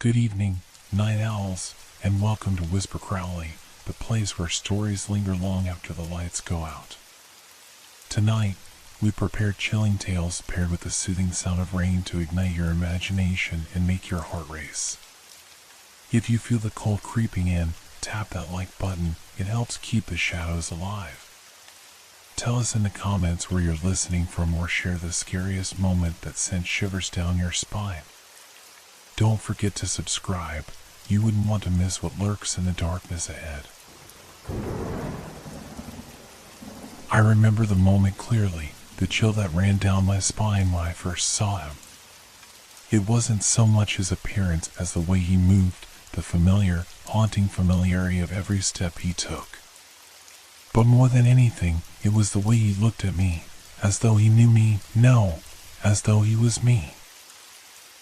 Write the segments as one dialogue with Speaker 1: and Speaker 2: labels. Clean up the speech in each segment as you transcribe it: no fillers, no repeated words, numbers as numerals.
Speaker 1: Good evening, night owls, and welcome to Whisper Crowley, the place where stories linger long after the lights go out. Tonight, we prepared chilling tales paired with the soothing sound of rain to ignite your imagination and make your heart race. If you feel the cold creeping in, tap that like button. It helps keep the shadows alive. Tell us in the comments where you're listening from or share the scariest moment that sent shivers down your spine. Don't forget to subscribe. You wouldn't want to miss what lurks in the darkness ahead. I remember the moment clearly, the chill that ran down my spine when I first saw him. It wasn't so much his appearance as the way he moved, the familiar, haunting familiarity of every step he took. But more than anything, it was the way he looked at me, as though he knew me, no, as though he was me.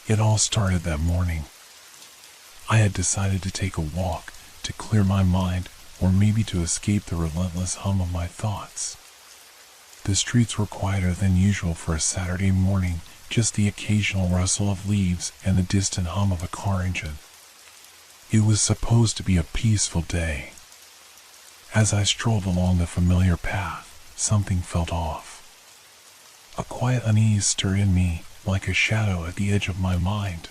Speaker 1: It all started that morning. I had decided to take a walk, to clear my mind, or maybe to escape the relentless hum of my thoughts. The streets were quieter than usual for a Saturday morning, just the occasional rustle of leaves and the distant hum of a car engine. It was supposed to be a peaceful day. As I strolled along the familiar path, something felt off. A quiet unease stirred in me, like a shadow at the edge of my mind.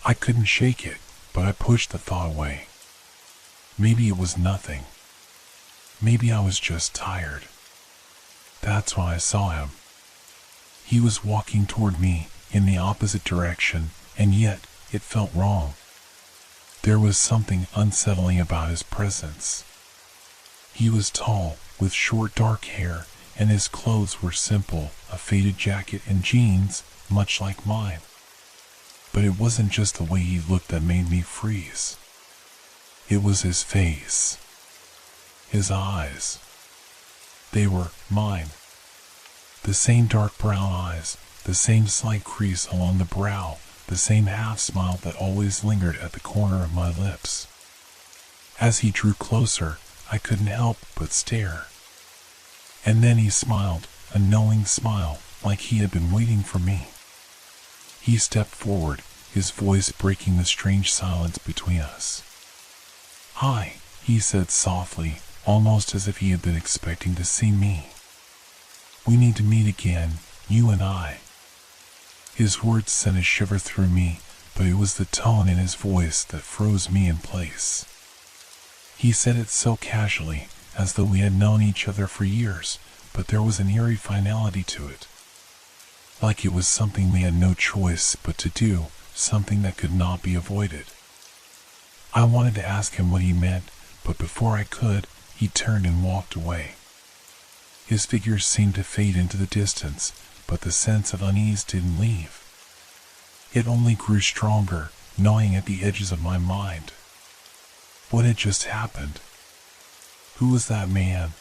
Speaker 1: I couldn't shake it, but I pushed the thought away. Maybe it was nothing. Maybe I was just tired. That's when I saw him. He was walking toward me, in the opposite direction, and yet it felt wrong. There was something unsettling about his presence. He was tall, with short dark hair, and his clothes were simple, a faded jacket and jeans, much like mine. But it wasn't just the way he looked that made me freeze. It was his face. His eyes. They were mine. The same dark brown eyes, the same slight crease along the brow, the same half smile that always lingered at the corner of my lips. As he drew closer, I couldn't help but stare. And then he smiled, a knowing smile, like he had been waiting for me. He stepped forward, his voice breaking the strange silence between us. "Hi," he said softly, almost as if he had been expecting to see me. "We need to meet again, you and I." His words sent a shiver through me, but it was the tone in his voice that froze me in place. He said it so casually, as though we had known each other for years, but there was an eerie finality to it. Like it was something we had no choice but to do, something that could not be avoided. I wanted to ask him what he meant, but before I could, he turned and walked away. His figure seemed to fade into the distance, but the sense of unease didn't leave. It only grew stronger, gnawing at the edges of my mind. What had just happened? Who was that man?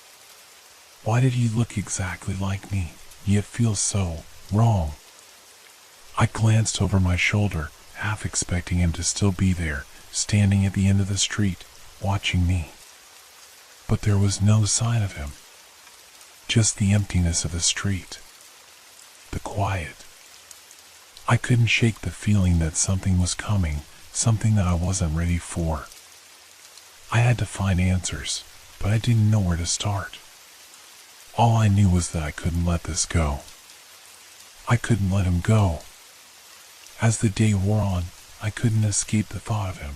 Speaker 1: Why did he look exactly like me, yet feel so wrong? I glanced over my shoulder, half expecting him to still be there, standing at the end of the street, watching me. But there was no sign of him. Just the emptiness of the street. The quiet. I couldn't shake the feeling that something was coming, something that I wasn't ready for. I had to find answers, but I didn't know where to start. All I knew was that I couldn't let this go. I couldn't let him go. As the day wore on, I couldn't escape the thought of him.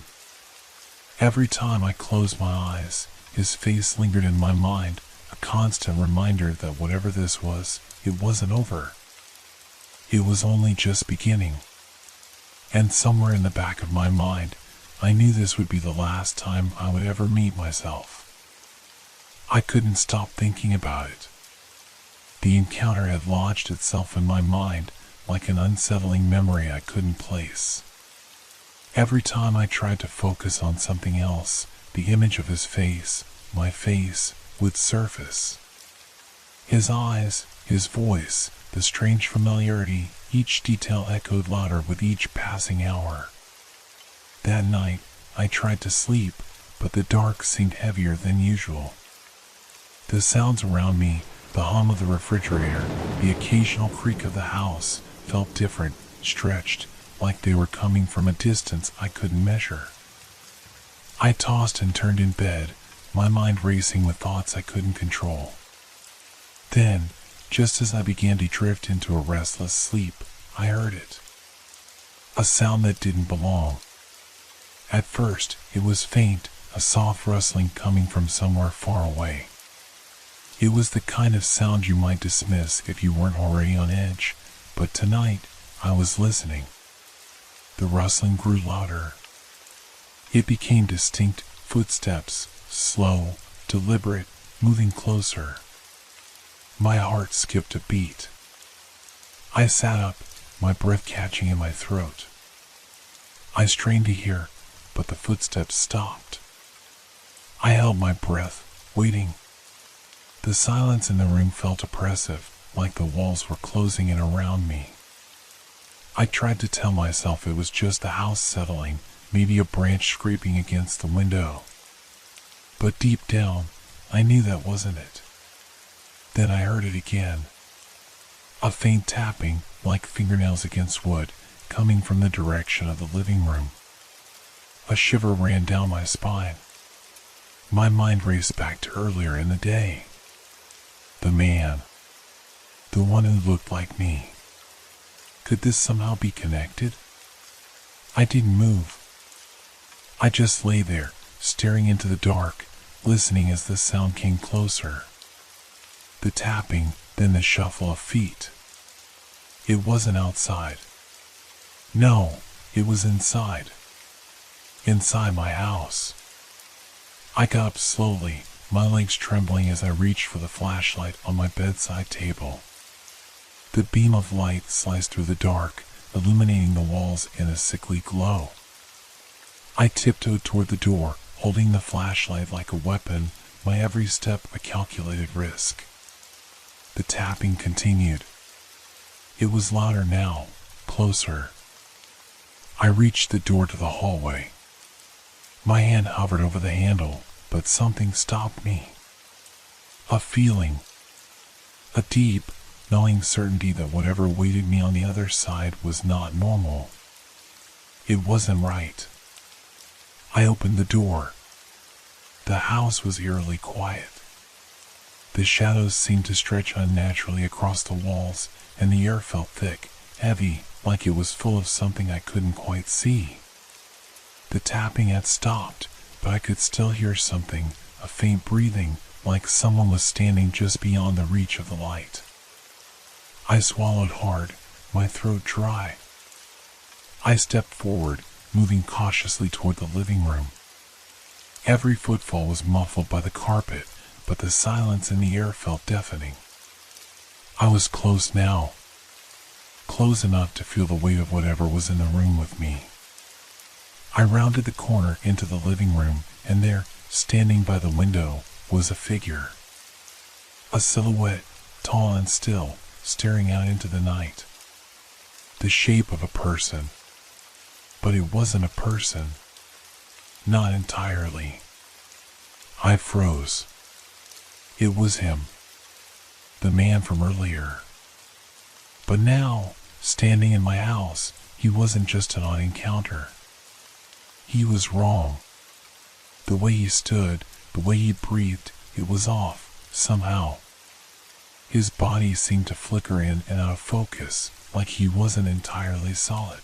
Speaker 1: Every time I closed my eyes, his face lingered in my mind, a constant reminder that whatever this was, it wasn't over. It was only just beginning. And somewhere in the back of my mind, I knew this would be the last time I would ever meet myself. I couldn't stop thinking about it. The encounter had lodged itself in my mind, like an unsettling memory I couldn't place. Every time I tried to focus on something else, the image of his face, my face, would surface. His eyes, his voice, the strange familiarity, each detail echoed louder with each passing hour. That night, I tried to sleep, but the dark seemed heavier than usual. The sounds around me, the hum of the refrigerator, the occasional creak of the house, felt different, stretched, like they were coming from a distance I couldn't measure. I tossed and turned in bed, my mind racing with thoughts I couldn't control. Then, just as I began to drift into a restless sleep, I heard it. A sound that didn't belong. At first, it was faint, a soft rustling coming from somewhere far away. It was the kind of sound you might dismiss if you weren't already on edge, but tonight, I was listening. The rustling grew louder. It became distinct footsteps, slow, deliberate, moving closer. My heart skipped a beat. I sat up, my breath catching in my throat. I strained to hear, but the footsteps stopped. I held my breath, waiting. The silence in the room felt oppressive, like the walls were closing in around me. I tried to tell myself it was just the house settling, maybe a branch scraping against the window. But deep down, I knew that wasn't it. Then I heard it again. A faint tapping, like fingernails against wood, coming from the direction of the living room. A shiver ran down my spine. My mind raced back to earlier in the day. The man. The one who looked like me. Could this somehow be connected? I didn't move. I just lay there, staring into the dark, listening as the sound came closer. The tapping, then the shuffle of feet. It wasn't outside. No, it was inside. Inside my house. I got up slowly, my legs trembling as I reached for the flashlight on my bedside table. The beam of light sliced through the dark, illuminating the walls in a sickly glow. I tiptoed toward the door, holding the flashlight like a weapon, my every step a calculated risk. The tapping continued. It was louder now, closer. I reached the door to the hallway. My hand hovered over the handle, but something stopped me. A feeling. A deep, gnawing certainty that whatever waited me on the other side was not normal. It wasn't right. I opened the door. The house was eerily quiet. The shadows seemed to stretch unnaturally across the walls, and the air felt thick, heavy, like it was full of something I couldn't quite see. The tapping had stopped, but I could still hear something, a faint breathing, like someone was standing just beyond the reach of the light. I swallowed hard, my throat dry. I stepped forward, moving cautiously toward the living room. Every footfall was muffled by the carpet, but the silence in the air felt deafening. I was close now. Close enough to feel the weight of whatever was in the room with me. I rounded the corner into the living room, and there, standing by the window, was a figure. A silhouette, tall and still, staring out into the night. The shape of a person. But it wasn't a person. Not entirely. I froze. It was him. The man from earlier. But now, standing in my house, he wasn't just an odd encounter. He was wrong. The way he stood, the way he breathed, it was off, somehow. His body seemed to flicker in and out of focus, like he wasn't entirely solid.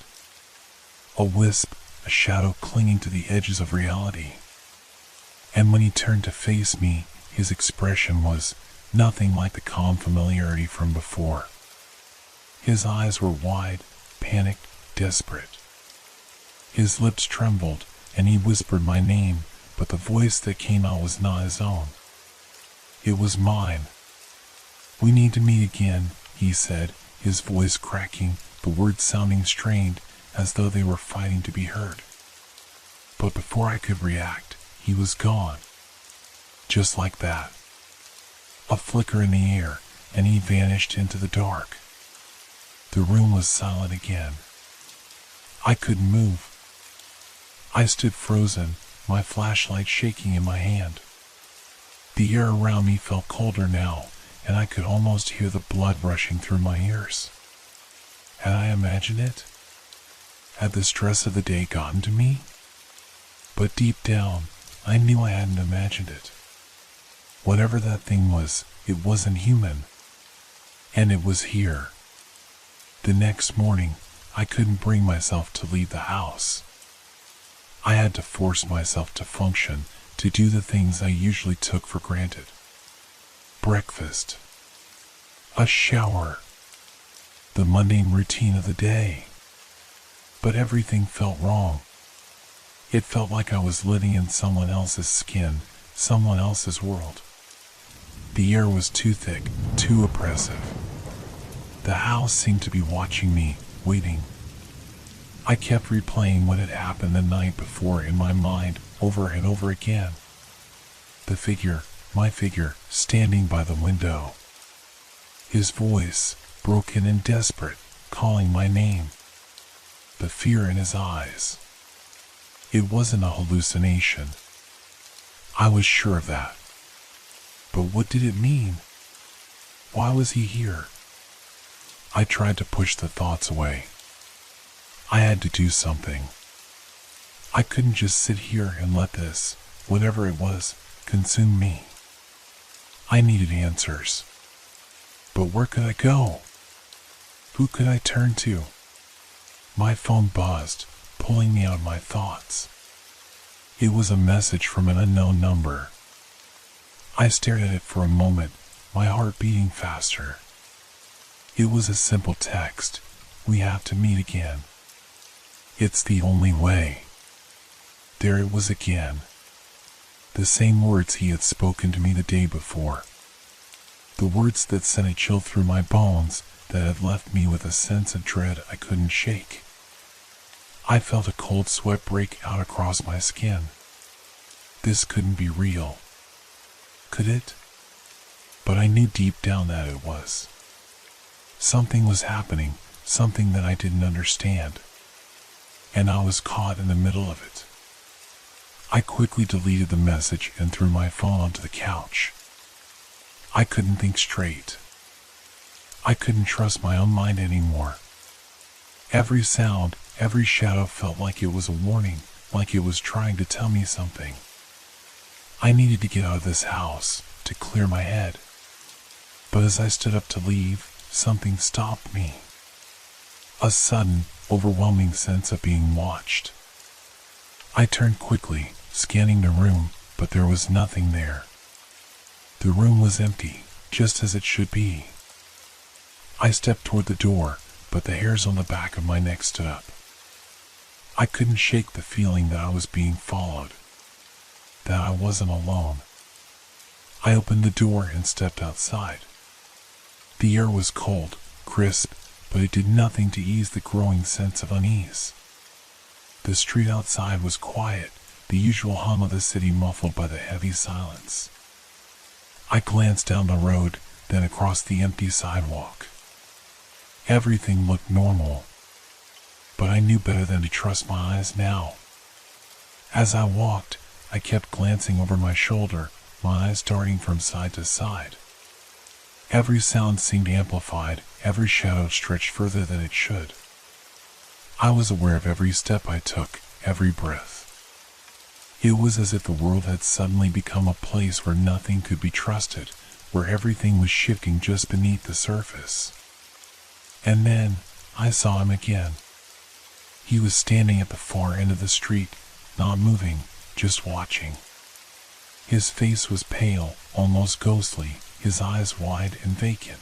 Speaker 1: A wisp, a shadow clinging to the edges of reality. And when he turned to face me, his expression was nothing like the calm familiarity from before. His eyes were wide, panicked, desperate. His lips trembled, and he whispered my name, but the voice that came out was not his own. It was mine. "We need to meet again," he said, his voice cracking, the words sounding strained, as though they were fighting to be heard. But before I could react, he was gone. Just like that. A flicker in the air, and he vanished into the dark. The room was silent again. I couldn't move. I stood frozen, my flashlight shaking in my hand. The air around me felt colder now, and I could almost hear the blood rushing through my ears. Had I imagined it? Had the stress of the day gotten to me? But deep down, I knew I hadn't imagined it. Whatever that thing was, it wasn't human. And it was here. The next morning, I couldn't bring myself to leave the house. I had to force myself to function, to do the things I usually took for granted. Breakfast. A shower. The mundane routine of the day. But everything felt wrong. It felt like I was living in someone else's skin, someone else's world. The air was too thick, too oppressive. The house seemed to be watching me, waiting. I kept replaying what had happened the night before in my mind, over and over again. The figure, my figure, standing by the window. His voice, broken and desperate, calling my name. The fear in his eyes. It wasn't a hallucination. I was sure of that. But what did it mean? Why was he here? I tried to push the thoughts away. I had to do something. I couldn't just sit here and let this, whatever it was, consume me. I needed answers. But where could I go? Who could I turn to? My phone buzzed, pulling me out of my thoughts. It was a message from an unknown number. I stared at it for a moment, my heart beating faster. It was a simple text. We have to meet again. It's the only way. There it was again. The same words he had spoken to me the day before. The words that sent a chill through my bones, that had left me with a sense of dread I couldn't shake. I felt a cold sweat break out across my skin. This couldn't be real. Could it? But I knew deep down that it was. Something was happening, something that I didn't understand. And I was caught in the middle of it. I quickly deleted the message and threw my phone onto the couch. I couldn't think straight. I couldn't trust my own mind anymore. Every sound, every shadow felt like it was a warning, like it was trying to tell me something. I needed to get out of this house, to clear my head. But as I stood up to leave, something stopped me. A sudden, overwhelming sense of being watched. I turned quickly, scanning the room, but there was nothing there. The room was empty, just as it should be. I stepped toward the door, but the hairs on the back of my neck stood up. I couldn't shake the feeling that I was being followed, that I wasn't alone. I opened the door and stepped outside. The air was cold, crisp, but it did nothing to ease the growing sense of unease. The street outside was quiet, the usual hum of the city muffled by the heavy silence. I glanced down the road, then across the empty sidewalk. Everything looked normal, but I knew better than to trust my eyes now. As I walked, I kept glancing over my shoulder, my eyes darting from side to side. Every sound seemed amplified, every shadow stretched further than it should. I was aware of every step I took, every breath. It was as if the world had suddenly become a place where nothing could be trusted, where everything was shifting just beneath the surface. And then, I saw him again. He was standing at the far end of the street, not moving, just watching. His face was pale, almost ghostly, his eyes wide and vacant.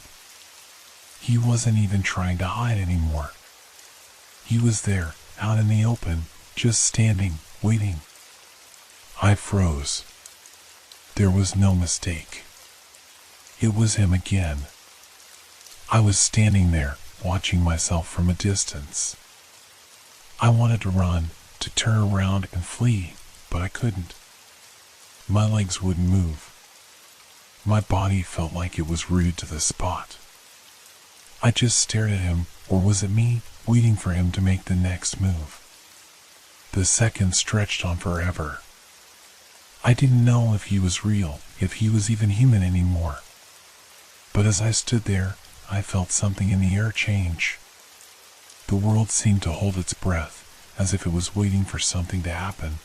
Speaker 1: He wasn't even trying to hide anymore. He was there, out in the open, just standing, waiting. I froze. There was no mistake. It was him again. I was standing there, watching myself from a distance. I wanted to run, to turn around and flee, but I couldn't. My legs wouldn't move. My body felt like it was rooted to the spot. I just stared at him, or was it me, waiting for him to make the next move? The seconds stretched on forever. I didn't know if he was real, if he was even human anymore. But as I stood there, I felt something in the air change. The world seemed to hold its breath, as if it was waiting for something to happen.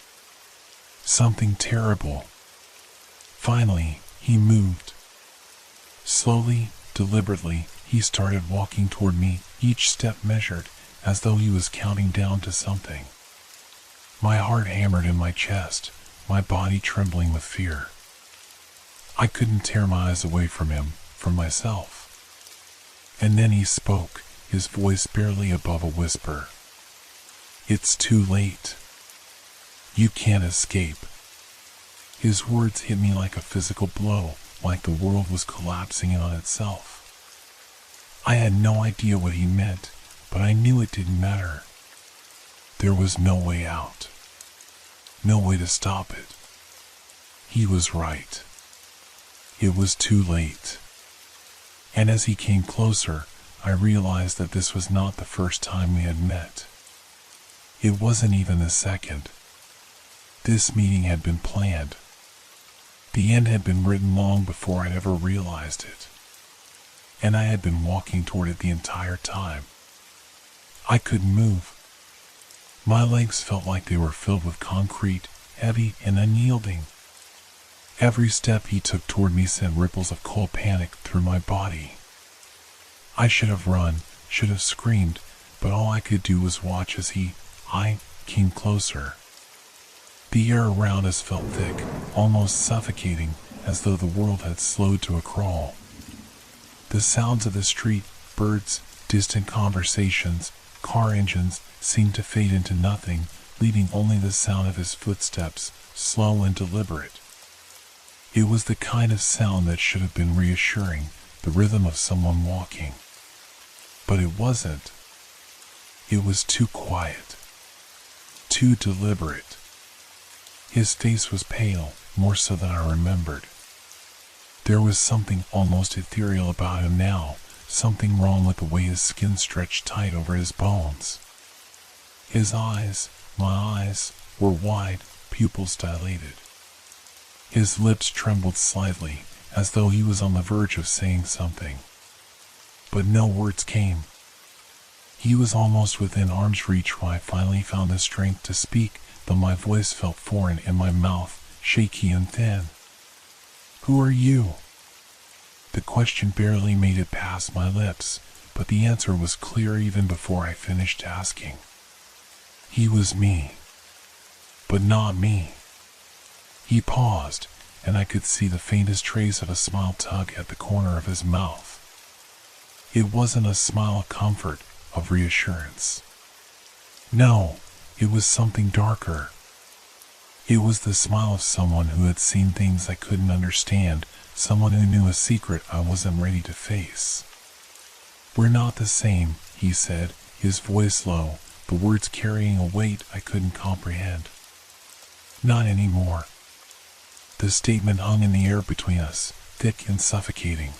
Speaker 1: Something terrible. Finally, he moved. Slowly, deliberately, he started walking toward me, each step measured, as though he was counting down to something. My heart hammered in my chest, my body trembling with fear. I couldn't tear my eyes away from him, from myself. And then he spoke, his voice barely above a whisper. "It's too late. You can't escape." His words hit me like a physical blow, like the world was collapsing in on itself. I had no idea what he meant, but I knew it didn't matter. There was no way out. No way to stop it. He was right. It was too late. And as he came closer, I realized that this was not the first time we had met. It wasn't even the second. This meeting had been planned. The end had been written long before I'd ever realized it. And I had been walking toward it the entire time. I couldn't move. My legs felt like they were filled with concrete, heavy and unyielding. Every step he took toward me sent ripples of cold panic through my body. I should have run, should have screamed, but all I could do was watch as I came closer. The air around us felt thick, almost suffocating, as though the world had slowed to a crawl. The sounds of the street, birds, distant conversations, car engines seemed to fade into nothing, leaving only the sound of his footsteps, slow and deliberate. It was the kind of sound that should have been reassuring, the rhythm of someone walking. But it wasn't. It was too quiet. Too deliberate. His face was pale, more so than I remembered. There was something almost ethereal about him now, something wrong with the way his skin stretched tight over his bones. His eyes, my eyes, were wide, pupils dilated. His lips trembled slightly, as though he was on the verge of saying something. But no words came. He was almost within arm's reach when I finally found the strength to speak, though my voice felt foreign and my mouth shaky and thin. "Who are you?" The question barely made it past my lips, but the answer was clear even before I finished asking. He was me. But not me. He paused, and I could see the faintest trace of a smile tug at the corner of his mouth. It wasn't a smile of comfort, of reassurance. No, it was something darker. It was the smile of someone who had seen things I couldn't understand, someone who knew a secret I wasn't ready to face. "We're not the same," he said, his voice low, the words carrying a weight I couldn't comprehend. "Not anymore." The statement hung in the air between us, thick and suffocating.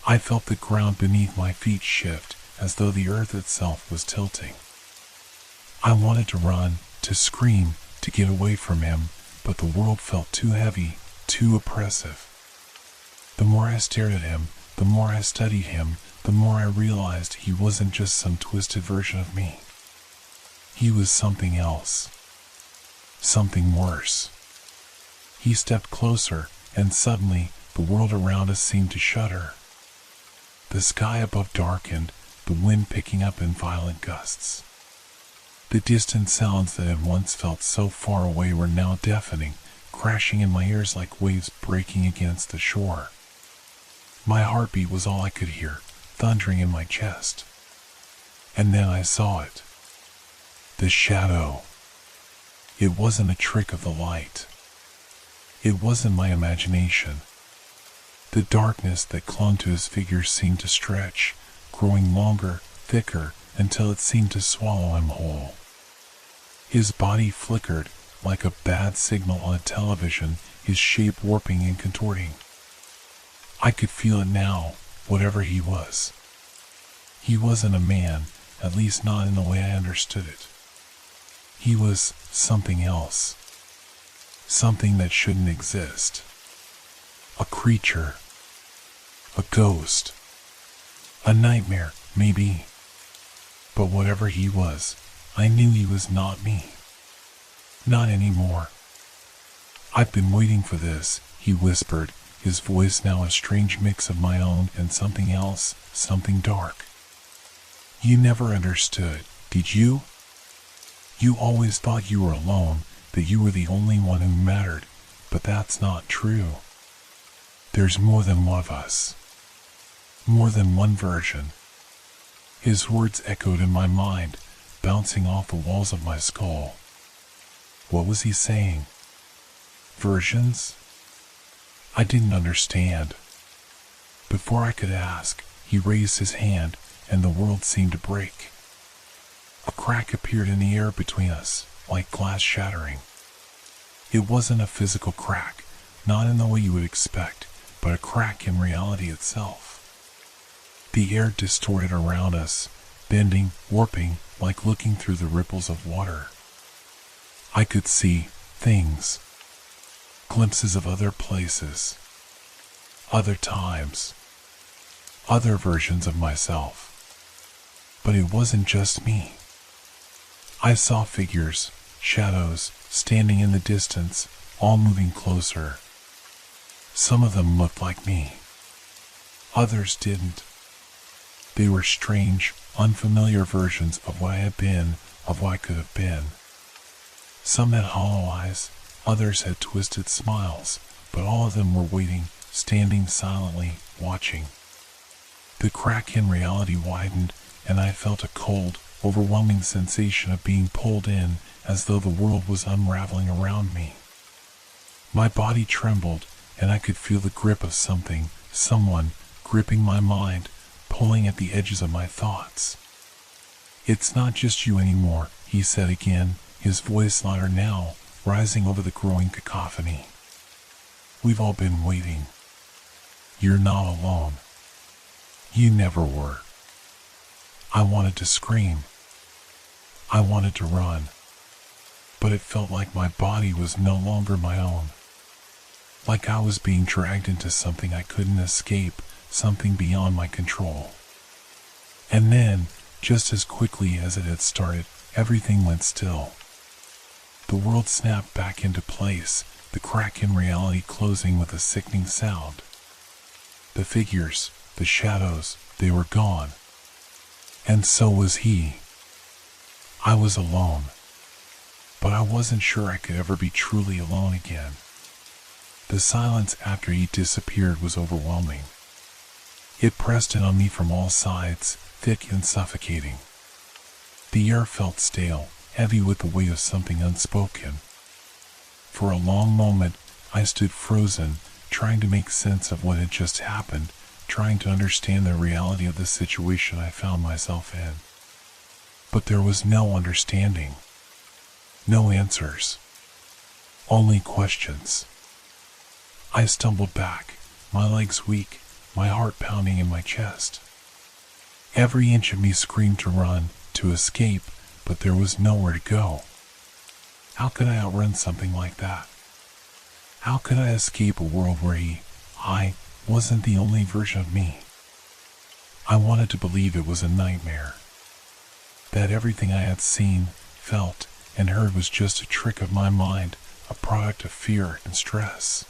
Speaker 1: I felt the ground beneath my feet shift, as though the earth itself was tilting. I wanted to run, to scream, to get away from him, but the world felt too heavy, too oppressive. The more I stared at him, the more I studied him, the more I realized he wasn't just some twisted version of me. He was something else. Something worse. He stepped closer, and suddenly, the world around us seemed to shudder. The sky above darkened, the wind picking up in violent gusts. The distant sounds that had once felt so far away were now deafening, crashing in my ears like waves breaking against the shore. My heartbeat was all I could hear, thundering in my chest. And then I saw it. The shadow. It wasn't a trick of the light. It wasn't my imagination. The darkness that clung to his figure seemed to stretch, growing longer, thicker, until it seemed to swallow him whole. His body flickered, like a bad signal on a television, his shape warping and contorting. I could feel it now, whatever he was. He wasn't a man, at least not in the way I understood it. He was something else. Something that shouldn't exist. A creature. A ghost. A nightmare, maybe. But whatever he was, I knew he was not me. Not anymore. I've been waiting for this, he whispered, his voice now a strange mix of my own and something else, something dark. You never understood, did you? You always thought you were alone, that you were the only one who mattered, but that's not true. There's more than one of us. More than one version. His words echoed in my mind, bouncing off the walls of my skull. What was he saying? Versions? I didn't understand. Before I could ask, he raised his hand, and the world seemed to break. A crack appeared in the air between us, like glass shattering. It wasn't a physical crack, not in the way you would expect, but a crack in reality itself. The air distorted around us, bending, warping, like looking through the ripples of water. I could see things, glimpses of other places, other times, other versions of myself. But it wasn't just me. I saw figures, shadows, standing in the distance, all moving closer. Some of them looked like me. Others didn't. They were strange, unfamiliar versions of what I had been, of what I could have been. Some had hollow eyes, others had twisted smiles, but all of them were waiting, standing silently, watching. The crack in reality widened, and I felt a cold, overwhelming sensation of being pulled in, as though the world was unraveling around me. My body trembled, and I could feel the grip of something, someone, gripping my mind, pulling at the edges of my thoughts. It's not just you anymore, he said again, his voice louder now, rising over the growing cacophony. We've all been waiting. You're not alone. You never were. I wanted to scream. I wanted to run. But it felt like my body was no longer my own. Like I was being dragged into something I couldn't escape, something beyond my control. And then, just as quickly as it had started, everything went still. The world snapped back into place, the crack in reality closing with a sickening sound. The figures, the shadows, they were gone. And so was he. I was alone. But I wasn't sure I could ever be truly alone again. The silence after he disappeared was overwhelming. It pressed in on me from all sides, thick and suffocating. The air felt stale, heavy with the weight of something unspoken. For a long moment, I stood frozen, trying to make sense of what had just happened, trying to understand the reality of the situation I found myself in. But there was no understanding. No answers. Only questions. I stumbled back, my legs weak, my heart pounding in my chest. Every inch of me screamed to run, to escape, but there was nowhere to go. How could I outrun something like that? How could I escape a world where I wasn't the only version of me? I wanted to believe it was a nightmare. That everything I had seen, felt, and heard was just a trick of my mind, a product of fear and stress.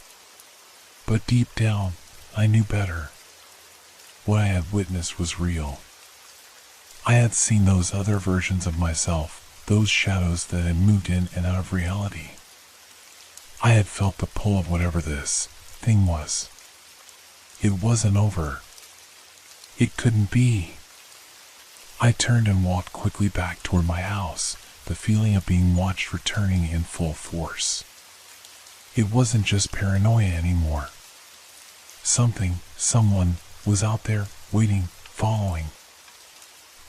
Speaker 1: But deep down, I knew better. What I had witnessed was real. I had seen those other versions of myself, those shadows that had moved in and out of reality. I had felt the pull of whatever this thing was. It wasn't over. It couldn't be. I turned and walked quickly back toward my house, the feeling of being watched returning in full force. It wasn't just paranoia anymore. Someone was out there, waiting, following.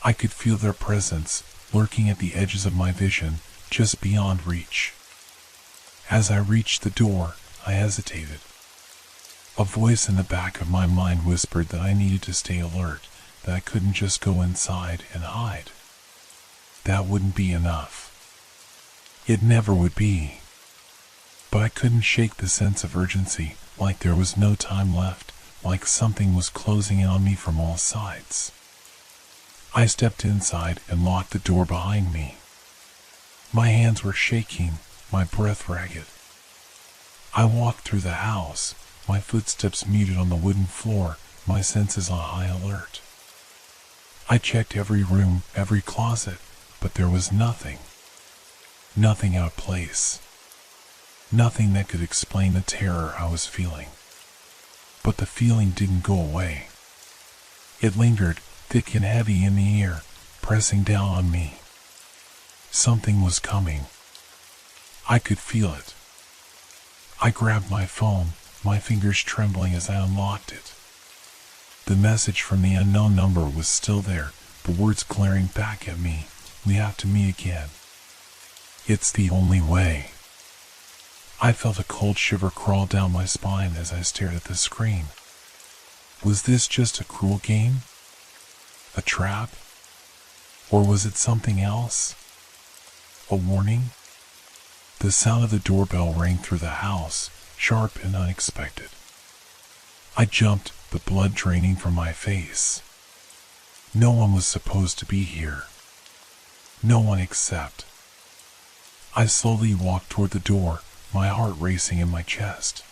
Speaker 1: I could feel their presence, lurking at the edges of my vision, just beyond reach. As I reached the door, I hesitated. A voice in the back of my mind whispered that I needed to stay alert, that I couldn't just go inside and hide. That wouldn't be enough. It never would be. But I couldn't shake the sense of urgency, like there was no time left, like something was closing in on me from all sides. I stepped inside and locked the door behind me. My hands were shaking, my breath ragged. I walked through the house, my footsteps muted on the wooden floor, my senses on high alert. I checked every room, every closet, but there was nothing. Nothing out of place. Nothing that could explain the terror I was feeling. But the feeling didn't go away. It lingered, thick and heavy in the air, pressing down on me. Something was coming. I could feel it. I grabbed my phone, my fingers trembling as I unlocked it. The message from the unknown number was still there, the words glaring back at me. We have to meet again. It's the only way. I felt a cold shiver crawl down my spine as I stared at the screen. Was this just a cruel game? A trap? Or was it something else? A warning? The sound of the doorbell rang through the house, sharp and unexpected. I jumped, the blood draining from my face. No one was supposed to be here. No one except. I slowly walked toward the door, my heart racing in my chest.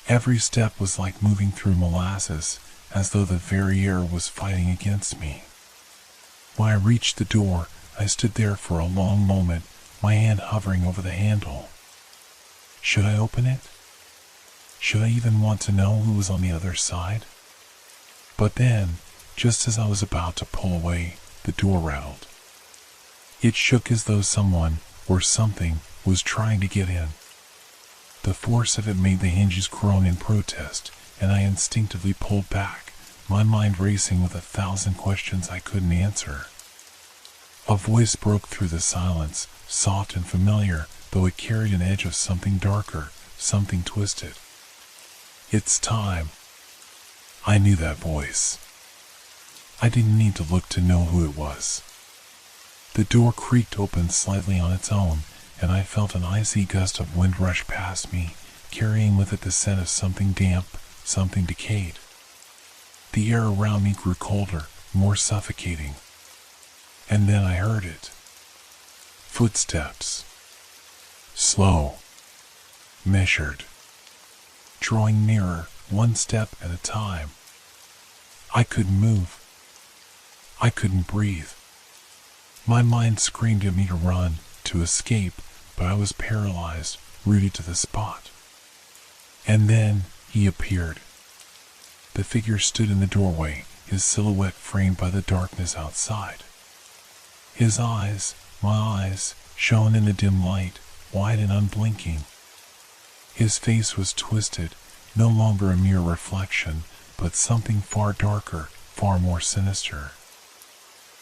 Speaker 1: Every step was like moving through molasses, as though the very air was fighting against me. When I reached the door, I stood there for a long moment, my hand hovering over the handle. Should I open it? Should I even want to know who was on the other side? But then, just as I was about to pull away, the door rattled. It shook as though someone, or something, was trying to get in. The force of it made the hinges groan in protest, and I instinctively pulled back, my mind racing with 1,000 questions I couldn't answer. A voice broke through the silence, soft and familiar, though it carried an edge of something darker, something twisted. It's time. I knew that voice. I didn't need to look to know who it was. The door creaked open slightly on its own, and I felt an icy gust of wind rush past me, carrying with it the scent of something damp, something decayed. The air around me grew colder, more suffocating. And then I heard it. Footsteps. Slow. Measured. Drawing nearer, one step at a time. I couldn't move. I couldn't breathe. My mind screamed at me to run, to escape, but I was paralyzed, rooted to the spot. And then he appeared. The figure stood in the doorway, his silhouette framed by the darkness outside. His eyes, my eyes, shone in the dim light, wide and unblinking. His face was twisted, no longer a mere reflection, but something far darker, far more sinister.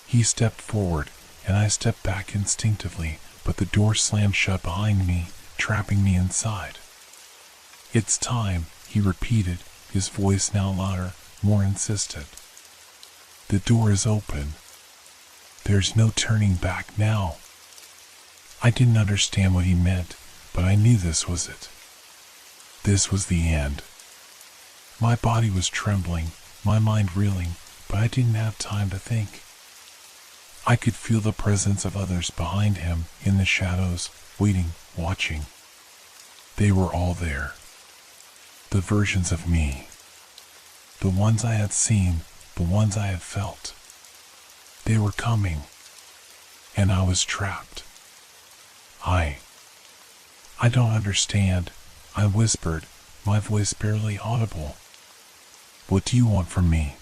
Speaker 1: He stepped forward, and I stepped back instinctively, but the door slammed shut behind me, trapping me inside. It's time, he repeated, his voice now louder, more insistent. The door is open. There's no turning back now. I didn't understand what he meant, but I knew this was it. This was the end. My body was trembling, my mind reeling, but I didn't have time to think. I could feel the presence of others behind him, in the shadows, waiting, watching. They were all there. The versions of me. The ones I had seen, the ones I had felt. They were coming, and I was trapped. I don't understand, I whispered, my voice barely audible. What do you want from me?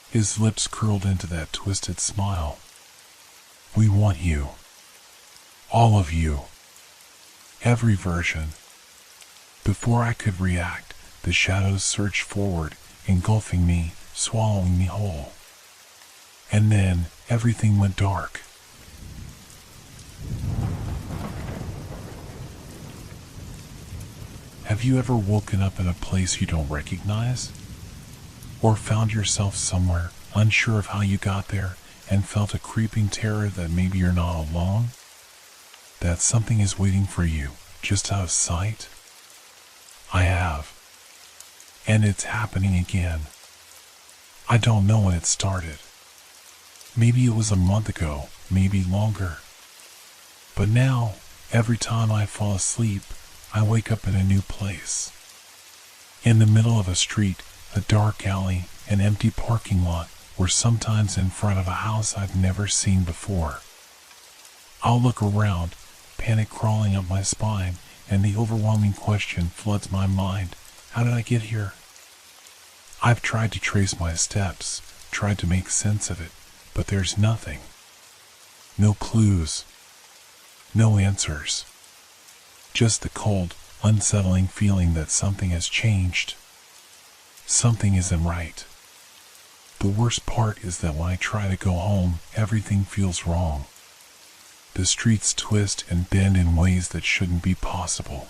Speaker 1: His lips curled into that twisted smile. We want you. All of you. Every version. Before I could react, the shadows surged forward, engulfing me, swallowing me whole. And then, everything went dark. Have you ever woken up in a place you don't recognize? Or found yourself somewhere, unsure of how you got there, and felt a creeping terror that maybe you're not alone? That something is waiting for you, just out of sight? I have. And it's happening again. I don't know when it started. Maybe it was a month ago, maybe longer. But now, every time I fall asleep, I wake up in a new place. In the middle of a street, a dark alley, an empty parking lot, or sometimes in front of a house I've never seen before. I'll look around, panic crawling up my spine, and the overwhelming question floods my mind. How did I get here? I've tried to trace my steps, tried to make sense of it, but there's nothing. No clues. No answers. Just the cold, unsettling feeling that something has changed. Something isn't right. The worst part is that when I try to go home, everything feels wrong. The streets twist and bend in ways that shouldn't be possible.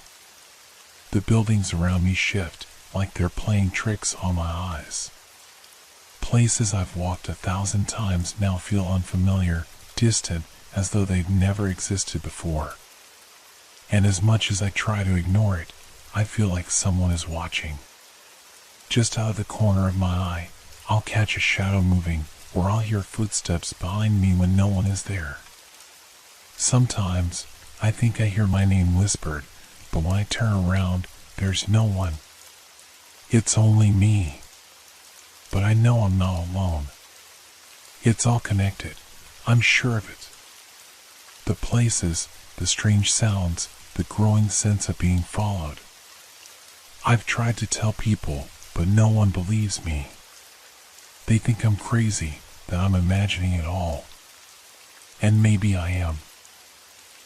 Speaker 1: The buildings around me shift, like they're playing tricks on my eyes. Places I've walked 1,000 times now feel unfamiliar, distant, as though they've never existed before. And as much as I try to ignore it, I feel like someone is watching. Just out of the corner of my eye, I'll catch a shadow moving, or I'll hear footsteps behind me when no one is there. Sometimes, I think I hear my name whispered, but when I turn around, there's no one. It's only me. But I know I'm not alone. It's all connected. I'm sure of it. The places, the strange sounds, the growing sense of being followed. I've tried to tell people, but no one believes me. They think I'm crazy, that I'm imagining it all. And maybe I am.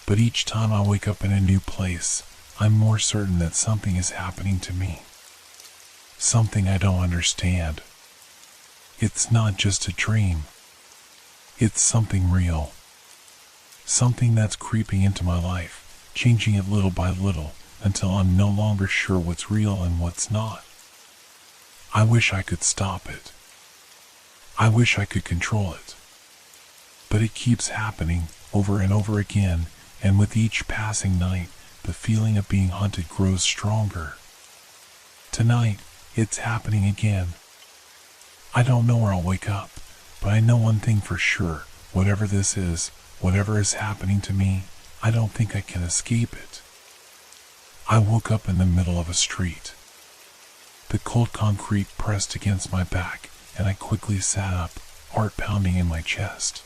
Speaker 1: But each time I wake up in a new place, I'm more certain that something is happening to me. Something I don't understand. It's not just a dream. It's something real. Something that's creeping into my life, changing it little by little, until I'm no longer sure what's real and what's not. I wish I could stop it. I wish I could control it. But it keeps happening over and over again, and with each passing night, the feeling of being hunted grows stronger. Tonight, it's happening again. I don't know where I'll wake up, but I know one thing for sure. Whatever this is, whatever is happening to me, I don't think I can escape it. I woke up in the middle of a street. The cold concrete pressed against my back, and I quickly sat up, heart pounding in my chest.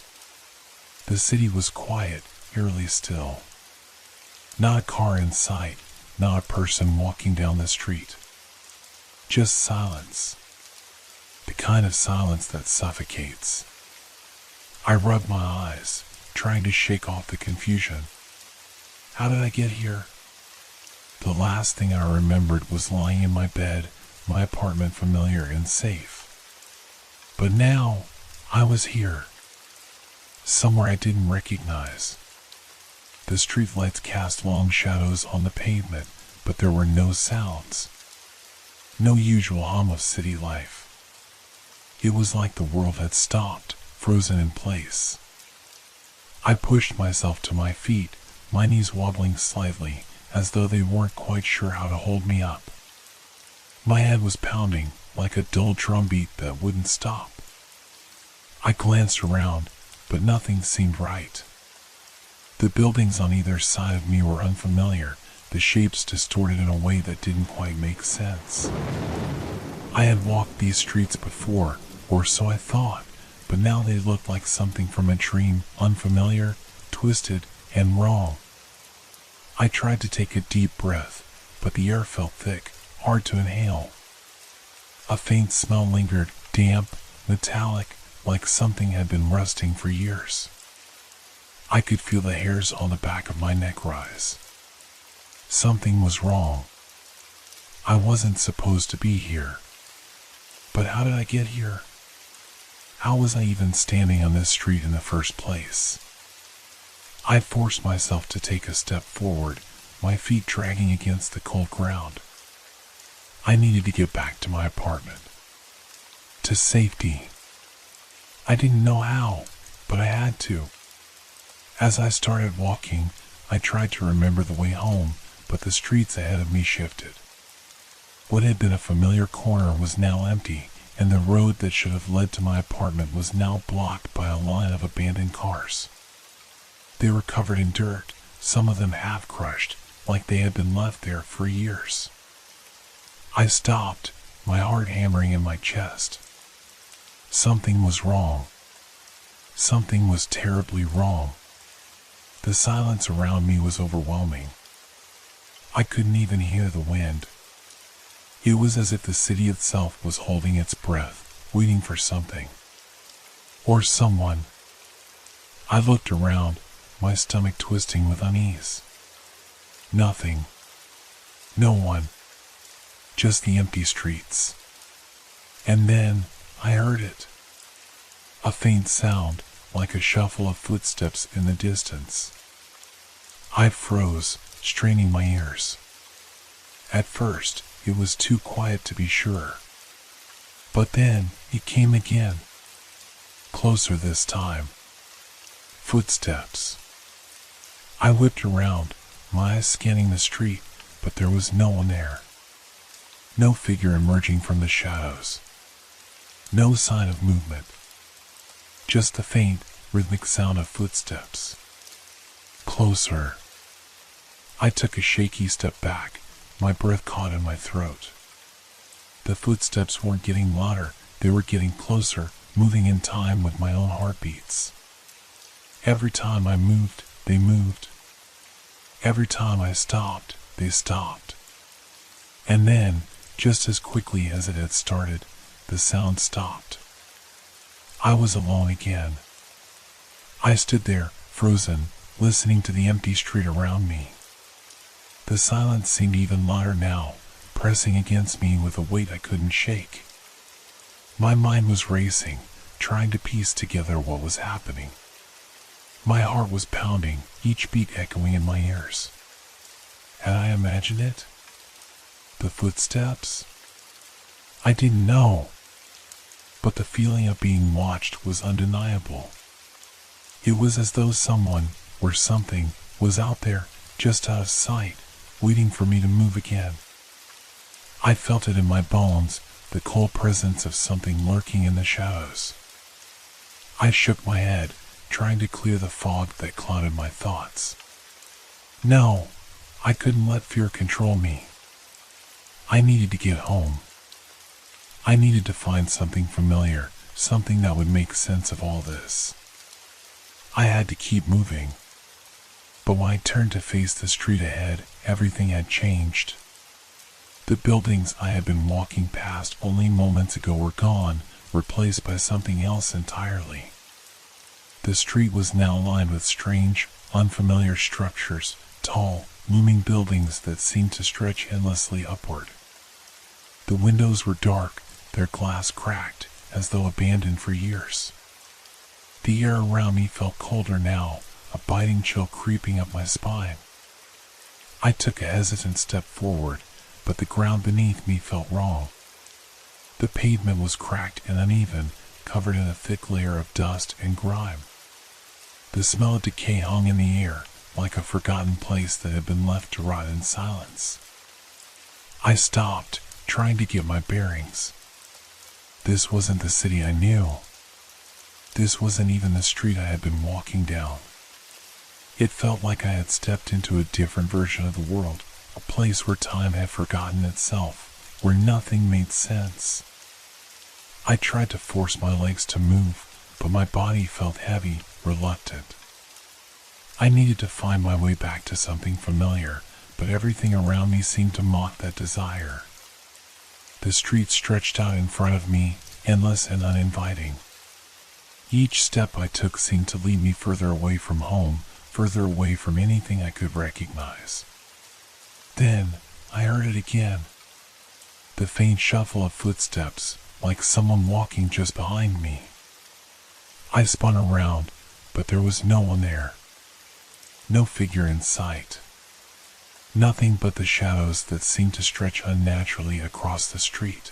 Speaker 1: The city was quiet, eerily still. Not a car in sight, not a person walking down the street. Just silence. The kind of silence that suffocates. I rubbed my eyes, trying to shake off the confusion. How did I get here? The last thing I remembered was lying in my bed, my apartment familiar and safe. But now, I was here. Somewhere I didn't recognize. The streetlights cast long shadows on the pavement, but there were no sounds. No usual hum of city life. It was like the world had stopped, frozen in place. I pushed myself to my feet, my knees wobbling slightly, as though they weren't quite sure how to hold me up. My head was pounding, like a dull drumbeat that wouldn't stop. I glanced around, but nothing seemed right. The buildings on either side of me were unfamiliar, the shapes distorted in a way that didn't quite make sense. I had walked these streets before, or so I thought, but now they looked like something from a dream, unfamiliar, twisted, and wrong. I tried to take a deep breath, but the air felt thick, hard to inhale. A faint smell lingered, damp, metallic, like something had been rusting for years. I could feel the hairs on the back of my neck rise. Something was wrong. I wasn't supposed to be here. But how did I get here? How was I even standing on this street in the first place? I forced myself to take a step forward, my feet dragging against the cold ground. I needed to get back to my apartment. To safety. I didn't know how, but I had to. As I started walking, I tried to remember the way home, but the streets ahead of me shifted. What had been a familiar corner was now empty, and the road that should have led to my apartment was now blocked by a line of abandoned cars. They were covered in dirt, some of them half crushed, like they had been left there for years. I stopped, my heart hammering in my chest. Something was wrong. Something was terribly wrong. The silence around me was overwhelming. I couldn't even hear the wind. It was as if the city itself was holding its breath, waiting for something. Or someone. I looked around, my stomach twisting with unease. Nothing. No one. Just the empty streets. And then I heard it. A faint sound, like a shuffle of footsteps in the distance. I froze, straining my ears. At first, it was too quiet to be sure. But then, it came again. Closer this time. Footsteps. I whipped around, my eyes scanning the street, but there was no one there. No figure emerging from the shadows. No sign of movement. Just the faint, rhythmic sound of footsteps. Closer. I took a shaky step back, my breath caught in my throat. The footsteps weren't getting louder, they were getting closer, moving in time with my own heartbeats. Every time I moved, they moved. Every time I stopped, they stopped. And then, just as quickly as it had started, the sound stopped. I was alone again. I stood there, frozen, listening to the empty street around me. The silence seemed even louder now, pressing against me with a weight I couldn't shake. My mind was racing, trying to piece together what was happening. My heart was pounding, each beat echoing in my ears. Had I imagined it? The footsteps? I didn't know. But the feeling of being watched was undeniable. It was as though someone, or something, was out there, just out of sight, waiting for me to move again. I felt it in my bones, the cold presence of something lurking in the shadows. I shook my head, trying to clear the fog that clouded my thoughts. No, I couldn't let fear control me. I needed to get home. I needed to find something familiar, something that would make sense of all this. I had to keep moving. But when I turned to face the street ahead, everything had changed. The buildings I had been walking past only moments ago were gone, replaced by something else entirely. The street was now lined with strange, unfamiliar structures, tall, looming buildings that seemed to stretch endlessly upward. The windows were dark, their glass cracked, as though abandoned for years. The air around me felt colder now, a biting chill creeping up my spine. I took a hesitant step forward, but the ground beneath me felt wrong. The pavement was cracked and uneven, covered in a thick layer of dust and grime. The smell of decay hung in the air, like a forgotten place that had been left to rot in silence. I stopped, trying to get my bearings. This wasn't the city I knew. This wasn't even the street I had been walking down. It felt like I had stepped into a different version of the world, a place where time had forgotten itself, where nothing made sense. I tried to force my legs to move, but my body felt heavy, reluctant. I needed to find my way back to something familiar, but everything around me seemed to mock that desire. The street stretched out in front of me, endless and uninviting. Each step I took seemed to lead me further away from home, further away from anything I could recognize. Then, I heard it again. The faint shuffle of footsteps, like someone walking just behind me. I spun around, but there was no one there. No figure in sight. Nothing but the shadows that seemed to stretch unnaturally across the street.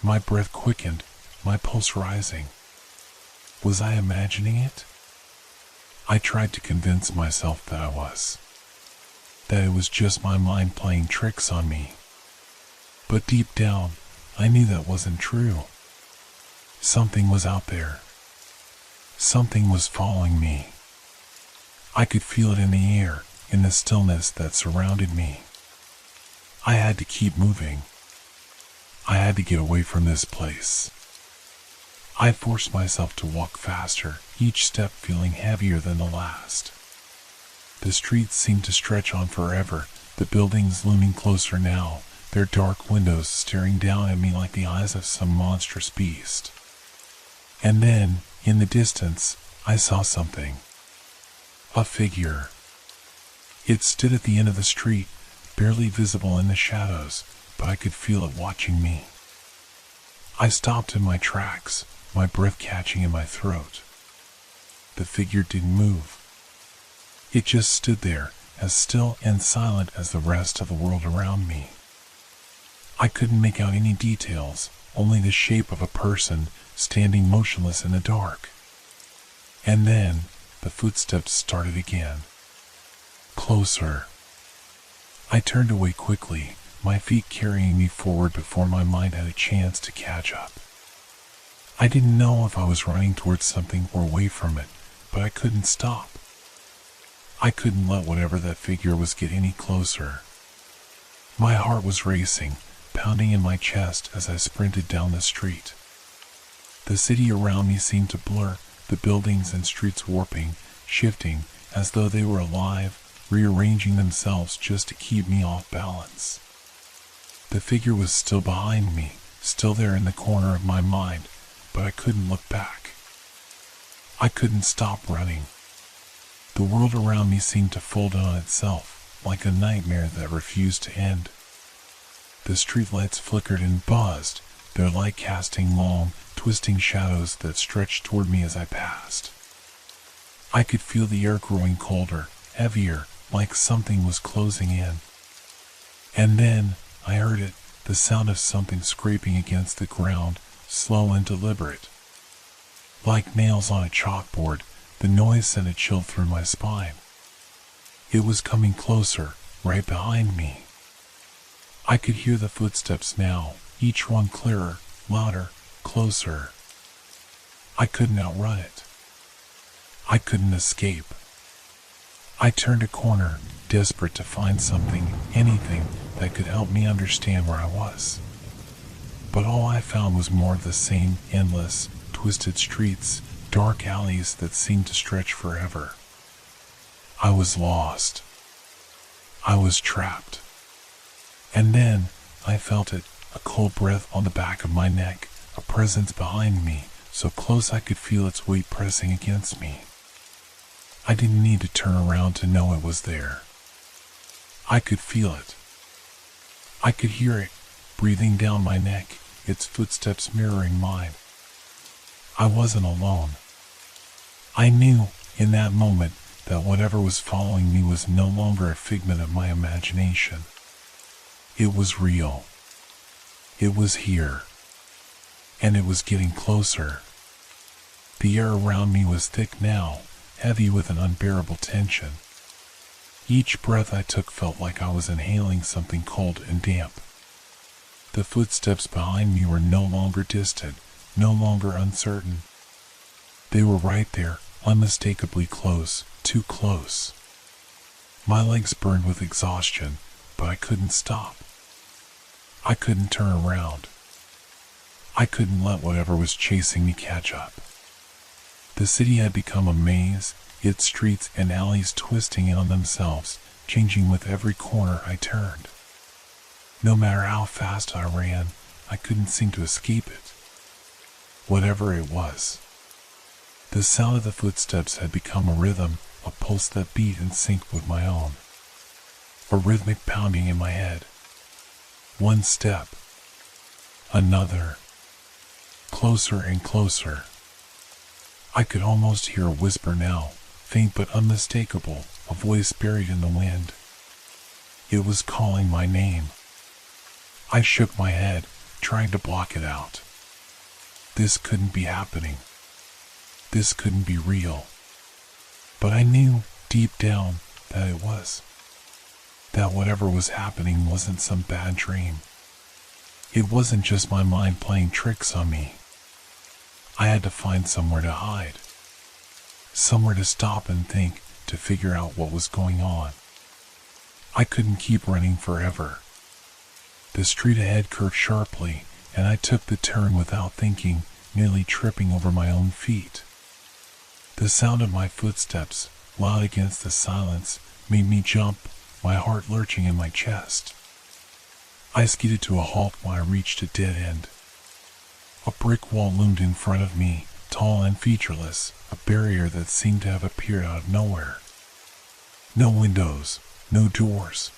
Speaker 1: My breath quickened, my pulse rising. Was I imagining it? I tried to convince myself that I was. That it was just my mind playing tricks on me. But deep down, I knew that wasn't true. Something was out there. Something was following me. I could feel it in the air, in the stillness that surrounded me. I had to keep moving. I had to get away from this place. I forced myself to walk faster, each step feeling heavier than the last. The streets seemed to stretch on forever, the buildings looming closer now, their dark windows staring down at me like the eyes of some monstrous beast. And then, in the distance, I saw something. A figure. It stood at the end of the street, barely visible in the shadows, but I could feel it watching me. I stopped in my tracks, my breath catching in my throat. The figure didn't move. It just stood there, as still and silent as the rest of the world around me. I couldn't make out any details, only the shape of a person standing motionless in the dark. And then, the footsteps started again. Closer. I turned away quickly, my feet carrying me forward before my mind had a chance to catch up. I didn't know if I was running towards something or away from it, but I couldn't stop. I couldn't let whatever that figure was get any closer. My heart was racing, pounding in my chest as I sprinted down the street. The city around me seemed to blur, the buildings and streets warping, shifting, as though they were alive, rearranging themselves just to keep me off balance. The figure was still behind me, still there in the corner of my mind, but I couldn't look back. I couldn't stop running. The world around me seemed to fold in on itself, like a nightmare that refused to end. The streetlights flickered and buzzed, their light casting long, twisting shadows that stretched toward me as I passed. I could feel the air growing colder, heavier, like something was closing in. And then, I heard it, the sound of something scraping against the ground, slow and deliberate. Like nails on a chalkboard, the noise sent a chill through my spine. It was coming closer, right behind me. I could hear the footsteps now, each one clearer, louder, closer. I couldn't outrun it. I couldn't escape. I turned a corner, desperate to find something, anything, that could help me understand where I was. But all I found was more of the same endless, twisted streets, dark alleys that seemed to stretch forever. I was lost. I was trapped. And then, I felt it, a cold breath on the back of my neck, a presence behind me, so close I could feel its weight pressing against me. I didn't need to turn around to know it was there. I could feel it. I could hear it, breathing down my neck, its footsteps mirroring mine. I wasn't alone. I knew, in that moment, that whatever was following me was no longer a figment of my imagination. It was real. It was here. And it was getting closer. The air around me was thick now, heavy with an unbearable tension. Each breath I took felt like I was inhaling something cold and damp. The footsteps behind me were no longer distant, no longer uncertain. They were right there, unmistakably close, too close. My legs burned with exhaustion, but I couldn't stop. I couldn't turn around. I couldn't let whatever was chasing me catch up. The city had become a maze, its streets and alleys twisting in on themselves, changing with every corner I turned. No matter how fast I ran, I couldn't seem to escape it. Whatever it was. The sound of the footsteps had become a rhythm, a pulse that beat in sync with my own. A rhythmic pounding in my head. One step. Another. Closer and closer. I could almost hear a whisper now, faint but unmistakable, a voice buried in the wind. It was calling my name. I shook my head, trying to block it out. This couldn't be happening. This couldn't be real. But I knew, deep down, that it was. That whatever was happening wasn't some bad dream. It wasn't just my mind playing tricks on me. I had to find somewhere to hide. Somewhere to stop and think, to figure out what was going on. I couldn't keep running forever. The street ahead curved sharply, and I took the turn without thinking, nearly tripping over my own feet. The sound of my footsteps, loud against the silence, made me jump, my heart lurching in my chest. I skidded to a halt when I reached a dead end. A brick wall loomed in front of me, tall and featureless, a barrier that seemed to have appeared out of nowhere. No windows, no doors.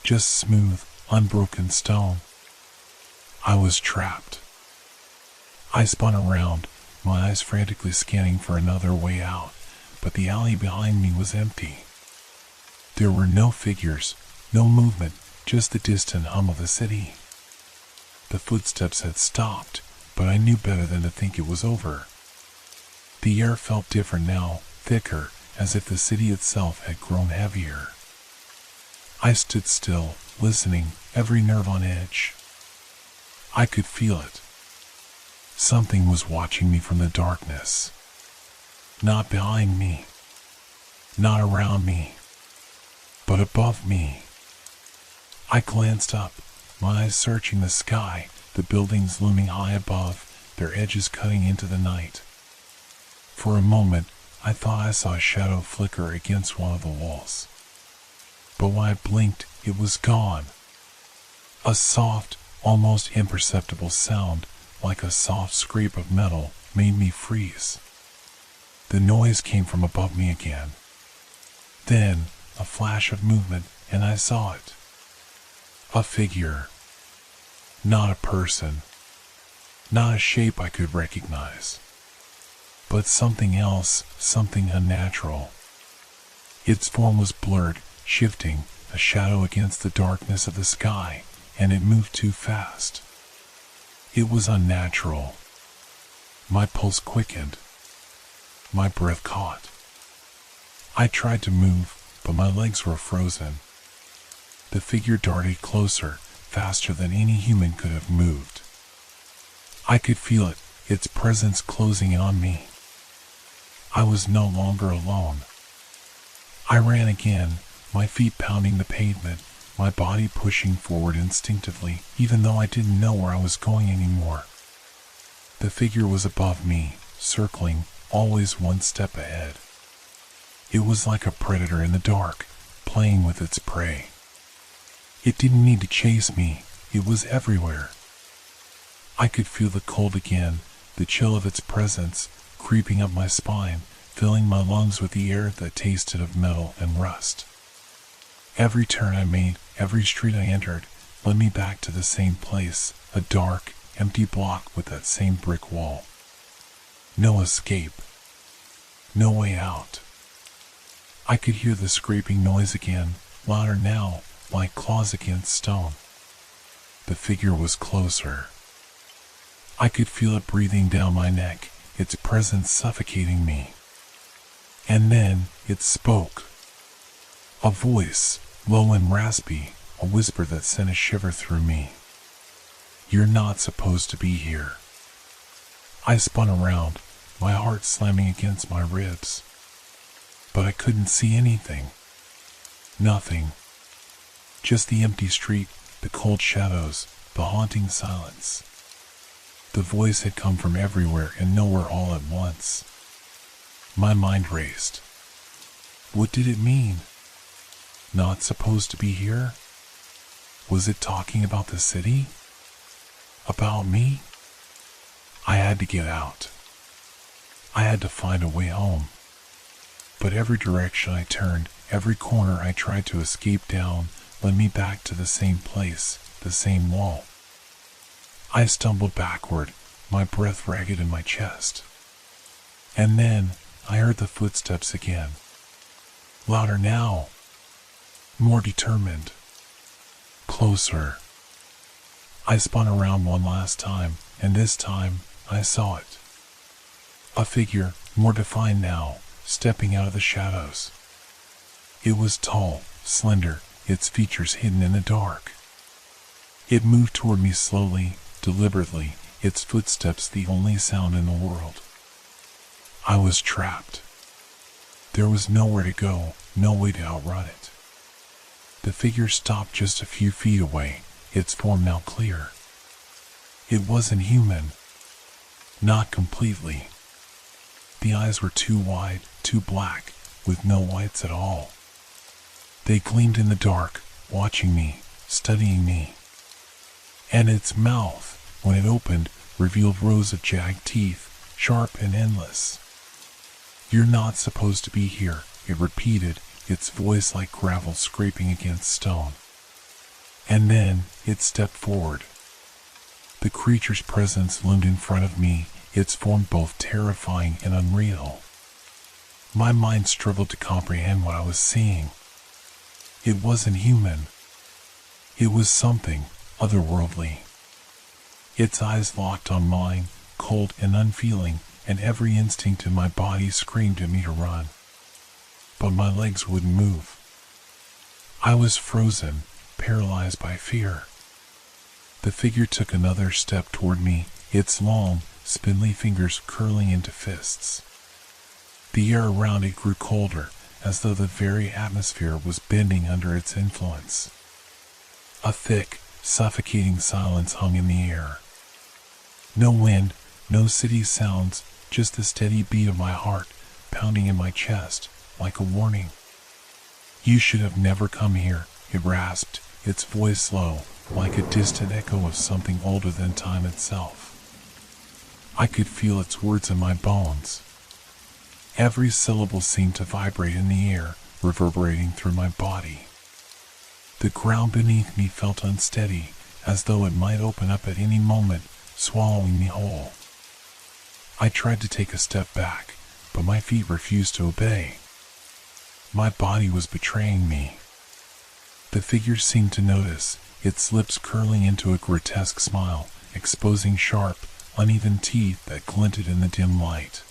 Speaker 1: Just smooth, unbroken stone. I was trapped. I spun around, my eyes frantically scanning for another way out, but the alley behind me was empty. There were no figures, no movement, just the distant hum of the city. The footsteps had stopped, but I knew better than to think it was over. The air felt different now, thicker, as if the city itself had grown heavier. I stood still, listening, every nerve on edge. I could feel it. Something was watching me from the darkness. Not behind me. Not around me. But above me. I glanced up, my eyes searching the sky, the buildings looming high above, their edges cutting into the night. For a moment, I thought I saw a shadow flicker against one of the walls. But when I blinked, it was gone. A soft, almost imperceptible sound, like a soft scrape of metal, made me freeze. The noise came from above me again. Then, a flash of movement, and I saw it. A figure. Not a person. Not a shape I could recognize. But something else, something unnatural. Its form was blurred, shifting, a shadow against the darkness of the sky, and it moved too fast. It was unnatural. My pulse quickened. My breath caught. I tried to move, but my legs were frozen. The figure darted closer, faster than any human could have moved. I could feel it, its presence closing in on me. I was no longer alone. I ran again, my feet pounding the pavement, my body pushing forward instinctively, even though I didn't know where I was going anymore. The figure was above me, circling, always one step ahead. It was like a predator in the dark, playing with its prey. It didn't need to chase me, it was everywhere. I could feel the cold again, the chill of its presence, creeping up my spine, filling my lungs with the air that tasted of metal and rust. Every turn I made, every street I entered, led me back to the same place, a dark, empty block with that same brick wall. No escape. No way out. I could hear the scraping noise again, louder now, like claws against stone. The figure was closer. I could feel it breathing down my neck, its presence suffocating me. And then it spoke. A voice, low and raspy, a whisper that sent a shiver through me. "You're not supposed to be here." I spun around, my heart slamming against my ribs. But I couldn't see anything. Nothing. Just the empty street, the cold shadows, the haunting silence. The voice had come from everywhere and nowhere all at once. My mind raced. What did it mean? Not supposed to be here? Was it talking about the city? About me? I had to get out. I had to find a way home. But every direction I turned, every corner I tried to escape down, led me back to the same place, the same wall. I stumbled backward, my breath ragged in my chest. And then I heard the footsteps again. Louder now. More determined. Closer. I spun around one last time, and this time I saw it. A figure, more defined now, stepping out of the shadows. It was tall, slender, its features hidden in the dark. It moved toward me slowly, deliberately, its footsteps the only sound in the world. I was trapped. There was nowhere to go, no way to outrun it. The figure stopped just a few feet away, its form now clear. It wasn't human. Not completely. The eyes were too wide, too black, with no whites at all. They gleamed in the dark, watching me, studying me. And its mouth, when it opened, revealed rows of jagged teeth, sharp and endless. "You're not supposed to be here," it repeated, its voice like gravel scraping against stone. And then it stepped forward. The creature's presence loomed in front of me, its form both terrifying and unreal. My mind struggled to comprehend what I was seeing. It wasn't human. It was something otherworldly. Its eyes locked on mine, cold and unfeeling, and every instinct in my body screamed at me to run. But my legs wouldn't move. I was frozen, paralyzed by fear. The figure took another step toward me, its long, spindly fingers curling into fists. The air around it grew colder, as though the very atmosphere was bending under its influence. A thick, suffocating silence hung in the air. No wind, no city sounds, just the steady beat of my heart pounding in my chest, like a warning. "You should have never come here," it rasped, its voice low, like a distant echo of something older than time itself. I could feel its words in my bones. Every syllable seemed to vibrate in the air, reverberating through my body. The ground beneath me felt unsteady, as though it might open up at any moment, swallowing me whole. I tried to take a step back, but my feet refused to obey. My body was betraying me. The figure seemed to notice, its lips curling into a grotesque smile, exposing sharp, uneven teeth that glinted in the dim light.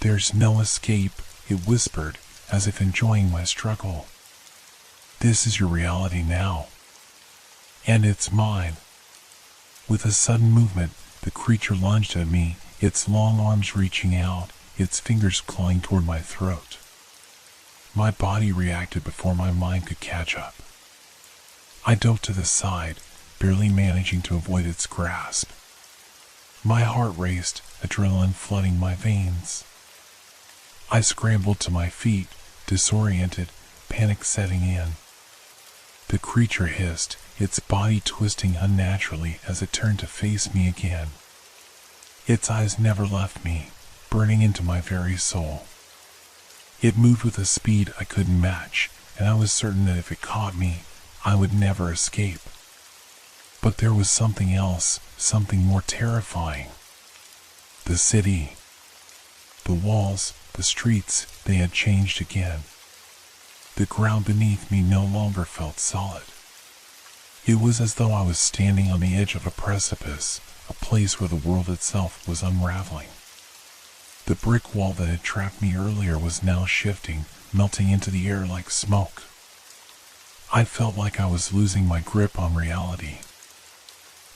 Speaker 1: "There's no escape," it whispered, as if enjoying my struggle. "This is your reality now. And it's mine." With a sudden movement, the creature lunged at me, its long arms reaching out, its fingers clawing toward my throat. My body reacted before my mind could catch up. I dove to the side, barely managing to avoid its grasp. My heart raced, adrenaline flooding my veins. I scrambled to my feet, disoriented, panic setting in. The creature hissed, its body twisting unnaturally as it turned to face me again. Its eyes never left me, burning into my very soul. It moved with a speed I couldn't match, and I was certain that if it caught me, I would never escape. But there was something else, something more terrifying. The city. The walls, the streets, they had changed again. The ground beneath me no longer felt solid. It was as though I was standing on the edge of a precipice, a place where the world itself was unraveling. The brick wall that had trapped me earlier was now shifting, melting into the air like smoke. I felt like I was losing my grip on reality.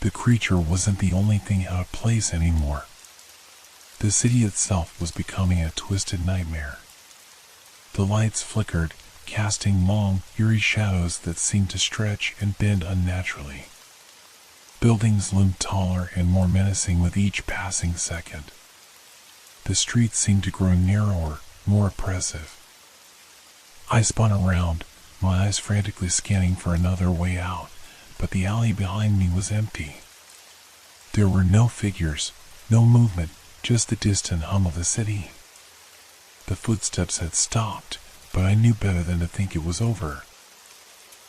Speaker 1: The creature wasn't the only thing out of place anymore. The city itself was becoming a twisted nightmare. The lights flickered, casting long, eerie shadows that seemed to stretch and bend unnaturally. Buildings loomed taller and more menacing with each passing second. The streets seemed to grow narrower, more oppressive. I spun around, my eyes frantically scanning for another way out, but the alley behind me was empty. There were no figures, no movement, just the distant hum of the city. The footsteps had stopped, but I knew better than to think it was over.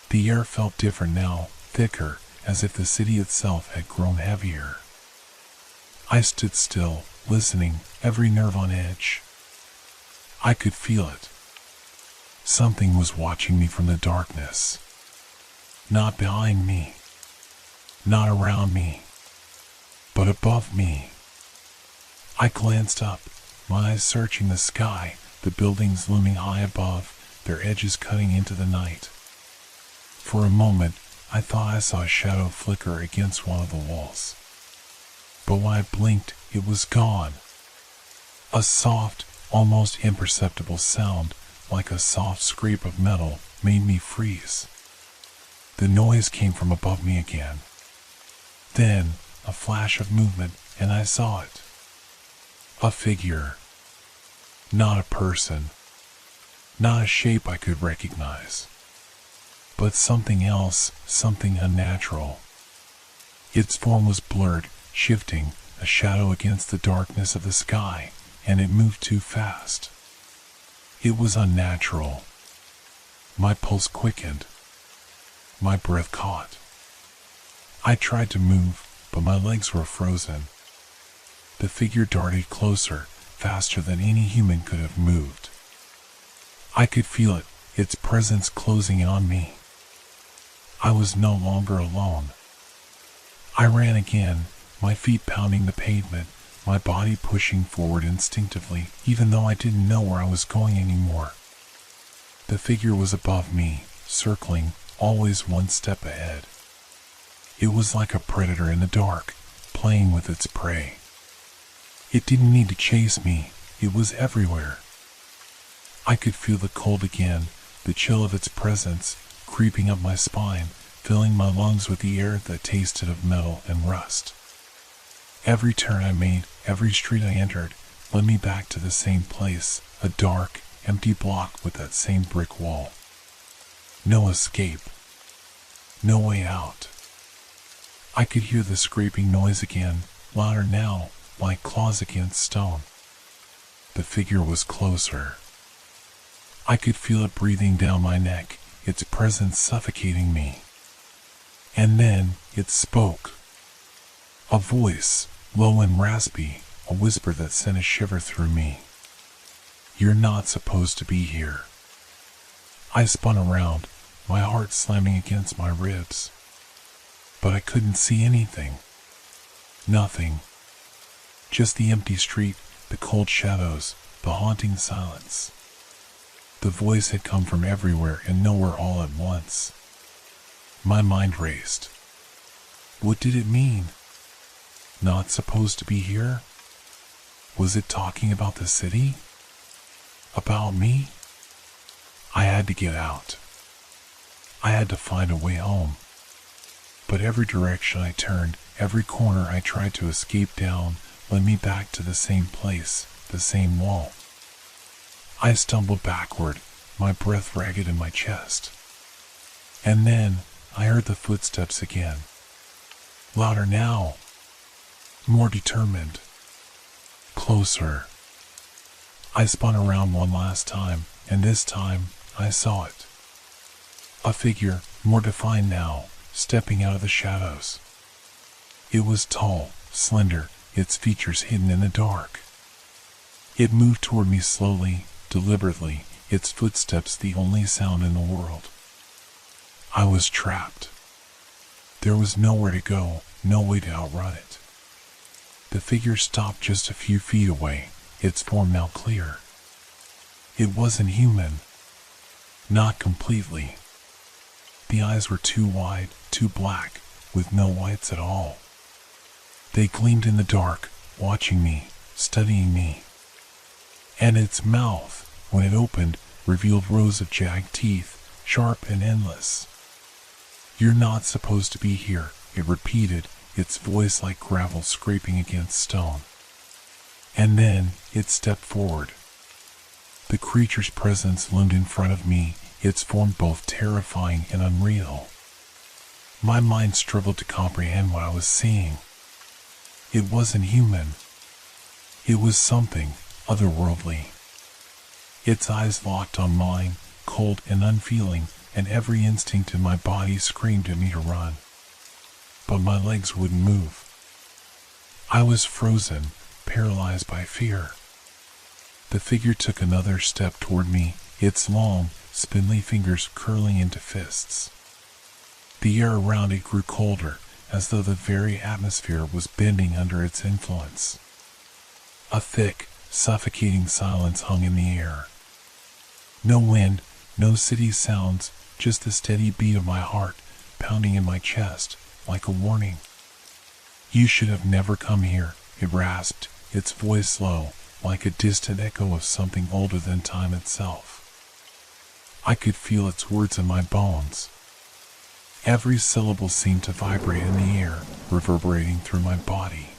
Speaker 1: The air felt different now, thicker, as if the city itself had grown heavier. I stood still, listening, every nerve on edge. I could feel it. Something was watching me from the darkness. Not behind me, not around me, but above me. I glanced up, my eyes searching the sky, the buildings looming high above, their edges cutting into the night. For a moment, I thought I saw a shadow flicker against one of the walls. But when I blinked, it was gone. A soft, almost imperceptible sound, like a soft scrape of metal, made me freeze. The noise came from above me again. Then, a flash of movement, and I saw it. A figure. Not a person. Not a shape I could recognize. But something else, something unnatural. Its form was blurred, shifting, a shadow against the darkness of the sky, and it moved too fast. It was unnatural. My pulse quickened. My breath caught. I tried to move, but my legs were frozen. The figure darted closer, faster than any human could have moved. I could feel it, its presence closing in on me. I was no longer alone. I ran again, my feet pounding the pavement, my body pushing forward instinctively, even though I didn't know where I was going anymore. The figure was above me, circling, always one step ahead. It was like a predator in the dark, playing with its prey. It didn't need to chase me, it was everywhere. I could feel the cold again, the chill of its presence, creeping up my spine, filling my lungs with the air that tasted of metal and rust. Every turn I made, every street I entered, led me back to the same place, a dark, empty block with that same brick wall. No escape. No way out. I could hear the scraping noise again, louder now, like claws against stone. The figure was closer. I could feel it breathing down my neck, its presence suffocating me. And then it spoke. A voice, low and raspy, a whisper that sent a shiver through me. "You're not supposed to be here." I spun around, my heart slamming against my ribs. But I couldn't see anything. Nothing. Just the empty street, the cold shadows, the haunting silence. The voice had come from everywhere and nowhere all at once. My mind raced. What did it mean? Not supposed to be here? Was it talking about the city? About me? I had to get out. I had to find a way home. But every direction I turned, every corner I tried to escape down, led me back to the same place, the same wall. I stumbled backward, my breath ragged in my chest. And then I heard the footsteps again. Louder now. More determined. Closer. I spun around one last time, and this time I saw it. A figure, more defined now, stepping out of the shadows. It was tall, slender, its features hidden in the dark. It moved toward me slowly, deliberately, its footsteps the only sound in the world. I was trapped. There was nowhere to go, no way to outrun it. The figure stopped just a few feet away, its form now clear. It wasn't human. Not completely. The eyes were too wide, too black, with no whites at all. They gleamed in the dark, watching me, studying me. And its mouth, when it opened, revealed rows of jagged teeth, sharp and endless. "You're not supposed to be here," it repeated, its voice like gravel scraping against stone. And then it stepped forward. The creature's presence loomed in front of me, its form both terrifying and unreal. My mind struggled to comprehend what I was seeing. It wasn't human. It was something otherworldly. Its eyes locked on mine, cold and unfeeling, and every instinct in my body screamed at me to run. But my legs wouldn't move. I was frozen, paralyzed by fear. The figure took another step toward me, its long, spindly fingers curling into fists. The air around it grew colder, as though the very atmosphere was bending under its influence. A thick, suffocating silence hung in the air. No wind, no city sounds, just the steady beat of my heart pounding in my chest, like a warning. "You should have never come here," it rasped, its voice low, like a distant echo of something older than time itself. I could feel its words in my bones. Every syllable seemed to vibrate in the air, reverberating through my body.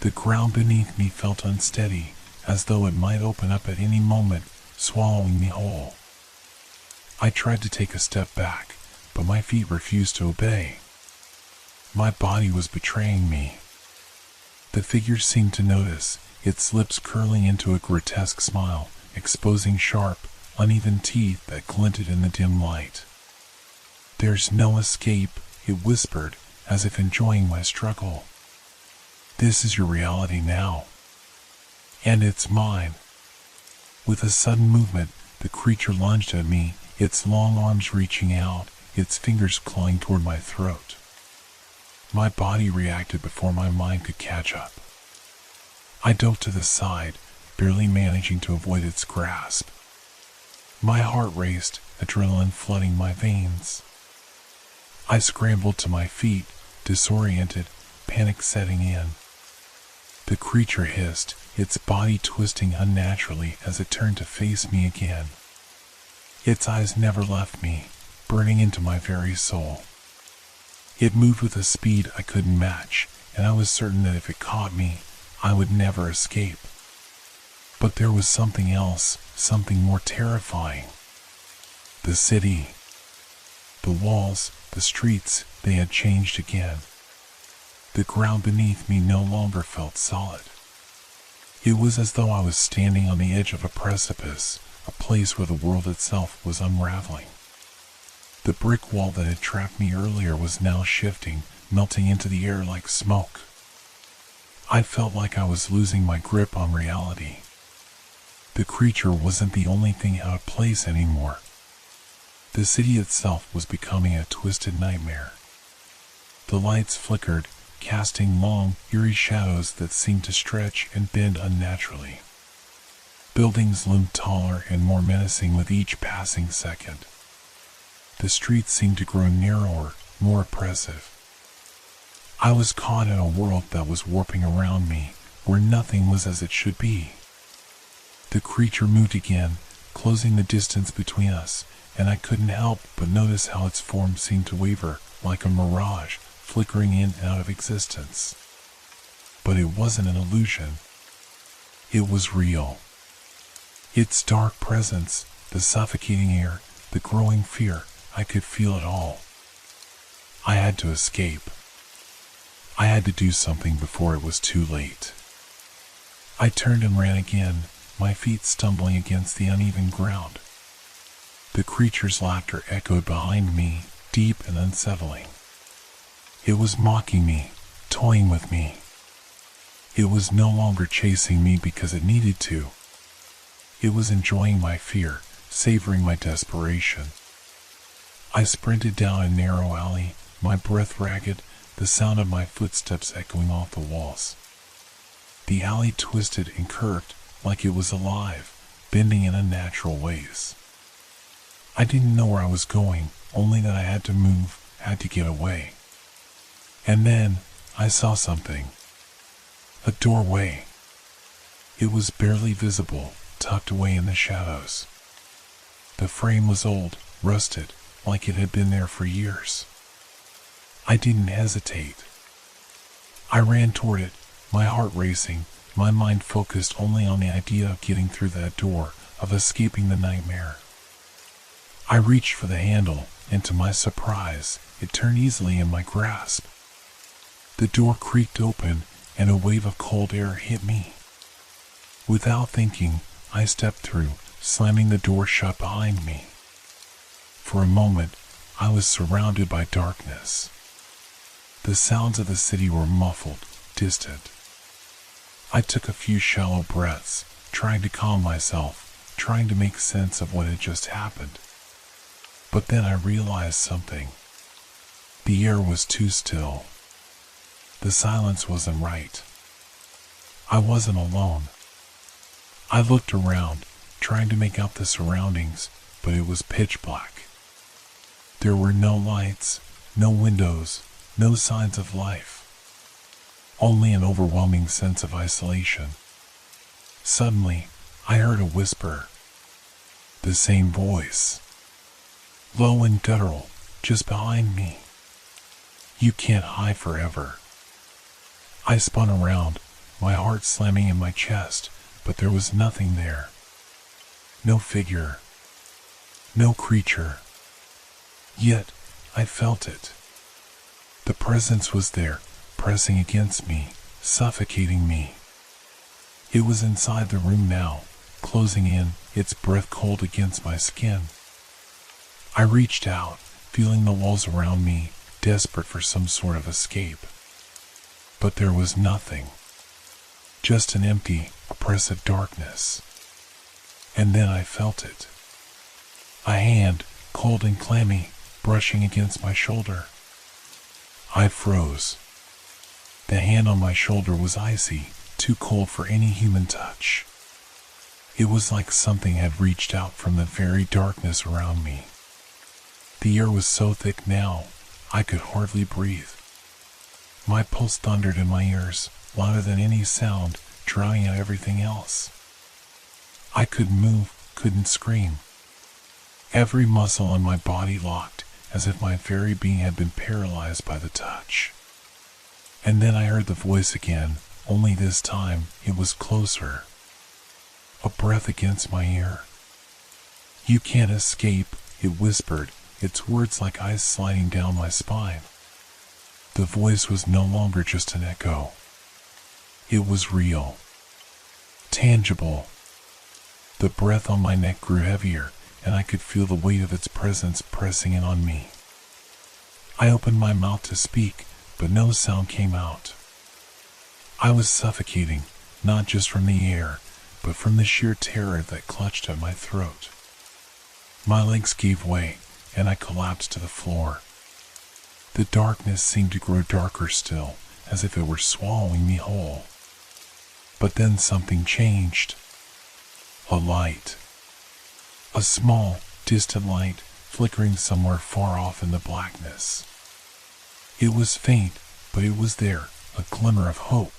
Speaker 1: The ground beneath me felt unsteady, as though it might open up at any moment, swallowing me whole. I tried to take a step back, but my feet refused to obey. My body was betraying me. The figure seemed to notice, its lips curling into a grotesque smile, exposing sharp, uneven teeth that glinted in the dim light. "There's no escape," it whispered, as if enjoying my struggle. "This is your reality now. And it's mine." With a sudden movement, the creature lunged at me, its long arms reaching out, its fingers clawing toward my throat. My body reacted before my mind could catch up. I dove to the side, barely managing to avoid its grasp. My heart raced, adrenaline flooding my veins. I scrambled to my feet, disoriented, panic setting in. The creature hissed, its body twisting unnaturally as it turned to face me again. Its eyes never left me, burning into my very soul. It moved with a speed I couldn't match, and I was certain that if it caught me, I would never escape. But there was something else, something more terrifying. The city. The walls, the streets, they had changed again. The ground beneath me no longer felt solid. It was as though I was standing on the edge of a precipice, a place where the world itself was unraveling. The brick wall that had trapped me earlier was now shifting, melting into the air like smoke. I felt like I was losing my grip on reality. The creature wasn't the only thing out of place anymore. The city itself was becoming a twisted nightmare. The lights flickered, casting long, eerie shadows that seemed to stretch and bend unnaturally. Buildings loomed taller and more menacing with each passing second. The streets seemed to grow narrower, more oppressive. I was caught in a world that was warping around me, where nothing was as it should be. The creature moved again, closing the distance between us, and I couldn't help but notice how its form seemed to waver, like a mirage, flickering in and out of existence. But it wasn't an illusion. It was real. Its dark presence, the suffocating air, the growing fear, I could feel it all. I had to escape. I had to do something before it was too late. I turned and ran again, my feet stumbling against the uneven ground. The creature's laughter echoed behind me, deep and unsettling. It was mocking me, toying with me. It was no longer chasing me because it needed to. It was enjoying my fear, savoring my desperation. I sprinted down a narrow alley, my breath ragged, the sound of my footsteps echoing off the walls. The alley twisted and curved like it was alive, bending in unnatural ways. I didn't know where I was going, only that I had to move, had to get away. And then, I saw something. A doorway. It was barely visible, tucked away in the shadows. The frame was old, rusted, like it had been there for years. I didn't hesitate. I ran toward it, my heart racing, my mind focused only on the idea of getting through that door, of escaping the nightmare. I reached for the handle, and to my surprise, it turned easily in my grasp. The door creaked open, and a wave of cold air hit me. Without thinking, I stepped through, slamming the door shut behind me. For a moment, I was surrounded by darkness. The sounds of the city were muffled, distant. I took a few shallow breaths, trying to calm myself, trying to make sense of what had just happened. But then I realized something. The air was too still. The silence wasn't right. I wasn't alone. I looked around, trying to make out the surroundings, but it was pitch black. There were no lights, no windows, no signs of life. Only an overwhelming sense of isolation. Suddenly, I heard a whisper. The same voice. Low and guttural, just behind me. You can't hide forever. I spun around, my heart slamming in my chest, but there was nothing there. No figure. No creature. Yet, I felt it. The presence was there, pressing against me, suffocating me. It was inside the room now, closing in, its breath cold against my skin. I reached out, feeling the walls around me, desperate for some sort of escape. But there was nothing. Just an empty, oppressive darkness. And then I felt it. A hand, cold and clammy, brushing against my shoulder. I froze. The hand on my shoulder was icy, too cold for any human touch. It was like something had reached out from the very darkness around me. The air was so thick now, I could hardly breathe. My pulse thundered in my ears, louder than any sound, drowning out everything else. I couldn't move, couldn't scream. Every muscle on my body locked, as if my very being had been paralyzed by the touch. And then I heard the voice again, only this time it was closer. A breath against my ear. You can't escape, it whispered, its words like ice sliding down my spine. The voice was no longer just an echo. It was real. Tangible. The breath on my neck grew heavier, and I could feel the weight of its presence pressing in on me. I opened my mouth to speak, but no sound came out. I was suffocating, not just from the air, but from the sheer terror that clutched at my throat. My legs gave way, and I collapsed to the floor. The darkness seemed to grow darker still, as if it were swallowing me whole. But then something changed. A light. A small, distant light, flickering somewhere far off in the blackness. It was faint, but it was there, a glimmer of hope.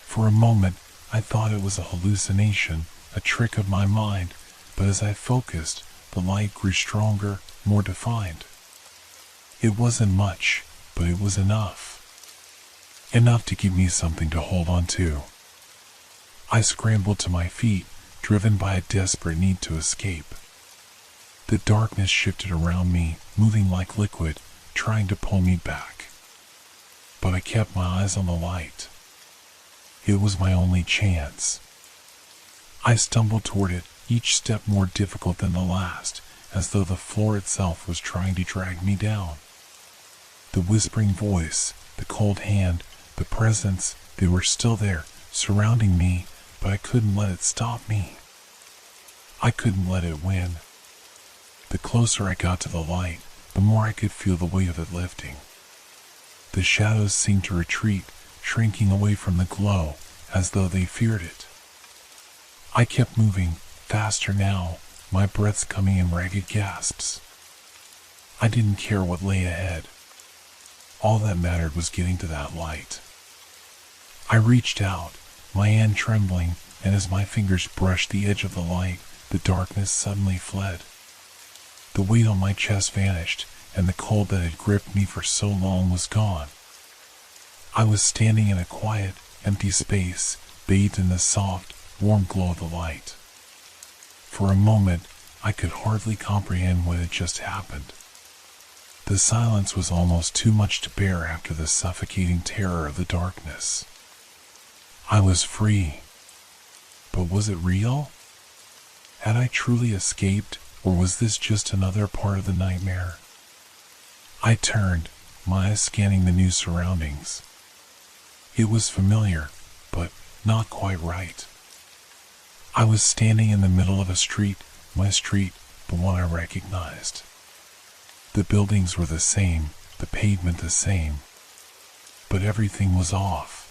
Speaker 1: For a moment, I thought it was a hallucination, a trick of my mind, but as I focused, the light grew stronger, more defined. It wasn't much, but it was enough. Enough to give me something to hold on to. I scrambled to my feet, driven by a desperate need to escape. The darkness shifted around me, moving like liquid, trying to pull me back. But I kept my eyes on the light. It was my only chance. I stumbled toward it, each step more difficult than the last, as though the floor itself was trying to drag me down. The whispering voice, the cold hand, the presence, they were still there, surrounding me, but I couldn't let it stop me. I couldn't let it win. The closer I got to the light, the more I could feel the weight of it lifting. The shadows seemed to retreat, shrinking away from the glow, as though they feared it. I kept moving, faster now, my breaths coming in ragged gasps. I didn't care what lay ahead. All that mattered was getting to that light. I reached out, my hand trembling, and as my fingers brushed the edge of the light, the darkness suddenly fled. The weight on my chest vanished, and the cold that had gripped me for so long was gone. I was standing in a quiet, empty space, bathed in the soft, warm glow of the light. For a moment, I could hardly comprehend what had just happened. The silence was almost too much to bear after the suffocating terror of the darkness. I was free. But was it real? Had I truly escaped, or was this just another part of the nightmare? I turned, my eyes scanning the new surroundings. It was familiar, but not quite right. I was standing in the middle of a street, my street, the one I recognized. The buildings were the same, the pavement the same, but everything was off.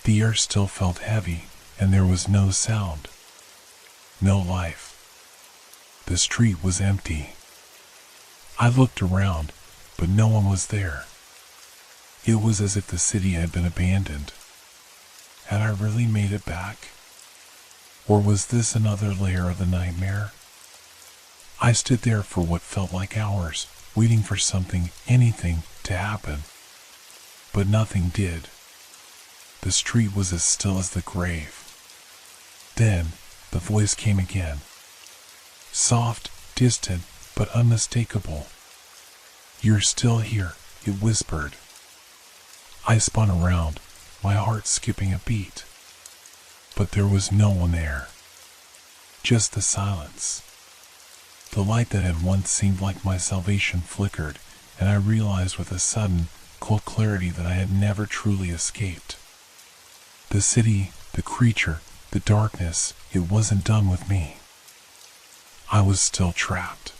Speaker 1: The air still felt heavy, and there was no sound, no life. The street was empty. I looked around, but no one was there. It was as if the city had been abandoned. Had I really made it back? Or was this another layer of the nightmare? I stood there for what felt like hours, waiting for something, anything, to happen. But nothing did. The street was as still as the grave. Then, the voice came again. Soft, distant, but unmistakable. "You're still here," it whispered. I spun around, my heart skipping a beat. But there was no one there. Just the silence. The light that had once seemed like my salvation flickered, and I realized with a sudden, cold clarity that I had never truly escaped. The city, the creature, the darkness, it wasn't done with me. I was still trapped.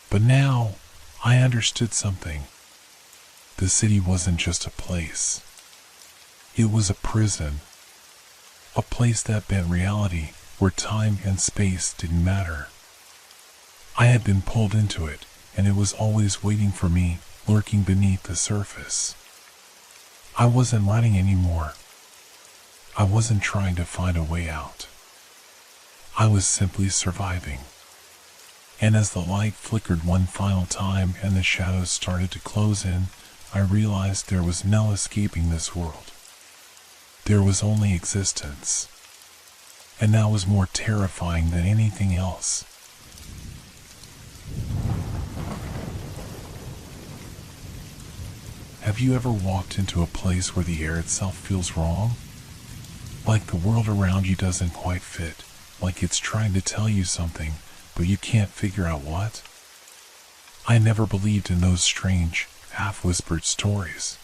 Speaker 1: But now, I understood something. The city wasn't just a place. It was a prison. A place that bent reality, where time and space didn't matter. I had been pulled into it, and it was always waiting for me, lurking beneath the surface. I wasn't running anymore. I wasn't trying to find a way out. I was simply surviving. And as the light flickered one final time and the shadows started to close in, I realized there was no escaping this world. There was only existence. And that was more terrifying than anything else. Have you ever walked into a place where the air itself feels wrong? Like the world around you doesn't quite fit, like it's trying to tell you something, but you can't figure out what? I never believed in those strange, half-whispered stories.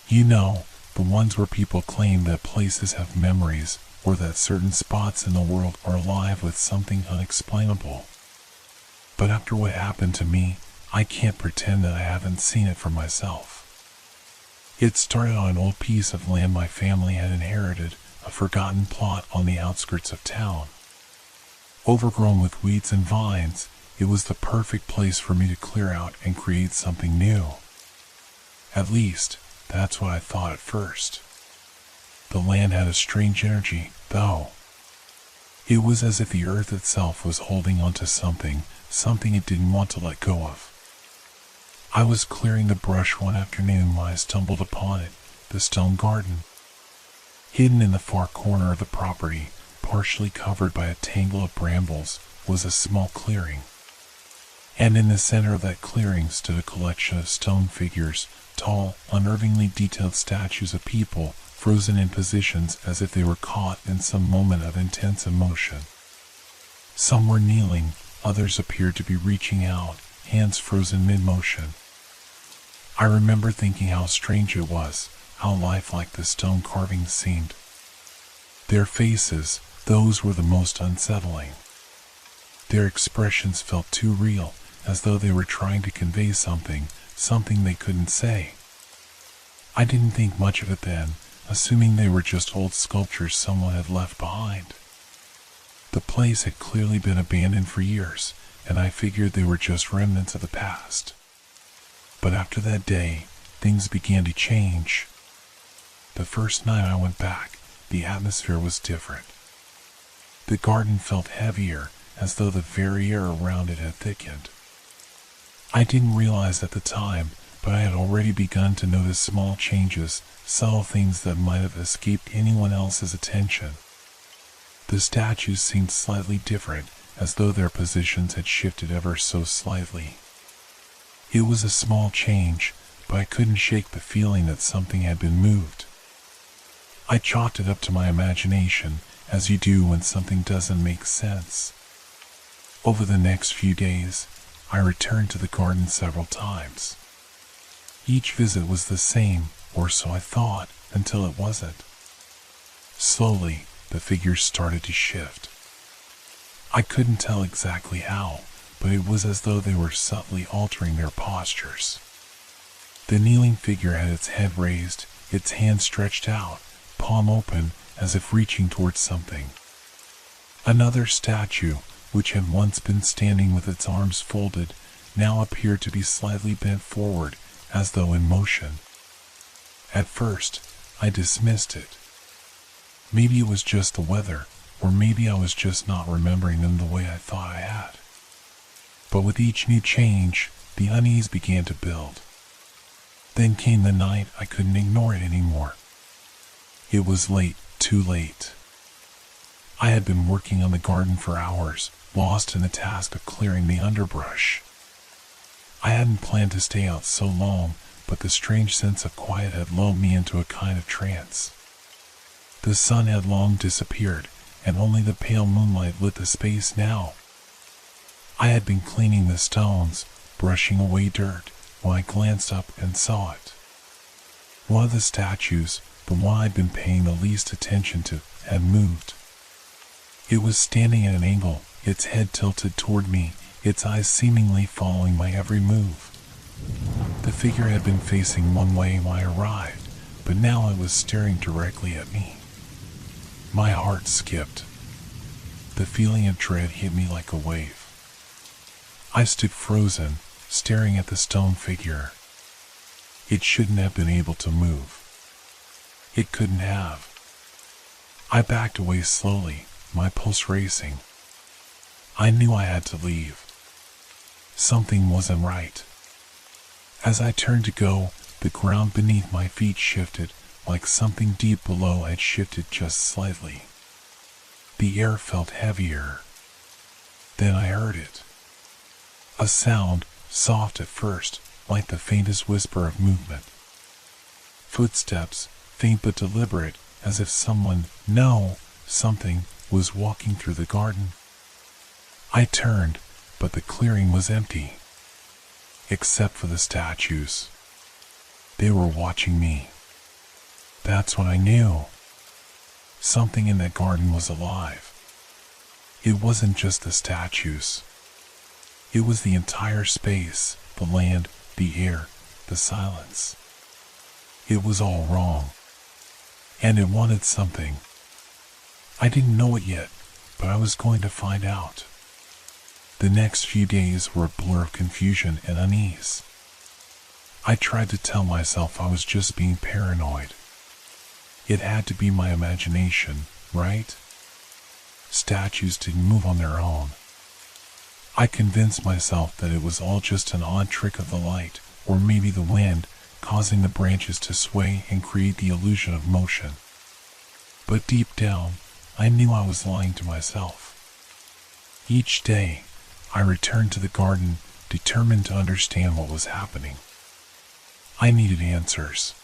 Speaker 1: You know, the ones where people claim that places have memories, or that certain spots in the world are alive with something unexplainable. But after what happened to me, I can't pretend that I haven't seen it for myself. It started on an old piece of land my family had inherited, a forgotten plot on the outskirts of town. Overgrown with weeds and vines, it was the perfect place for me to clear out and create something new. At least, that's what I thought at first. The land had a strange energy, though. It was as if the earth itself was holding onto something it didn't want to let go of. I was clearing the brush one afternoon when I stumbled upon it, the stone garden. Hidden in the far corner of the property, partially covered by a tangle of brambles, was a small clearing. And in the center of that clearing stood a collection of stone figures, tall, unnervingly detailed statues of people, frozen in positions as if they were caught in some moment of intense emotion. Some were kneeling, others appeared to be reaching out, hands frozen mid-motion. I remember thinking how strange it was, how lifelike the stone carvings seemed. Their faces, those were the most unsettling. Their expressions felt too real, as though they were trying to convey something they couldn't say. I didn't think much of it then, assuming they were just old sculptures someone had left behind. The place had clearly been abandoned for years, and I figured they were just remnants of the past. But after that day, things began to change. The first night I went back, the atmosphere was different. The garden felt heavier, as though the very air around it had thickened. I didn't realize at the time, but I had already begun to notice small changes, subtle things that might have escaped anyone else's attention. The statues seemed slightly different, as though their positions had shifted ever so slightly. It was a small change, but I couldn't shake the feeling that something had been moved. I chalked it up to my imagination, as you do when something doesn't make sense. Over the next few days, I returned to the garden several times. Each visit was the same, or so I thought, until it wasn't. Slowly, the figures started to shift. I couldn't tell exactly how, but it was as though they were subtly altering their postures. The kneeling figure had its head raised, its hand stretched out, palm open, as if reaching towards something. Another statue, which had once been standing with its arms folded, now appeared to be slightly bent forward, as though in motion. At first, I dismissed it. Maybe it was just the weather, or maybe I was just not remembering them the way I thought I had. But with each new change, the unease began to build. Then came the night I couldn't ignore it anymore. It was late, too late. I had been working on the garden for hours, lost in the task of clearing the underbrush. I hadn't planned to stay out so long, but the strange sense of quiet had lulled me into a kind of trance. The sun had long disappeared, and only the pale moonlight lit the space now. I had been cleaning the stones, brushing away dirt, when I glanced up and saw it. One of the statues, the one I'd been paying the least attention to, had moved. It was standing at an angle, its head tilted toward me, its eyes seemingly following my every move. The figure had been facing one way when I arrived, but now it was staring directly at me. My heart skipped. The feeling of dread hit me like a wave. I stood frozen, staring at the stone figure. It shouldn't have been able to move. It couldn't have. I backed away slowly, my pulse racing. I knew I had to leave. Something wasn't right. As I turned to go, the ground beneath my feet shifted, like something deep below had shifted just slightly. The air felt heavier. Then I heard it. A sound, soft at first, like the faintest whisper of movement. Footsteps, faint but deliberate, as if something, was walking through the garden. I turned, but the clearing was empty. Except for the statues. They were watching me. That's when I knew. Something in that garden was alive. It wasn't just the statues. It was the entire space, the land, the air, the silence. It was all wrong. And it wanted something. I didn't know it yet, but I was going to find out. The next few days were a blur of confusion and unease. I tried to tell myself I was just being paranoid. It had to be my imagination, right? Statues didn't move on their own. I convinced myself that it was all just an odd trick of the light, or maybe the wind, causing the branches to sway and create the illusion of motion. But deep down, I knew I was lying to myself. Each day, I returned to the garden, determined to understand what was happening. I needed answers.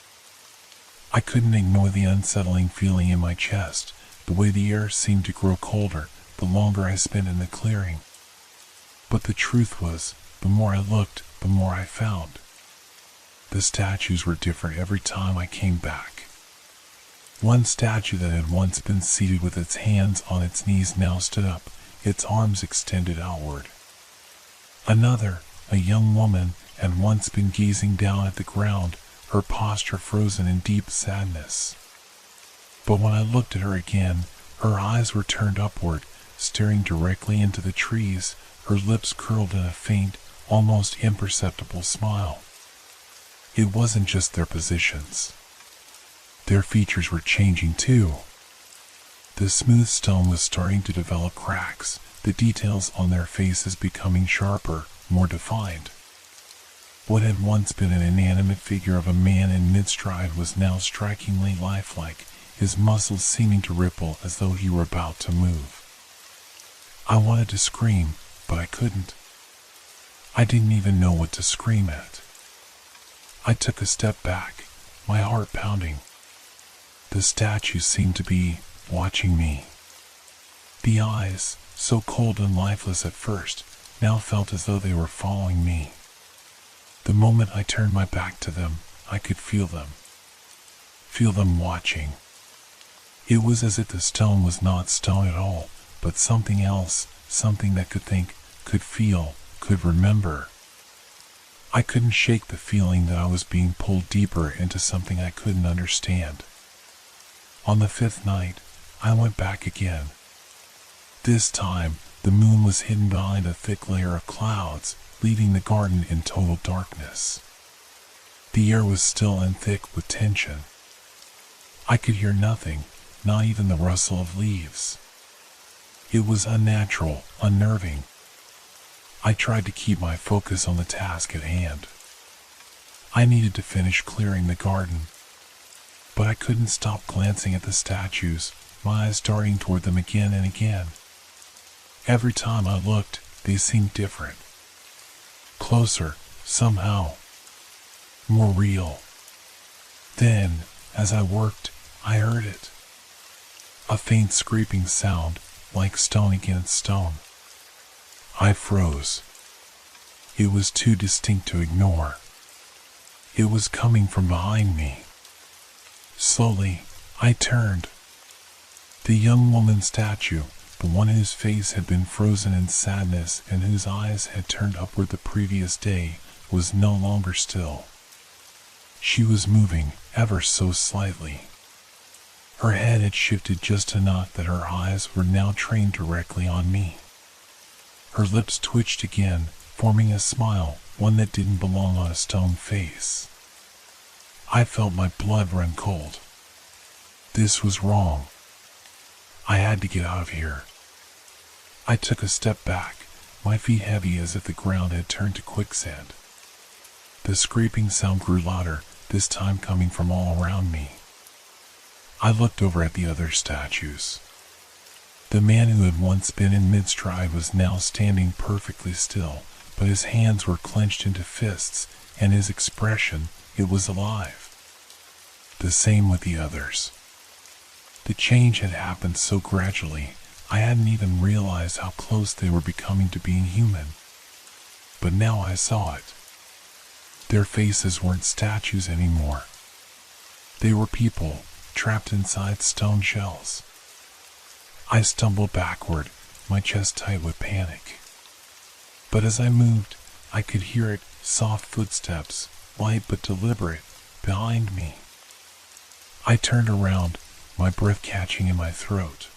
Speaker 1: I couldn't ignore the unsettling feeling in my chest, the way the air seemed to grow colder the longer I spent in the clearing. But the truth was, the more I looked, the more I found. The statues were different every time I came back. One statue that had once been seated with its hands on its knees now stood up, its arms extended outward. Another, a young woman, had once been gazing down at the ground, her posture frozen in deep sadness. But when I looked at her again, her eyes were turned upward, staring directly into the trees, her lips curled in a faint, almost imperceptible smile. It wasn't just their positions. Their features were changing too. The smooth stone was starting to develop cracks, the details on their faces becoming sharper, more defined. What had once been an inanimate figure of a man in mid-stride was now strikingly lifelike, his muscles seeming to ripple as though he were about to move. I wanted to scream, but I couldn't. I didn't even know what to scream at. I took a step back, my heart pounding. The statues seemed to be watching me. The eyes, so cold and lifeless at first, now felt as though they were following me. The moment I turned my back to them, I could feel them. Feel them watching. It was as if the stone was not stone at all, but something else, something that could think, could feel, could remember. I couldn't shake the feeling that I was being pulled deeper into something I couldn't understand. On the fifth night, I went back again. This time, the moon was hidden behind a thick layer of clouds, leaving the garden in total darkness. The air was still and thick with tension. I could hear nothing, not even the rustle of leaves. It was unnatural, unnerving. I tried to keep my focus on the task at hand. I needed to finish clearing the garden, but I couldn't stop glancing at the statues, my eyes darting toward them again and again. Every time I looked, they seemed different. Closer, somehow. More real. Then, as I worked, I heard it. A faint scraping sound, like stone against stone. I froze. It was too distinct to ignore. It was coming from behind me. Slowly, I turned. The young woman statue, the one whose face had been frozen in sadness and whose eyes had turned upward the previous day, was no longer still. She was moving, ever so slightly. Her head had shifted just enough that her eyes were now trained directly on me. Her lips twitched again, forming a smile, one that didn't belong on a stone face. I felt my blood run cold. This was wrong. I had to get out of here. I took a step back, my feet heavy as if the ground had turned to quicksand. The scraping sound grew louder, this time coming from all around me. I looked over at the other statues. The man who had once been in mid-stride was now standing perfectly still, but his hands were clenched into fists, and his expression, it was alive. The same with the others. The change had happened so gradually, I hadn't even realized how close they were becoming to being human. But now I saw it. Their faces weren't statues anymore. They were people, trapped inside stone shells. I stumbled backward, my chest tight with panic. But as I moved, I could hear it, soft footsteps, light but deliberate, behind me. I turned around, my breath catching in my throat.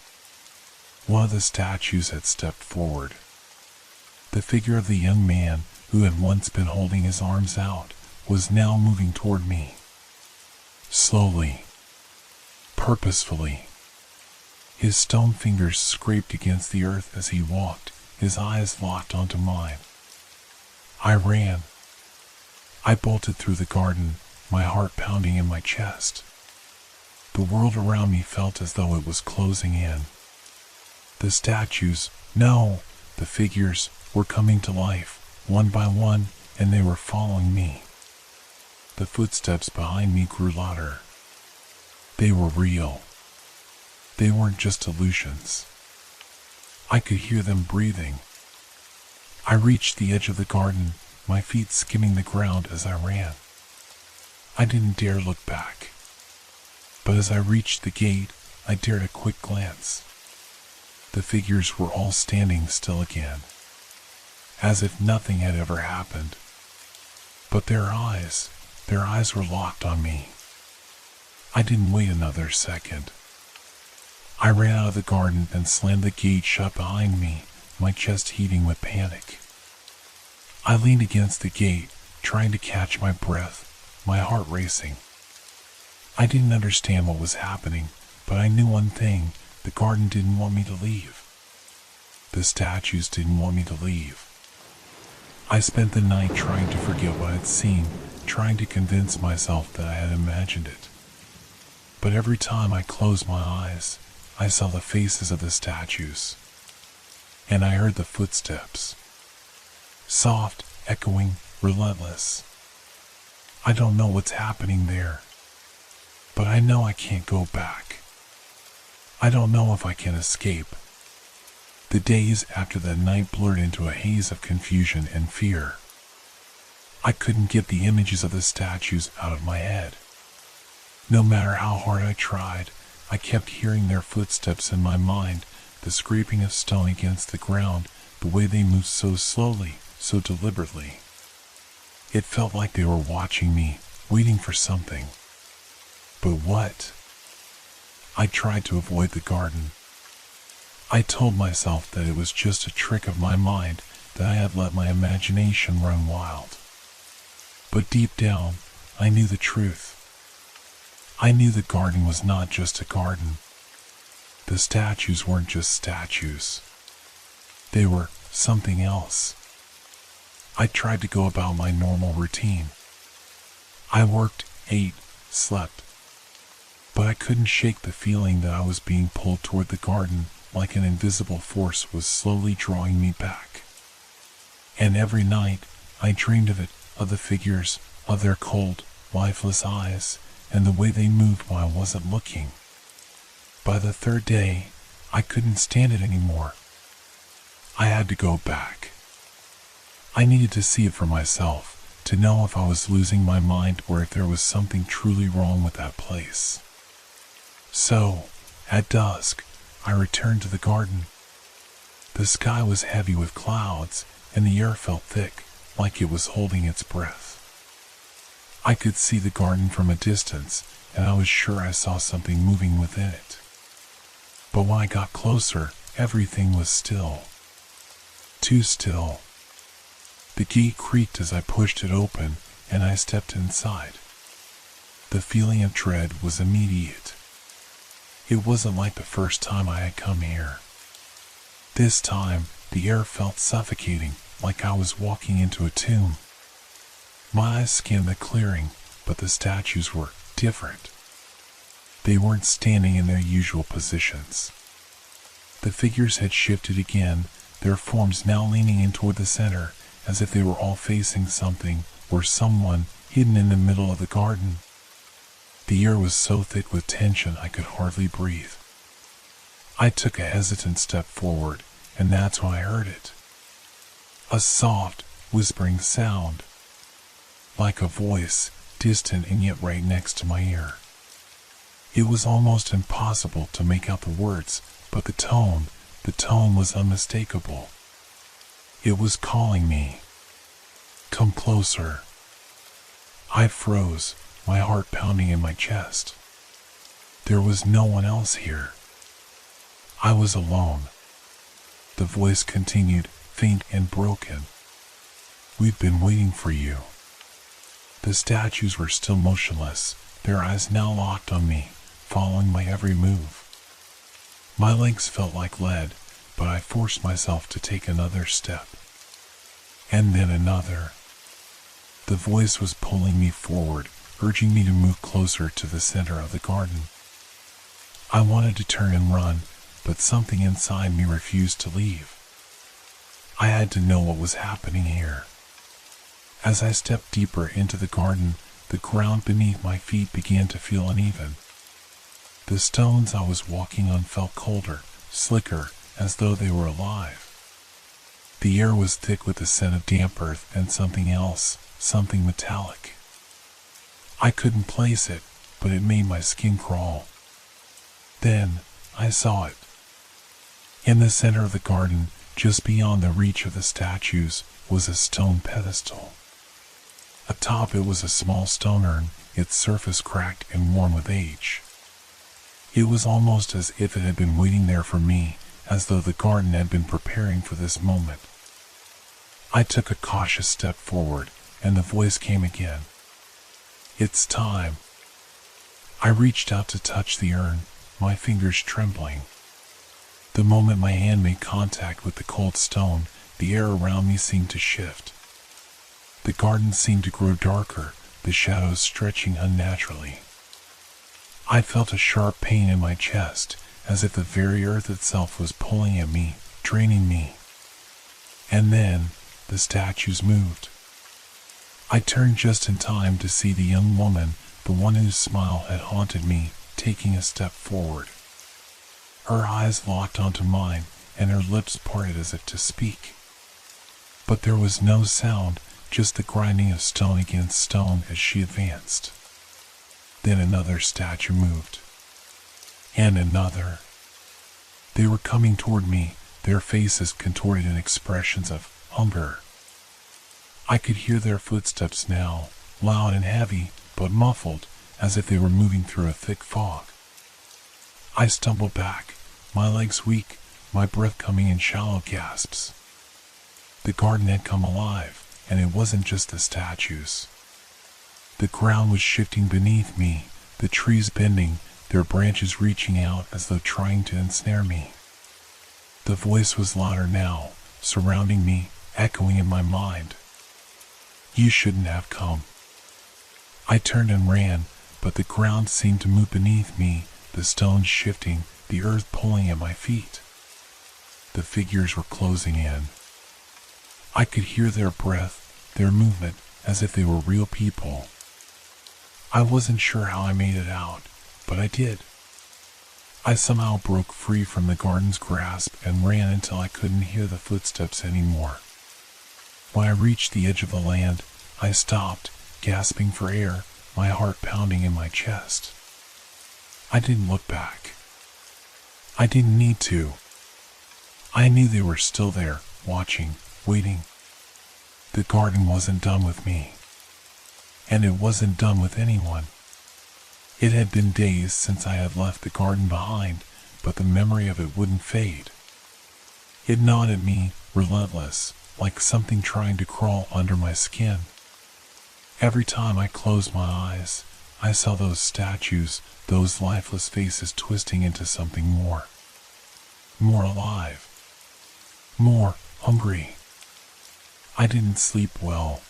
Speaker 1: One of the statues had stepped forward. The figure of the young man, who had once been holding his arms out, was now moving toward me. Slowly. Purposefully. His stone fingers scraped against the earth as he walked, his eyes locked onto mine. I ran. I bolted through the garden, my heart pounding in my chest. The world around me felt as though it was closing in. The statues, no, the figures, were coming to life, one by one, and they were following me. The footsteps behind me grew louder. They were real. They weren't just illusions. I could hear them breathing. I reached the edge of the garden, my feet skimming the ground as I ran. I didn't dare look back. But as I reached the gate, I dared a quick glance. The figures were all standing still again, as if nothing had ever happened. But their eyes were locked on me. I didn't wait another second. I ran out of the garden and slammed the gate shut behind me, my chest heaving with panic. I leaned against the gate, trying to catch my breath, my heart racing. I didn't understand what was happening, but I knew one thing: the garden didn't want me to leave. The statues didn't want me to leave. I spent the night trying to forget what I'd seen, trying to convince myself that I had imagined it. But every time I closed my eyes, I saw the faces of the statues. And I heard the footsteps. Soft, echoing, relentless. I don't know what's happening there, but I know I can't go back. I don't know if I can escape. The days after that night blurred into a haze of confusion and fear. I couldn't get the images of the statues out of my head. No matter how hard I tried, I kept hearing their footsteps in my mind, the scraping of stone against the ground, the way they moved so slowly, so deliberately. It felt like they were watching me, waiting for something. But what? I tried to avoid the garden. I told myself that it was just a trick of my mind, that I had let my imagination run wild. But deep down, I knew the truth. I knew the garden was not just a garden. The statues weren't just statues. They were something else. I tried to go about my normal routine. I worked, ate, slept. But I couldn't shake the feeling that I was being pulled toward the garden like an invisible force was slowly drawing me back. And every night, I dreamed of it, of the figures, of their cold, lifeless eyes, and the way they moved while I wasn't looking. By the third day, I couldn't stand it anymore. I had to go back. I needed to see it for myself, to know if I was losing my mind or if there was something truly wrong with that place. So, at dusk, I returned to the garden. The sky was heavy with clouds, and the air felt thick, like it was holding its breath. I could see the garden from a distance, and I was sure I saw something moving within it. But when I got closer, everything was still. Too still. The gate creaked as I pushed it open, and I stepped inside. The feeling of dread was immediate. It wasn't like the first time I had come here. This time, the air felt suffocating, like I was walking into a tomb. My eyes scanned the clearing, but the statues were different. They weren't standing in their usual positions. The figures had shifted again, their forms now leaning in toward the center, as if they were all facing something or someone hidden in the middle of the garden. The air was so thick with tension I could hardly breathe. I took a hesitant step forward, and that's when I heard it. A soft, whispering sound. Like a voice, distant and yet right next to my ear. It was almost impossible to make out the words, but the tone was unmistakable. It was calling me. Come closer. I froze, my heart pounding in my chest. There was no one else here. I was alone. The voice continued, faint and broken. We've been waiting for you. The statues were still motionless, their eyes now locked on me, following my every move. My legs felt like lead, but I forced myself to take another step. And then another. The voice was pulling me forward, urging me to move closer to the center of the garden. I wanted to turn and run, but something inside me refused to leave. I had to know what was happening here. As I stepped deeper into the garden, the ground beneath my feet began to feel uneven. The stones I was walking on felt colder, slicker, as though they were alive. The air was thick with the scent of damp earth and something else, something metallic. I couldn't place it, but it made my skin crawl. Then, I saw it. In the center of the garden, just beyond the reach of the statues, was a stone pedestal. Atop it was a small stone urn, its surface cracked and worn with age. It was almost as if it had been waiting there for me, as though the garden had been preparing for this moment. I took a cautious step forward, and the voice came again. It's time. I reached out to touch the urn, my fingers trembling. The moment my hand made contact with the cold stone, the air around me seemed to shift. The garden seemed to grow darker, the shadows stretching unnaturally. I felt a sharp pain in my chest, as if the very earth itself was pulling at me, draining me. And then, the statues moved. I turned just in time to see the young woman, the one whose smile had haunted me, taking a step forward. Her eyes locked onto mine, and her lips parted as if to speak. But there was no sound, just the grinding of stone against stone as she advanced. Then another statue moved. And another. They were coming toward me, their faces contorted in expressions of hunger. I could hear their footsteps now, loud and heavy, but muffled, as if they were moving through a thick fog. I stumbled back, my legs weak, my breath coming in shallow gasps. The garden had come alive, and it wasn't just the statues. The ground was shifting beneath me, the trees bending, their branches reaching out as though trying to ensnare me. The voice was louder now, surrounding me, echoing in my mind. You shouldn't have come. I turned and ran, but the ground seemed to move beneath me, the stones shifting, the earth pulling at my feet. The figures were closing in. I could hear their breath, their movement, as if they were real people. I wasn't sure how I made it out, but I did. I somehow broke free from the garden's grasp and ran until I couldn't hear the footsteps anymore. When I reached the edge of the land, I stopped, gasping for air, my heart pounding in my chest. I didn't look back. I didn't need to. I knew they were still there, watching, waiting. The garden wasn't done with me. And it wasn't done with anyone. It had been days since I had left the garden behind, but the memory of it wouldn't fade. It gnawed at me, relentless, like something trying to crawl under my skin. Every time I closed my eyes, I saw those statues, those lifeless faces twisting into something more. More alive. More hungry. I didn't sleep well.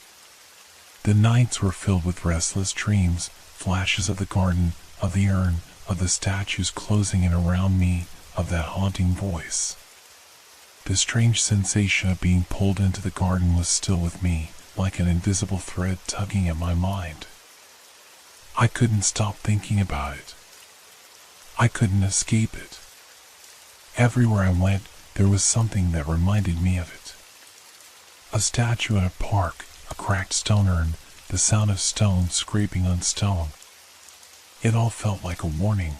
Speaker 1: The nights were filled with restless dreams, flashes of the garden, of the urn, of the statues closing in around me, of that haunting voice. The strange sensation of being pulled into the garden was still with me, like an invisible thread tugging at my mind. I couldn't stop thinking about it. I couldn't escape it. Everywhere I went, there was something that reminded me of it. A statue in a park, a cracked stone urn, the sound of stone scraping on stone. It all felt like a warning.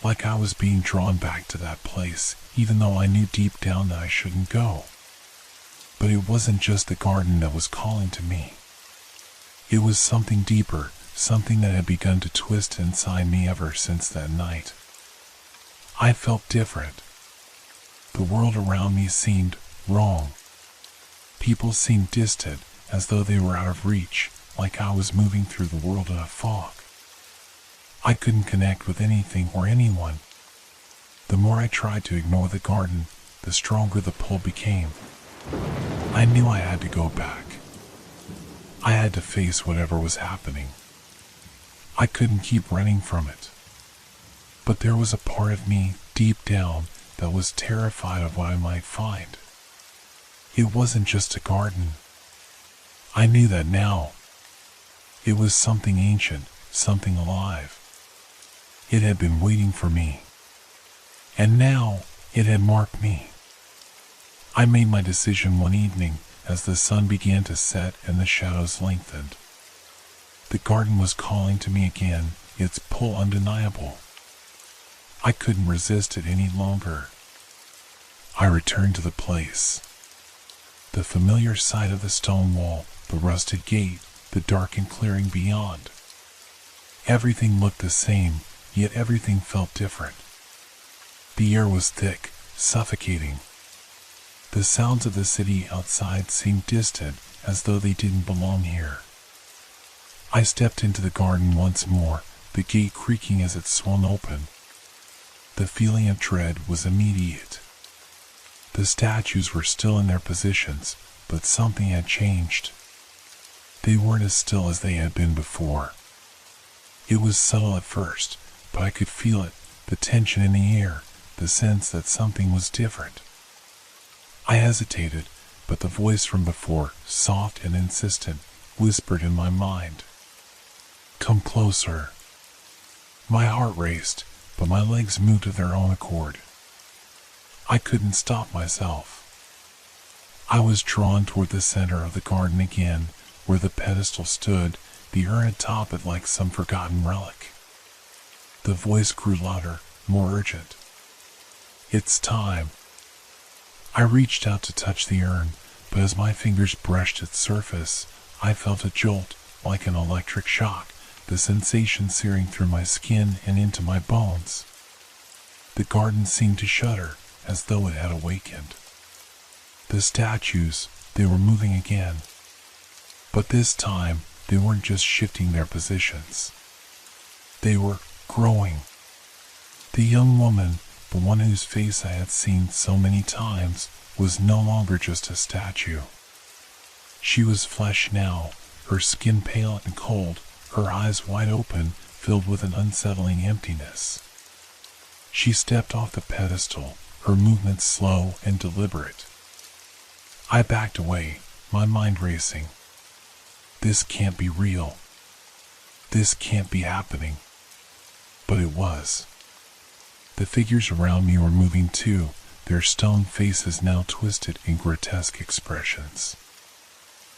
Speaker 1: Like I was being drawn back to that place, even though I knew deep down that I shouldn't go. But it wasn't just the garden that was calling to me. It was something deeper, something that had begun to twist inside me ever since that night. I felt different. The world around me seemed wrong. People seemed distant, as though they were out of reach, like I was moving through the world in a fog. I couldn't connect with anything or anyone. The more I tried to ignore the garden, the stronger the pull became. I knew I had to go back. I had to face whatever was happening. I couldn't keep running from it. But there was a part of me, deep down, that was terrified of what I might find. It wasn't just a garden. I knew that now. It was something ancient, something alive. It had been waiting for me. And now, it had marked me. I made my decision one evening as the sun began to set and the shadows lengthened. The garden was calling to me again, its pull undeniable. I couldn't resist it any longer. I returned to the place. The familiar sight of the stone wall, the rusted gate, the darkened clearing beyond. Everything looked the same, yet everything felt different. The air was thick, suffocating. The sounds of the city outside seemed distant, as though they didn't belong here. I stepped into the garden once more, the gate creaking as it swung open. The feeling of dread was immediate. The statues were still in their positions, but something had changed. They weren't as still as they had been before. It was subtle at first, but I could feel it, the tension in the air, the sense that something was different. I hesitated, but the voice from before, soft and insistent, whispered in my mind. "Come closer." My heart raced, but my legs moved of their own accord. I couldn't stop myself. I was drawn toward the center of the garden again, where the pedestal stood, the urn atop it like some forgotten relic. The voice grew louder, more urgent. "It's time." I reached out to touch the urn, but as my fingers brushed its surface, I felt a jolt, like an electric shock, the sensation searing through my skin and into my bones. The garden seemed to shudder, as though it had awakened. The statues, they were moving again. But this time, they weren't just shifting their positions. They were growing. The young woman, The one whose face I had seen so many times was no longer just a statue. She was flesh now, her skin pale and cold, her eyes wide open, filled with an unsettling emptiness. She stepped off the pedestal, her movements slow and deliberate. I backed away, my mind racing. This can't be real. This can't be happening. But it was. The figures around me were moving too, their stone faces now twisted in grotesque expressions.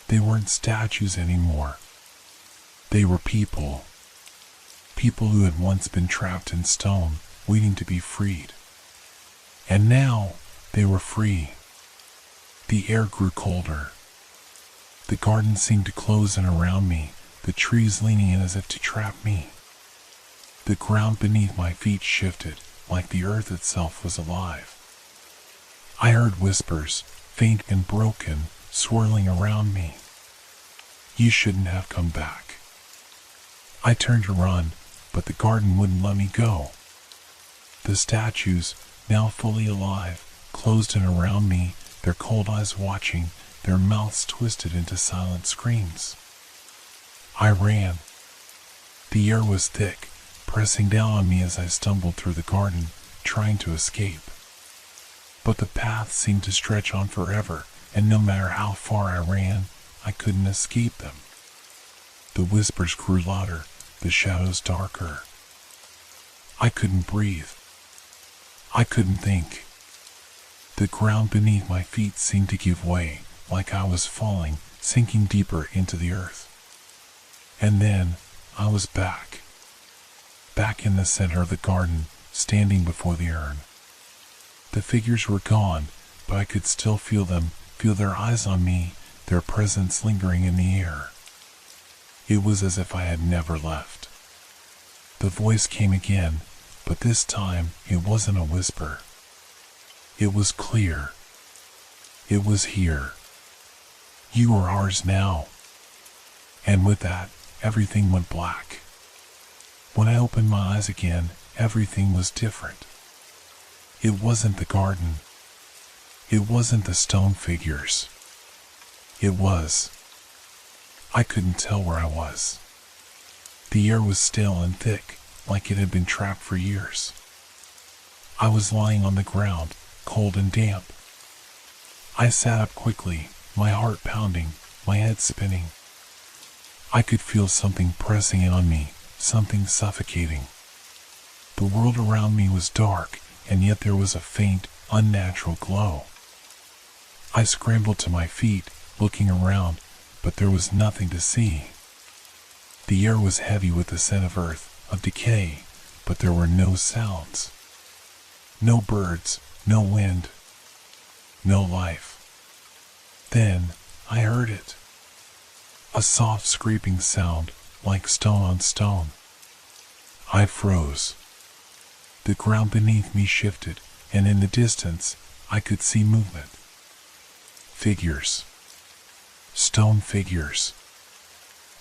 Speaker 1: They weren't statues anymore. They were people. People who had once been trapped in stone, waiting to be freed. And now, they were free. The air grew colder. The garden seemed to close in around me, the trees leaning in as if to trap me. The ground beneath my feet shifted, like the earth itself was alive. I heard whispers, faint and broken, swirling around me. You shouldn't have come back. I turned to run, but the garden wouldn't let me go. The statues, now fully alive, closed in around me, their cold eyes watching, their mouths twisted into silent screams. I ran. The air was thick, pressing down on me as I stumbled through the garden, trying to escape. But the path seemed to stretch on forever, and no matter how far I ran, I couldn't escape them. The whispers grew louder, the shadows darker. I couldn't breathe. I couldn't think. The ground beneath my feet seemed to give way, like I was falling, sinking deeper into the earth. And then, I was back. Back in the center of the garden, standing before the urn. The figures were gone, but I could still feel them, feel their eyes on me, their presence lingering in the air. It was as if I had never left. The voice came again, but this time it wasn't a whisper. It was clear. It was here. You are ours now. And with that, everything went black. When I opened my eyes again, everything was different. It wasn't the garden. It wasn't the stone figures. It was. I couldn't tell where I was. The air was still and thick, like it had been trapped for years. I was lying on the ground, cold and damp. I sat up quickly, my heart pounding, my head spinning. I could feel something pressing in on me, something suffocating. The world around me was dark, and yet there was a faint, unnatural glow. I scrambled to my feet, looking around, but there was nothing to see. The air was heavy with the scent of earth, of decay, but there were no sounds. No birds, no wind, no life. Then I heard it. A soft scraping sound, like stone on stone. I froze. The ground beneath me shifted, and in the distance, I could see movement. Figures. Stone figures.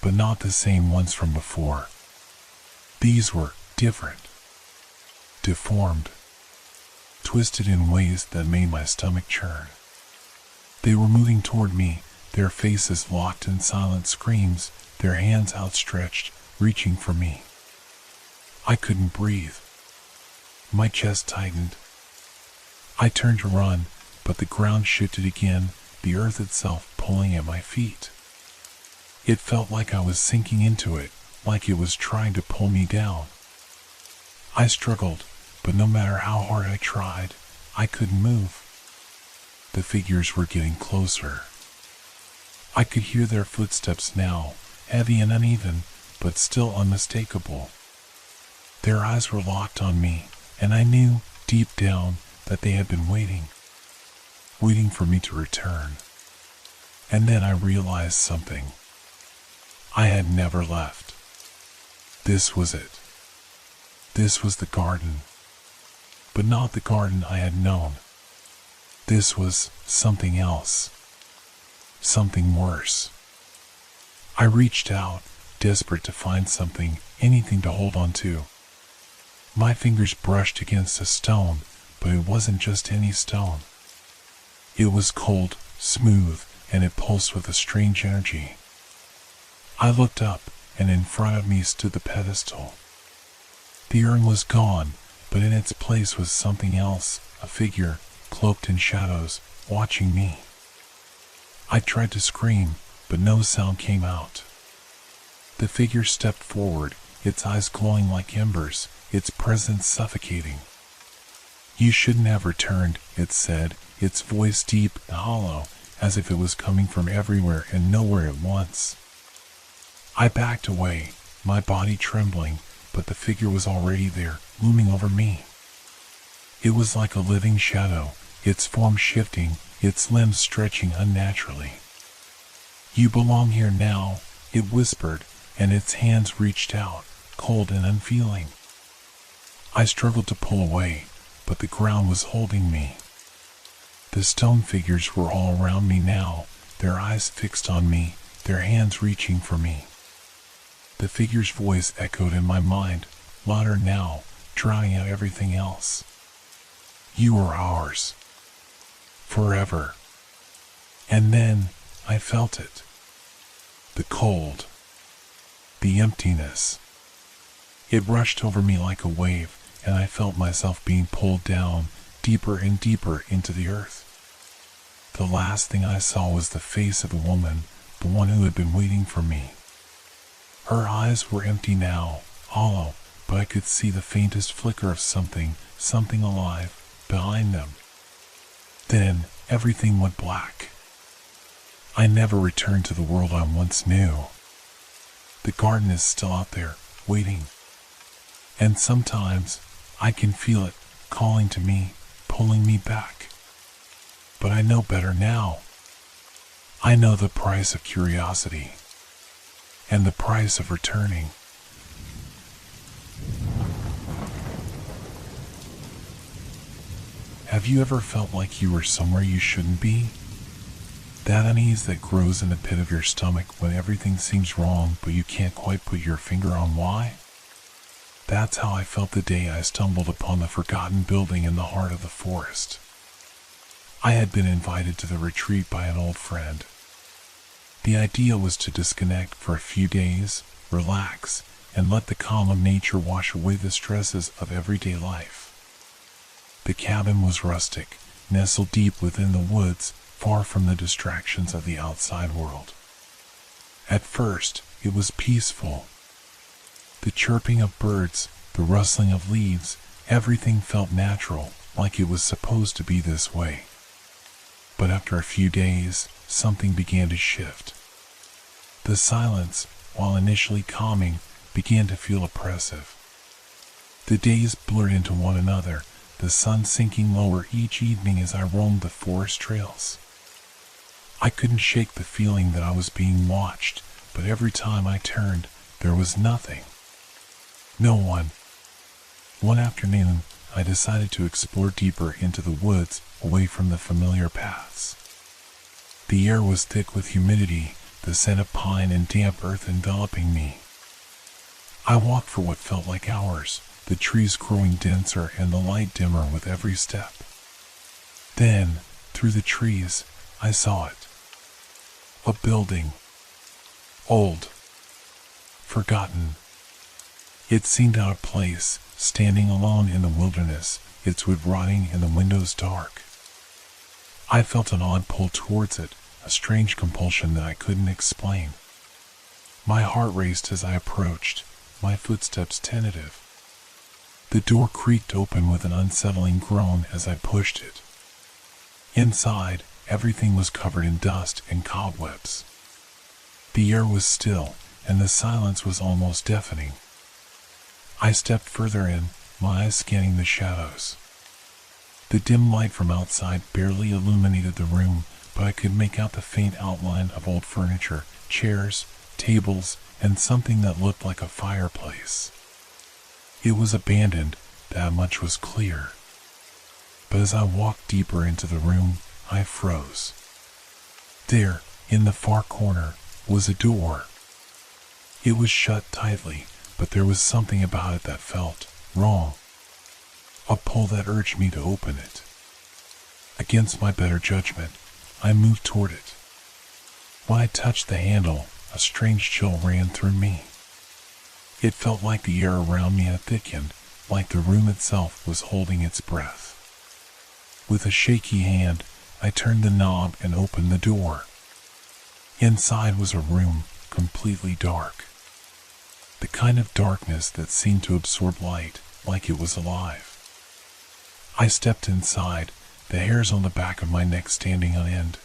Speaker 1: But not the same ones from before. These were different. Deformed. Twisted in ways that made my stomach churn. They were moving toward me, their faces locked in silent screams, their hands outstretched, reaching for me. I couldn't breathe. My chest tightened. I turned to run, but the ground shifted again, the earth itself pulling at my feet. It felt like I was sinking into it, like it was trying to pull me down. I struggled, but no matter how hard I tried, I couldn't move. The figures were getting closer. I could hear their footsteps now, heavy and uneven, but still unmistakable. Their eyes were locked on me, and I knew, deep down, that they had been waiting for me to return. And then I realized something. I had never left. This was it. This was the garden. But not the garden I had known. This was something else. Something worse. I reached out, desperate to find something, anything to hold on to. My fingers brushed against a stone, but it wasn't just any stone. It was cold, smooth, and it pulsed with a strange energy. I looked up, and in front of me stood the pedestal. The urn was gone, but in its place was something else, a figure, cloaked in shadows, watching me. I tried to scream, but no sound came out. The figure stepped forward, its eyes glowing like embers, its presence suffocating. "You shouldn't have returned," it said, its voice deep and hollow, as if it was coming from everywhere and nowhere at once. I backed away, my body trembling, but the figure was already there, looming over me. It was like a living shadow, its form shifting, its limbs stretching unnaturally. "You belong here now," it whispered, and its hands reached out, cold and unfeeling. I struggled to pull away, but the ground was holding me. The stone figures were all around me now, their eyes fixed on me, their hands reaching for me. The figure's voice echoed in my mind, louder now, drowning out everything else. "You are ours. Forever." And then I felt it. The cold. The emptiness. It rushed over me like a wave, and I felt myself being pulled down, deeper and deeper into the earth. The last thing I saw was the face of the woman, the one who had been waiting for me. Her eyes were empty now, hollow, but I could see the faintest flicker of something alive, behind them. Then everything went black. I never returned to the world I once knew. The garden is still out there, waiting. And sometimes I can feel it calling to me, pulling me back. But I know better now. I know the price of curiosity and the price of returning. Have you ever felt like you were somewhere you shouldn't be? That unease that grows in the pit of your stomach when everything seems wrong but you can't quite put your finger on why? That's how I felt the day I stumbled upon the forgotten building in the heart of the forest. I had been invited to the retreat by an old friend. The idea was to disconnect for a few days, relax, and let the calm of nature wash away the stresses of everyday life. The cabin was rustic, nestled deep within the woods, far from the distractions of the outside world. At first, it was peaceful. The chirping of birds, the rustling of leaves, everything felt natural, like it was supposed to be this way. But after a few days, something began to shift. The silence, while initially calming, began to feel oppressive. The days blurred into one another, the sun sinking lower each evening as I roamed the forest trails. I couldn't shake the feeling that I was being watched, but every time I turned, there was nothing. No one. One afternoon, I decided to explore deeper into the woods, away from the familiar paths. The air was thick with humidity, the scent of pine and damp earth enveloping me. I walked for what felt like hours, the trees growing denser and the light dimmer with every step. Then, through the trees, I saw it. A building. Old. Forgotten. It seemed out of place, standing alone in the wilderness, its wood rotting and the windows dark. I felt an odd pull towards it, a strange compulsion that I couldn't explain. My heart raced as I approached, my footsteps tentative. The door creaked open with an unsettling groan as I pushed it. Inside, everything was covered in dust and cobwebs. The air was still, and the silence was almost deafening. I stepped further in, my eyes scanning the shadows. The dim light from outside barely illuminated the room, but I could make out the faint outline of old furniture, chairs, tables, and something that looked like a fireplace. It was abandoned, that much was clear. But as I walked deeper into the room, I froze. There, in the far corner, was a door. It was shut tightly, but there was something about it that felt wrong. a pull that urged me to open it. Against my better judgment, I moved toward it. When I touched the handle, a strange chill ran through me. It felt like the air around me had thickened, like the room itself was holding its breath. With a shaky hand, I turned the knob and opened the door. Inside was a room completely dark. The kind of darkness that seemed to absorb light like it was alive. I stepped inside, the hairs on the back of my neck standing on end.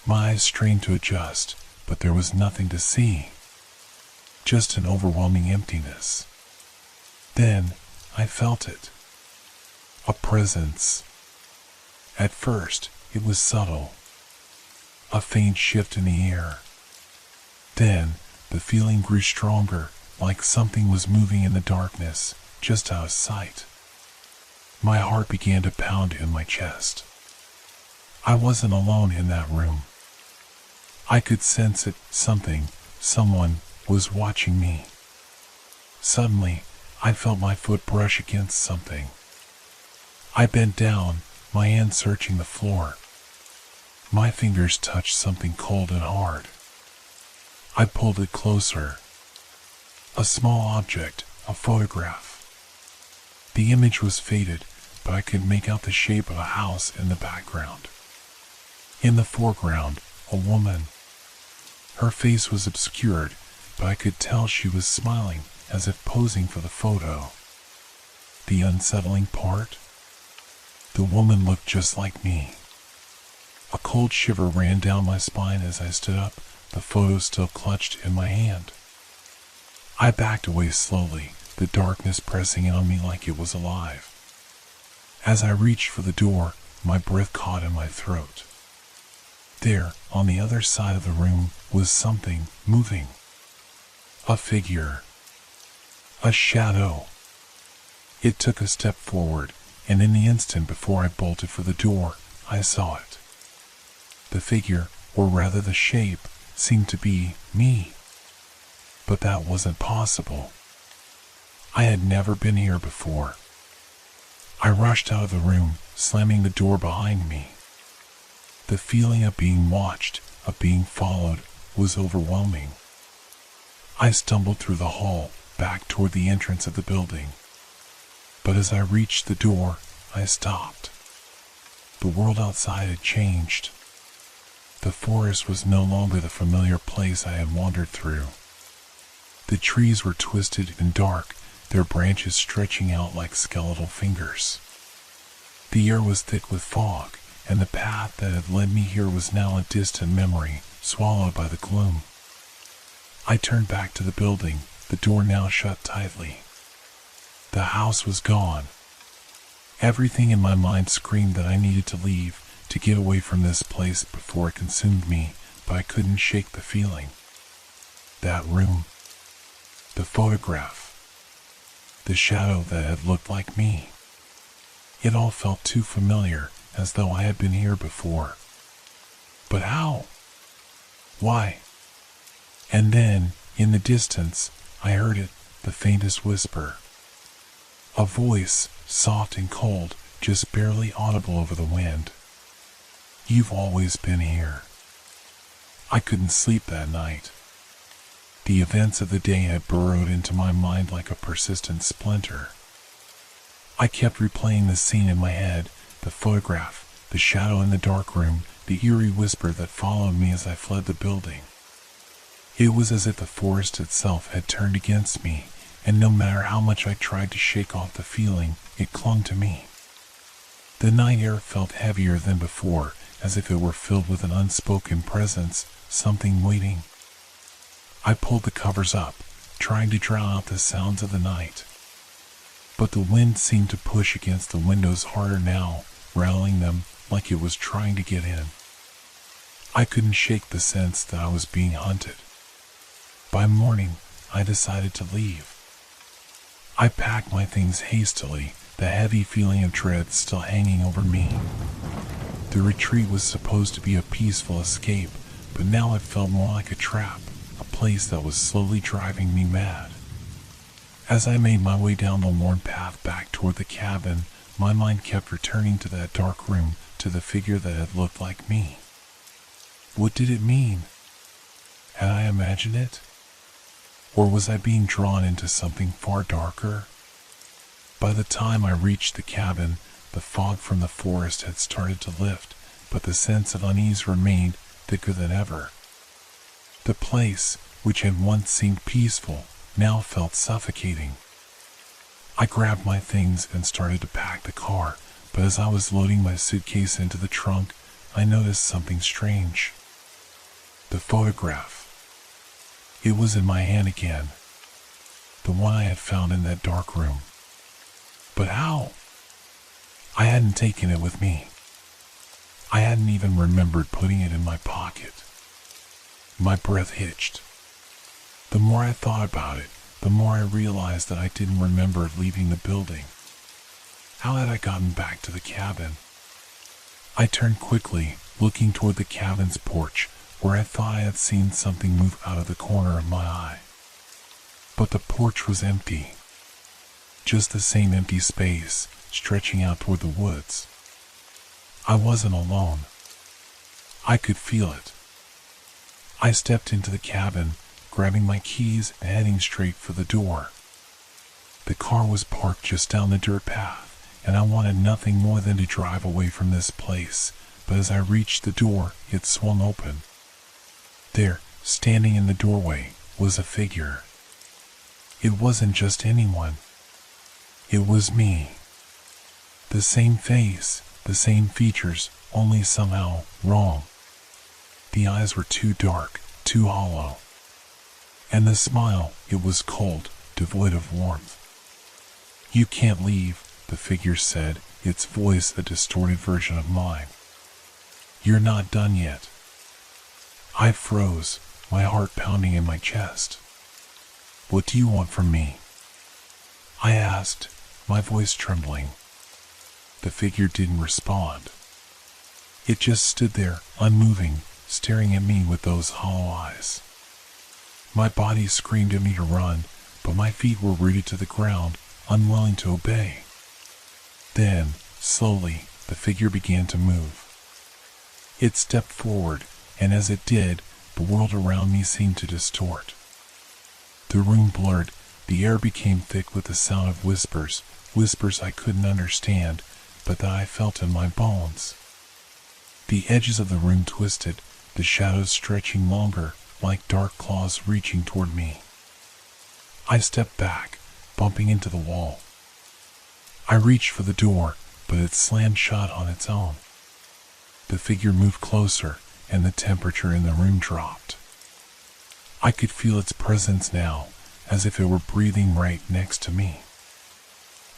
Speaker 1: My eyes strained to adjust, but there was nothing to see. Just an overwhelming emptiness. Then I felt it. A presence. At first, it was subtle. A faint shift in the air. Then, the feeling grew stronger, like something was moving in the darkness, just out of sight. My heart began to pound in my chest. I wasn't alone in that room. I could sense it, someone was watching me. Suddenly, I felt my foot brush against something. I bent down, my hand searching the floor. My fingers touched something cold and hard. I pulled it closer. A small object, a photograph. The image was faded, but I could make out the shape of a house in the background. In the foreground, a woman. Her face was obscured, but I could tell she was smiling, as if posing for the photo. The unsettling part? The woman looked just like me. A cold shiver ran down my spine as I stood up, the photo still clutched in my hand. I backed away slowly, the darkness pressing in on me like it was alive. As I reached for the door, my breath caught in my throat. There, on the other side of the room, was something moving. A figure. A shadow. It took a step forward, and in the instant before I bolted for the door, I saw it. The figure, or rather the shape, seemed to be me. But that wasn't possible. I had never been here before. I rushed out of the room, slamming the door behind me. The feeling of being watched, of being followed, was overwhelming. I stumbled through the hall, back toward the entrance of the building. But as I reached the door, I stopped. The world outside had changed. The forest was no longer the familiar place I had wandered through. The trees were twisted and dark, their branches stretching out like skeletal fingers. The air was thick with fog, and the path that had led me here was now a distant memory, swallowed by the gloom. I turned back to the building, the door now shut tightly. The house was gone. Everything in my mind screamed that I needed to leave, to get away from this place before it consumed me, but I couldn't shake the feeling. That room. The photograph. The shadow that had looked like me. It all felt too familiar, as though I had been here before. But how? Why? And then, in the distance, I heard it, the faintest whisper. A voice, soft and cold, just barely audible over the wind. You've always been here. I couldn't sleep that night. The events of the day had burrowed into my mind like a persistent splinter. I kept replaying the scene in my head, the photograph, the shadow in the dark room, the eerie whisper that followed me as I fled the building. It was as if the forest itself had turned against me, and no matter how much I tried to shake off the feeling, it clung to me. The night air felt heavier than before, as if it were filled with an unspoken presence, something waiting. I pulled the covers up, trying to drown out the sounds of the night. But the wind seemed to push against the windows harder now, rattling them like it was trying to get in. I couldn't shake the sense that I was being hunted. By morning, I decided to leave. I packed my things hastily, the heavy feeling of dread still hanging over me. The retreat was supposed to be a peaceful escape, but now it felt more like a trap, a place that was slowly driving me mad. As I made my way down the worn path back toward the cabin, my mind kept returning to that dark room, to the figure that had looked like me. What did it mean? Had I imagined it? Or was I being drawn into something far darker? By the time I reached the cabin, the fog from the forest had started to lift, but the sense of unease remained thicker than ever. The place, which had once seemed peaceful, now felt suffocating. I grabbed my things and started to pack the car, but as I was loading my suitcase into the trunk, I noticed something strange. The photograph. It was in my hand again. The one I had found in that dark room. But how? I hadn't taken it with me. I hadn't even remembered putting it in my pocket. My breath hitched. The more I thought about it, the more I realized that I didn't remember leaving the building. How had I gotten back to the cabin? I turned quickly, looking toward the cabin's porch, where I thought I had seen something move out of the corner of my eye. But the porch was empty. Just the same empty space, stretching out toward the woods. I wasn't alone. I could feel it. I stepped into the cabin, grabbing my keys and heading straight for the door. The car was parked just down the dirt path, and I wanted nothing more than to drive away from this place, but as I reached the door, it swung open. There, standing in the doorway, was a figure. It wasn't just anyone. It was me. The same face, the same features, only somehow wrong. The eyes were too dark, too hollow. And the smile, it was cold, devoid of warmth. "You can't leave," the figure said, its voice a distorted version of mine. "You're not done yet." I froze, my heart pounding in my chest. "What do you want from me?" I asked, my voice trembling. The figure didn't respond. It just stood there, unmoving, staring at me with those hollow eyes. My body screamed at me to run, but my feet were rooted to the ground, unwilling to obey. Then, slowly, the figure began to move. It stepped forward, and as it did, the world around me seemed to distort. The room blurred, the air became thick with the sound of whispers, whispers I couldn't understand, but that I felt in my bones. The edges of the room twisted, the shadows stretching longer, like dark claws reaching toward me. I stepped back, bumping into the wall. I reached for the door, but it slammed shut on its own. The figure moved closer, and the temperature in the room dropped. I could feel its presence now, as if it were breathing right next to me.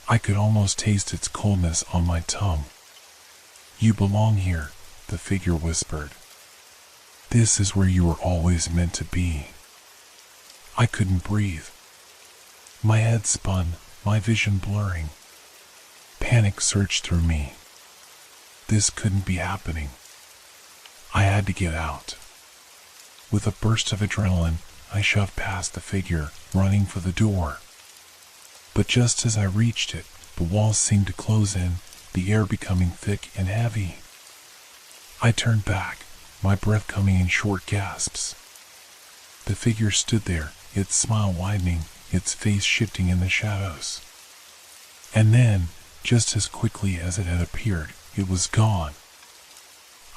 Speaker 1: I could almost taste its coldness on my tongue. "You belong here," the figure whispered. "This is where you were always meant to be." I couldn't breathe. My head spun, my vision blurring. Panic surged through me. This couldn't be happening. I had to get out. With a burst of adrenaline, I shoved past the figure, running for the door. But just as I reached it, the walls seemed to close in, the air becoming thick and heavy. I turned back, my breath coming in short gasps. The figure stood there, its smile widening, its face shifting in the shadows. And then, just as quickly as it had appeared, it was gone.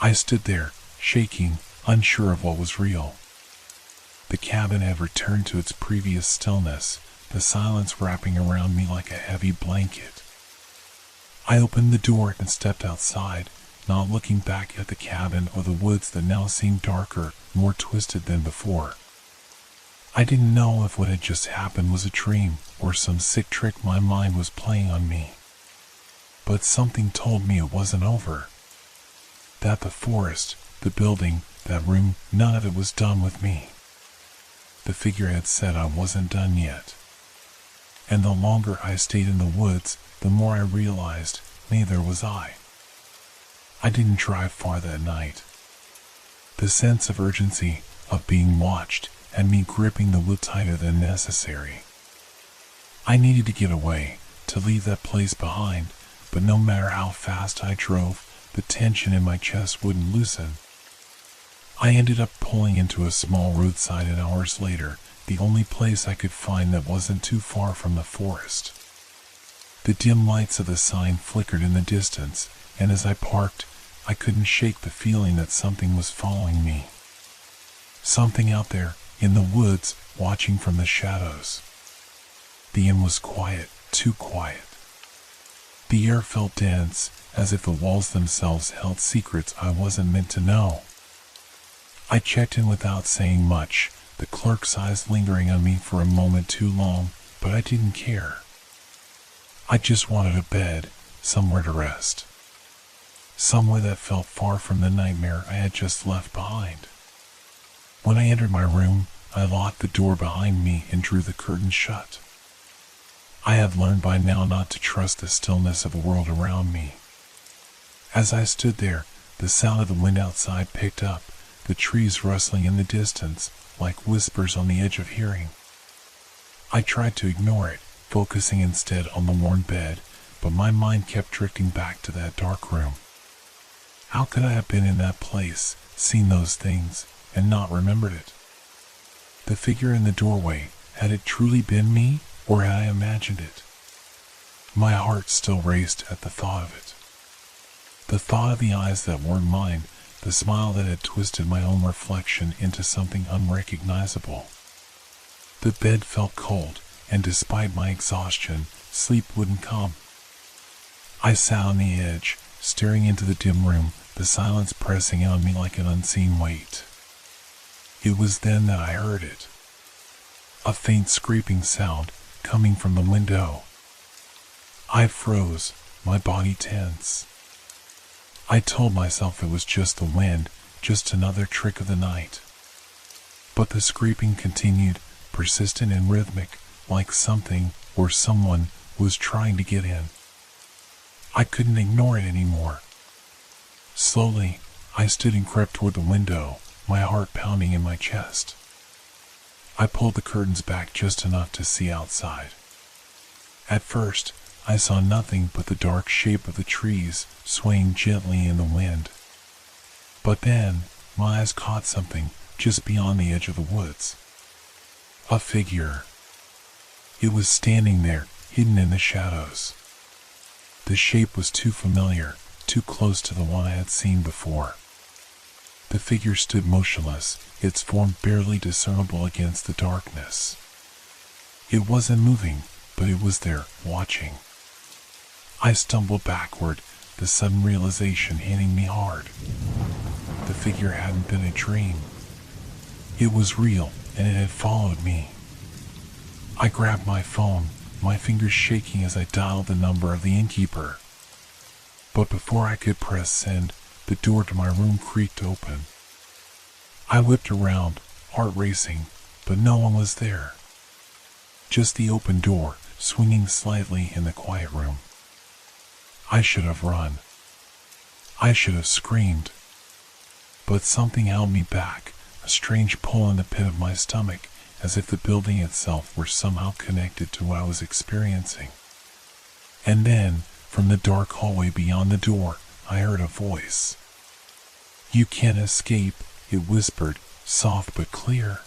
Speaker 1: I stood there, shaking, unsure of what was real. The cabin had returned to its previous stillness, the silence wrapping around me like a heavy blanket. I opened the door and stepped outside, not looking back at the cabin or the woods that now seemed darker, more twisted than before. I didn't know if what had just happened was a dream or some sick trick my mind was playing on me. But something told me it wasn't over. That the forest, the building, that room, none of it was done with me. The figure had said I wasn't done yet. And the longer I stayed in the woods, the more I realized neither was I. I didn't drive far that night. The sense of urgency, of being watched, had me gripping the wheel tighter than necessary. I needed to get away, to leave that place behind, but no matter how fast I drove, the tension in my chest wouldn't loosen. I ended up pulling into a small roadside, and hours later, the only place I could find that wasn't too far from the forest. The dim lights of the sign flickered in the distance, and as I parked, I couldn't shake the feeling that something was following me. Something out there, in the woods, watching from the shadows. The inn was quiet, too quiet. The air felt dense, as if the walls themselves held secrets I wasn't meant to know. I checked in without saying much, the clerk's eyes lingering on me for a moment too long, but I didn't care. I just wanted a bed, somewhere to rest. Somewhere that felt far from the nightmare I had just left behind. When I entered my room, I locked the door behind me and drew the curtain shut. I had learned by now not to trust the stillness of the world around me. As I stood there, the sound of the wind outside picked up, the trees rustling in the distance, like whispers on the edge of hearing. I tried to ignore it, focusing instead on the worn bed, but my mind kept drifting back to that dark room. How could I have been in that place, seen those things, and not remembered it? The figure in the doorway, had it truly been me, or had I imagined it? My heart still raced at the thought of it. The thought of the eyes that weren't mine, the smile that had twisted my own reflection into something unrecognizable. The bed felt cold, and despite my exhaustion, sleep wouldn't come. I sat on the edge, staring into the dim room, the silence pressing on me like an unseen weight. It was then that I heard it. A faint scraping sound coming from the window. I froze, my body tense. I told myself it was just the wind, just another trick of the night. But the scraping continued, persistent and rhythmic, like something or someone was trying to get in. I couldn't ignore it anymore. Slowly, I stood and crept toward the window, my heart pounding in my chest. I pulled the curtains back just enough to see outside. At first, I saw nothing but the dark shape of the trees swaying gently in the wind. But then, my eyes caught something just beyond the edge of the woods. A figure. It was standing there, hidden in the shadows. The shape was too familiar, too close to the one I had seen before. The figure stood motionless, its form barely discernible against the darkness. It wasn't moving, but it was there, watching. I stumbled backward, the sudden realization hitting me hard. The figure hadn't been a dream. It was real, and it had followed me. I grabbed my phone, my fingers shaking as I dialed the number of the innkeeper. But before I could press send, the door to my room creaked open. I whipped around, heart racing, but no one was there. Just the open door, swinging slightly in the quiet room. I should have run. I should have screamed. But something held me back, a strange pull in the pit of my stomach, as if the building itself were somehow connected to what I was experiencing. And then, from the dark hallway beyond the door, I heard a voice. "You can't escape," it whispered, soft but clear.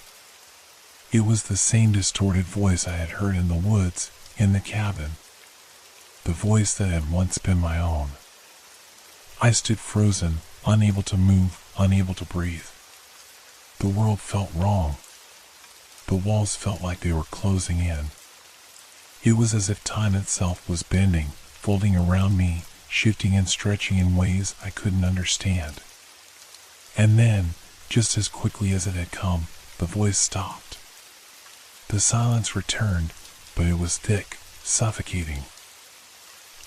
Speaker 1: It was the same distorted voice I had heard in the woods, in the cabin. The voice that had once been my own. I stood frozen, unable to move, unable to breathe. The world felt wrong. The walls felt like they were closing in. It was as if time itself was bending, folding around me, shifting and stretching in ways I couldn't understand. And then, just as quickly as it had come, the voice stopped. The silence returned, but it was thick, suffocating.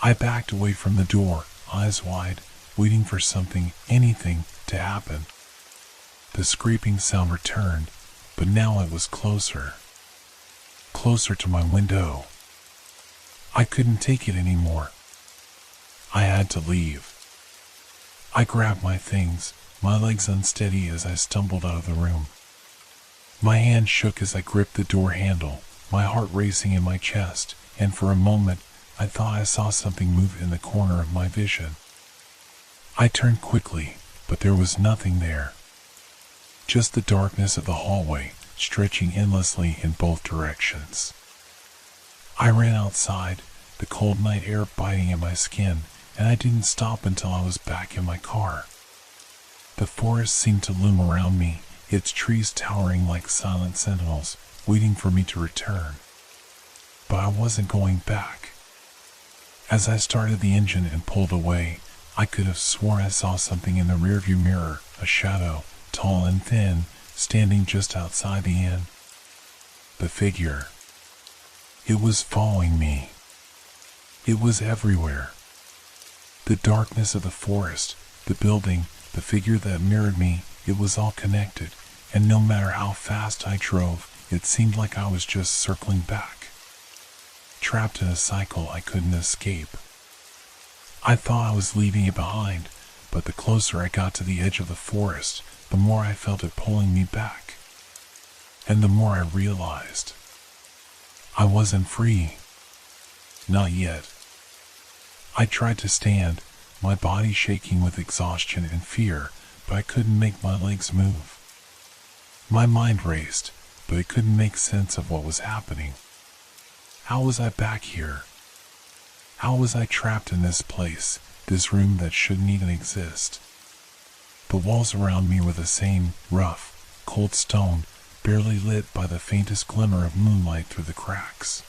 Speaker 1: I backed away from the door, eyes wide, waiting for something, anything, to happen. The scraping sound returned, but now it was closer. Closer to my window. I couldn't take it anymore. I had to leave. I grabbed my things, my legs unsteady as I stumbled out of the room. My hand shook as I gripped the door handle, my heart racing in my chest, and for a moment I thought I saw something move in the corner of my vision. I turned quickly, but there was nothing there. Just the darkness of the hallway, stretching endlessly in both directions. I ran outside, the cold night air biting at my skin, and I didn't stop until I was back in my car. The forest seemed to loom around me, its trees towering like silent sentinels, waiting for me to return. But I wasn't going back. As I started the engine and pulled away, I could have sworn I saw something in the rearview mirror, a shadow, tall and thin, standing just outside the inn. The figure. It was following me. It was everywhere. The darkness of the forest, the building, the figure that mirrored me, it was all connected, and no matter how fast I drove, it seemed like I was just circling back. Trapped in a cycle I couldn't escape. I thought I was leaving it behind, but the closer I got to the edge of the forest, the more I felt it pulling me back. And the more I realized I wasn't free. Not yet. I tried to stand, my body shaking with exhaustion and fear, but I couldn't make my legs move. My mind raced, but it couldn't make sense of what was happening. How was I back here? How was I trapped in this place, this room that shouldn't even exist? The walls around me were the same, rough, cold stone, barely lit by the faintest glimmer of moonlight through the cracks.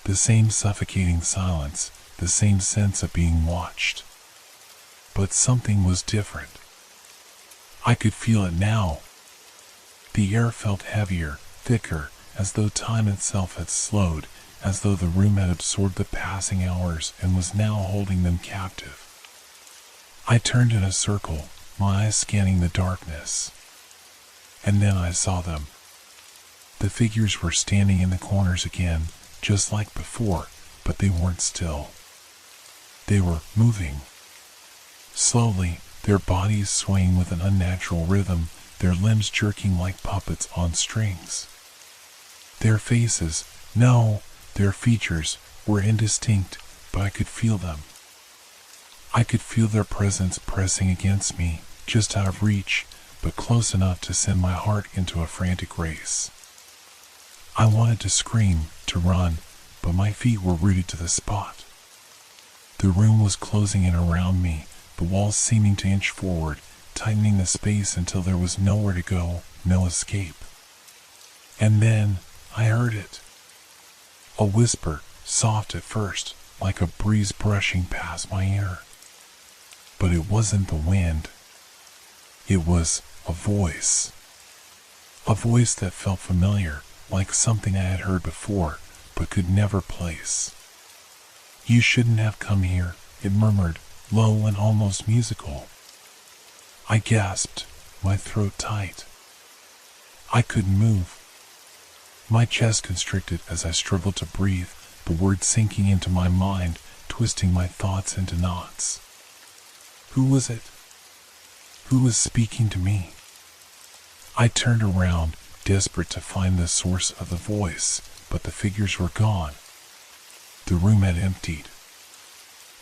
Speaker 1: The same suffocating silence, the same sense of being watched. But something was different. I could feel it now. The air felt heavier, thicker, as though time itself had slowed, as though the room had absorbed the passing hours and was now holding them captive. I turned in a circle, my eyes scanning the darkness. And then I saw them. The figures were standing in the corners again, just like before, but they weren't still. They were moving. Slowly, their bodies swaying with an unnatural rhythm, their limbs jerking like puppets on strings. Their faces, no, their features, were indistinct, but I could feel them. I could feel their presence pressing against me, just out of reach, but close enough to send my heart into a frantic race. I wanted to scream, to run, but my feet were rooted to the spot. The room was closing in around me, the walls seeming to inch forward, tightening the space until there was nowhere to go, no escape. And then I heard it. A whisper, soft at first, like a breeze brushing past my ear. But it wasn't the wind. It was a voice. A voice that felt familiar, like something I had heard before, but could never place. "You shouldn't have come here," it murmured, low and almost musical. I gasped, my throat tight. I couldn't move. My chest constricted as I struggled to breathe, the words sinking into my mind, twisting my thoughts into knots. Who was it? Who was speaking to me? I turned around, desperate to find the source of the voice, but the figures were gone. The room had emptied.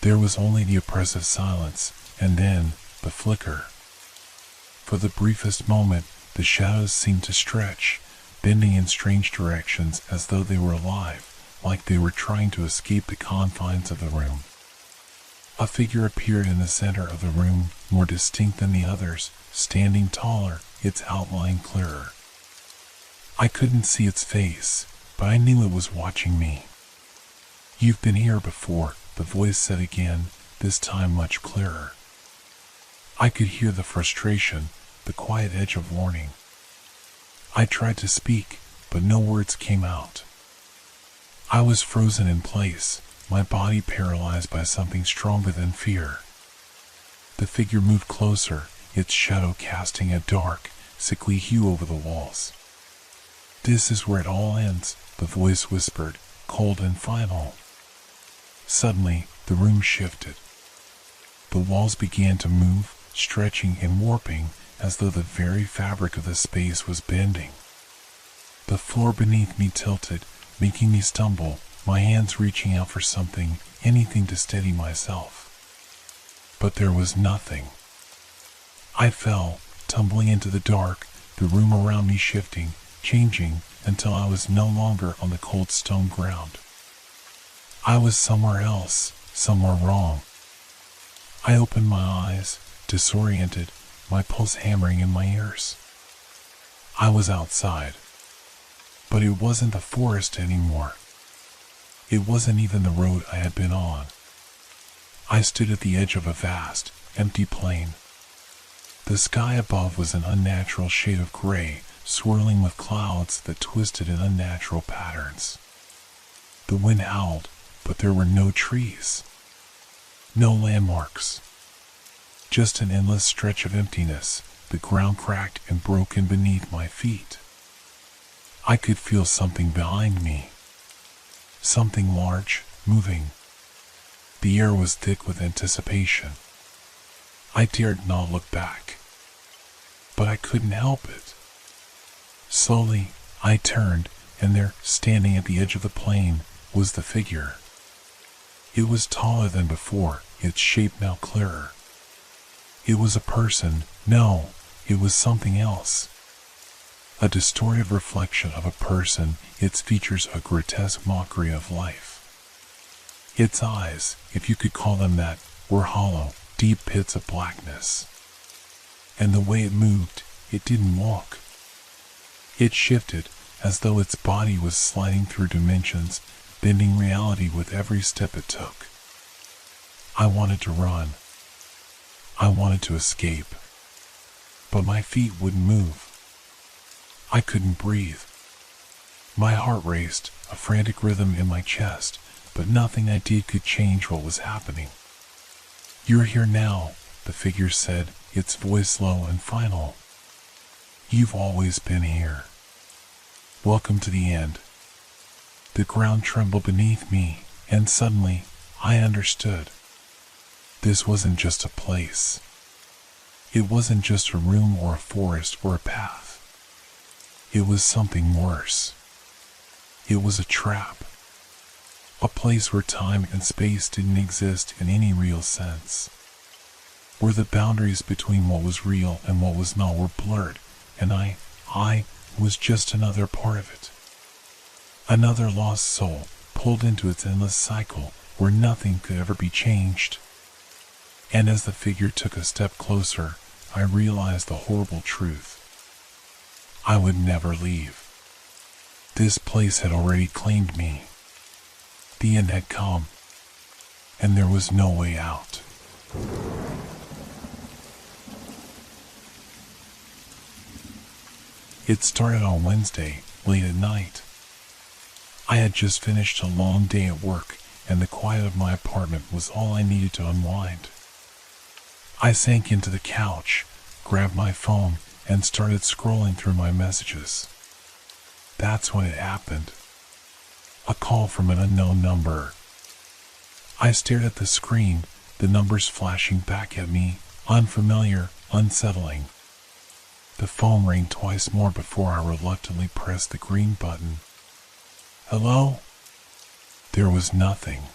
Speaker 1: There was only the oppressive silence, and then the flicker. For the briefest moment, the shadows seemed to stretch, bending in strange directions as though they were alive, like they were trying to escape the confines of the room. A figure appeared in the center of the room, more distinct than the others, standing taller, its outline clearer. I couldn't see its face, but I knew it was watching me. "You've been here before," the voice said again, this time much clearer. I could hear the frustration, the quiet edge of warning. I tried to speak, but no words came out. I was frozen in place, my body paralyzed by something stronger than fear. The figure moved closer, its shadow casting a dark, sickly hue over the walls. "This is where it all ends," the voice whispered, cold and final. Suddenly, the room shifted. The walls began to move, stretching and warping, as though the very fabric of the space was bending. The floor beneath me tilted, making me stumble, my hands reaching out for something, anything to steady myself. But there was nothing. I fell, tumbling into the dark, the room around me shifting, changing, until I was no longer on the cold stone ground. I was somewhere else, somewhere wrong. I opened my eyes, disoriented, my pulse hammering in my ears. I was outside. But it wasn't the forest anymore. It wasn't even the road I had been on. I stood at the edge of a vast, empty plain. The sky above was an unnatural shade of gray, swirling with clouds that twisted in unnatural patterns. The wind howled, but there were no trees. No landmarks. Just an endless stretch of emptiness, the ground cracked and broken beneath my feet. I could feel something behind me. Something large, moving. The air was thick with anticipation. I dared not look back. But I couldn't help it. Slowly, I turned, and there, standing at the edge of the plain, was the figure. It was taller than before, its shape now clearer. It was a person. No, it was something else. A distorted reflection of a person, its features a grotesque mockery of life. Its eyes, if you could call them that, were hollow, deep pits of blackness. And the way it moved, it didn't walk. It shifted, as though its body was sliding through dimensions, bending reality with every step it took. I wanted to run. I wanted to escape. But my feet wouldn't move. I couldn't breathe. My heart raced, a frantic rhythm in my chest, but nothing I did could change what was happening. "You're here now," the figure said, its voice low and final. "You've always been here. Welcome to the end." The ground trembled beneath me, and suddenly, I understood. This wasn't just a place. It wasn't just a room or a forest or a path. It was something worse. It was a trap. A place where time and space didn't exist in any real sense. Where the boundaries between what was real and what was not were blurred, and I was just another part of it. Another lost soul, pulled into its endless cycle where nothing could ever be changed. And as the figure took a step closer, I realized the horrible truth. I would never leave. This place had already claimed me. The end had come, and there was no way out. It started on Wednesday, late at night. I had just finished a long day at work, and the quiet of my apartment was all I needed to unwind. I sank into the couch, grabbed my phone, and started scrolling through my messages. That's when it happened. A call from an unknown number. I stared at the screen, the numbers flashing back at me, unfamiliar, unsettling. The phone rang twice more before I reluctantly pressed the green button. "Hello?" There was nothing.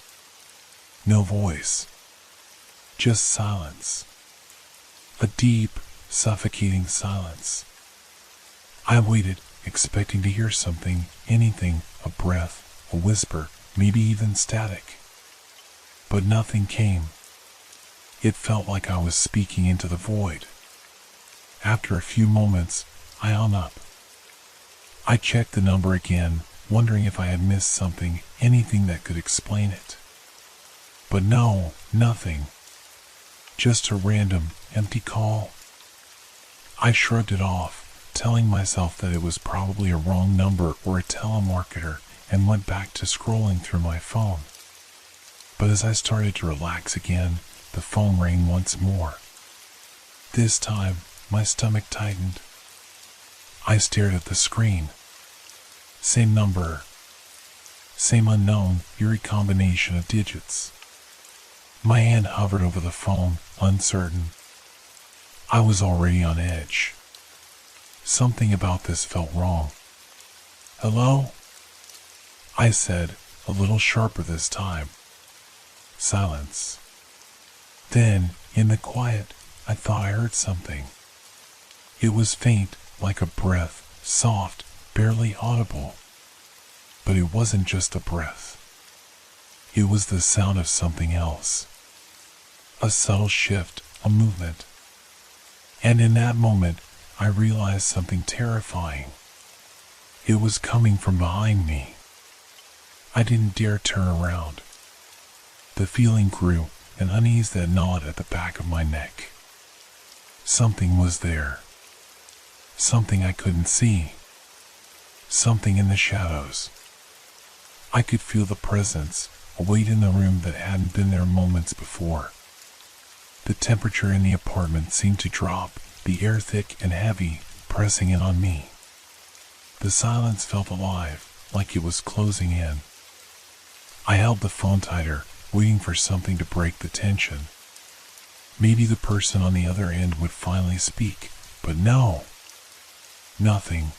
Speaker 1: No voice. Just silence. A deep, suffocating silence. I waited, expecting to hear something, anything, a breath, a whisper, maybe even static. But nothing came. It felt like I was speaking into the void. After a few moments, I hung up. I checked the number again, wondering if I had missed something, anything that could explain it. But no, nothing. Just a random, empty call. I shrugged it off, telling myself that it was probably a wrong number or a telemarketer, and went back to scrolling through my phone. But as I started to relax again, the phone rang once more. This time, my stomach tightened. I stared at the screen. Same number. Same unknown, eerie combination of digits. My hand hovered over the phone, uncertain. I was already on edge. Something about this felt wrong. "Hello?" I said, a little sharper this time. Silence. Then, in the quiet, I thought I heard something. It was faint, like a breath, soft, barely audible. But it wasn't just a breath. It was the sound of something else. A subtle shift, a movement. And in that moment, I realized something terrifying. It was coming from behind me. I didn't dare turn around. The feeling grew, an unease that gnawed at the back of my neck. Something was there. Something I couldn't see. Something in the shadows. I could feel the presence, a weight in the room that hadn't been there moments before. The temperature in the apartment seemed to drop, the air thick and heavy, pressing in on me. The silence felt alive, like it was closing in. I held the phone tighter, waiting for something to break the tension. Maybe the person on the other end would finally speak, but no. Nothing.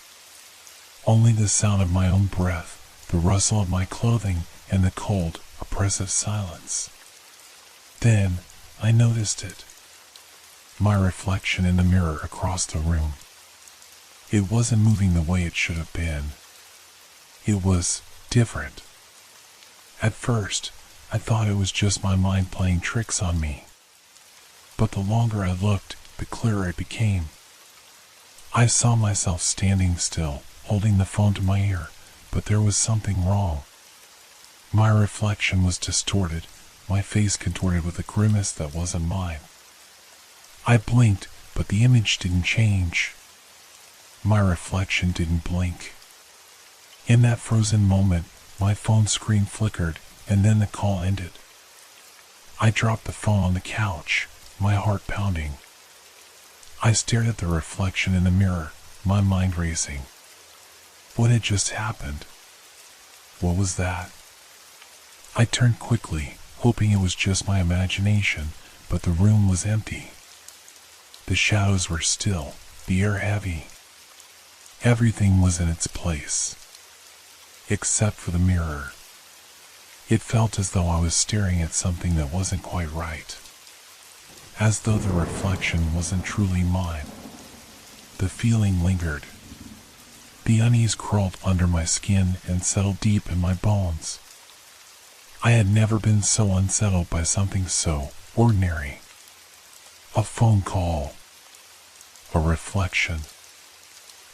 Speaker 1: Only the sound of my own breath, the rustle of my clothing, and the cold, oppressive silence. Then, I noticed it. My reflection in the mirror across the room. It wasn't moving the way it should have been. It was different. At first, I thought it was just my mind playing tricks on me. But the longer I looked, the clearer it became. I saw myself standing still, holding the phone to my ear, but there was something wrong. My reflection was distorted, my face contorted with a grimace that wasn't mine. I blinked, but the image didn't change. My reflection didn't blink. In that frozen moment, my phone screen flickered, and then the call ended. I dropped the phone on the couch, my heart pounding. I stared at the reflection in the mirror, my mind racing. What had just happened? What was that? I turned quickly, hoping it was just my imagination, but the room was empty. The shadows were still, the air heavy. Everything was in its place. Except for the mirror. It felt as though I was staring at something that wasn't quite right. As though the reflection wasn't truly mine. The feeling lingered. The unease crawled under my skin and settled deep in my bones. I had never been so unsettled by something so ordinary. A phone call. A reflection.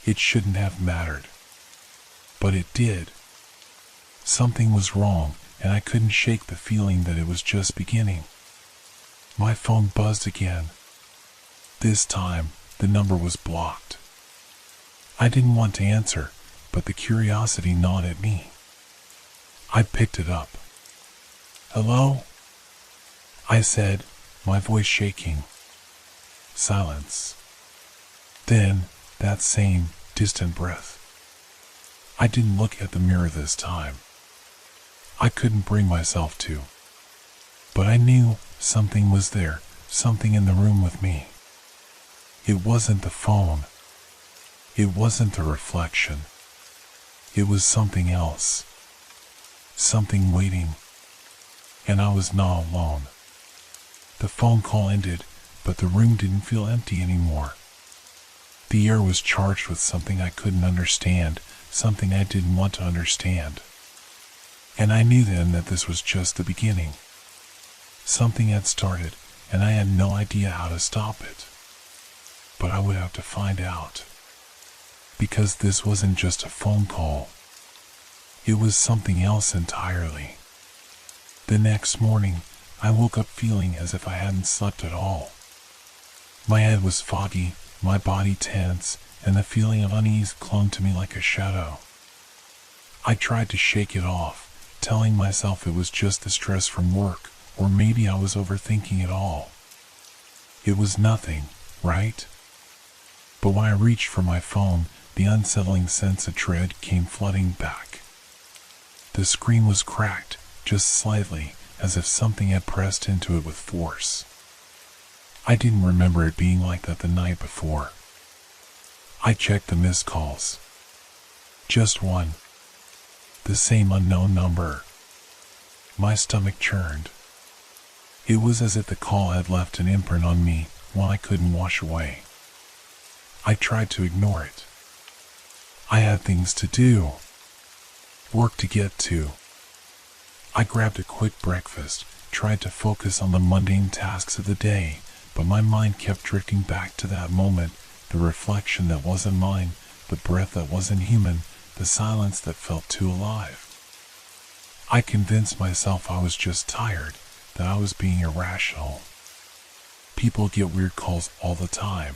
Speaker 1: It shouldn't have mattered. But it did. Something was wrong, and I couldn't shake the feeling that it was just beginning. My phone buzzed again. This time, the number was blocked. I didn't want to answer, but the curiosity gnawed at me. I picked it up. "Hello?" I said, my voice shaking. Silence. Then, that same, distant breath. I didn't look at the mirror this time. I couldn't bring myself to. But I knew something was there, something in the room with me. It wasn't the phone. It wasn't the reflection. It was something else. Something waiting. And I was not alone. The phone call ended, but the room didn't feel empty anymore. The air was charged with something I couldn't understand, something I didn't want to understand. And I knew then that this was just the beginning. Something had started, and I had no idea how to stop it. But I would have to find out. Because this wasn't just a phone call. It was something else entirely. The next morning, I woke up feeling as if I hadn't slept at all. My head was foggy, my body tense, and the feeling of unease clung to me like a shadow. I tried to shake it off, telling myself it was just the stress from work, or maybe I was overthinking it all. It was nothing, right? But when I reached for my phone, the unsettling sense of dread came flooding back. The screen was cracked, just slightly, as if something had pressed into it with force. I didn't remember it being like that the night before. I checked the missed calls. Just one. The same unknown number. My stomach churned. It was as if the call had left an imprint on me, one I couldn't wash away. I tried to ignore it. I had things to do, work to get to. I grabbed a quick breakfast, tried to focus on the mundane tasks of the day, but my mind kept drifting back to that moment, the reflection that wasn't mine, the breath that wasn't human, the silence that felt too alive. I convinced myself I was just tired, that I was being irrational. People get weird calls all the time.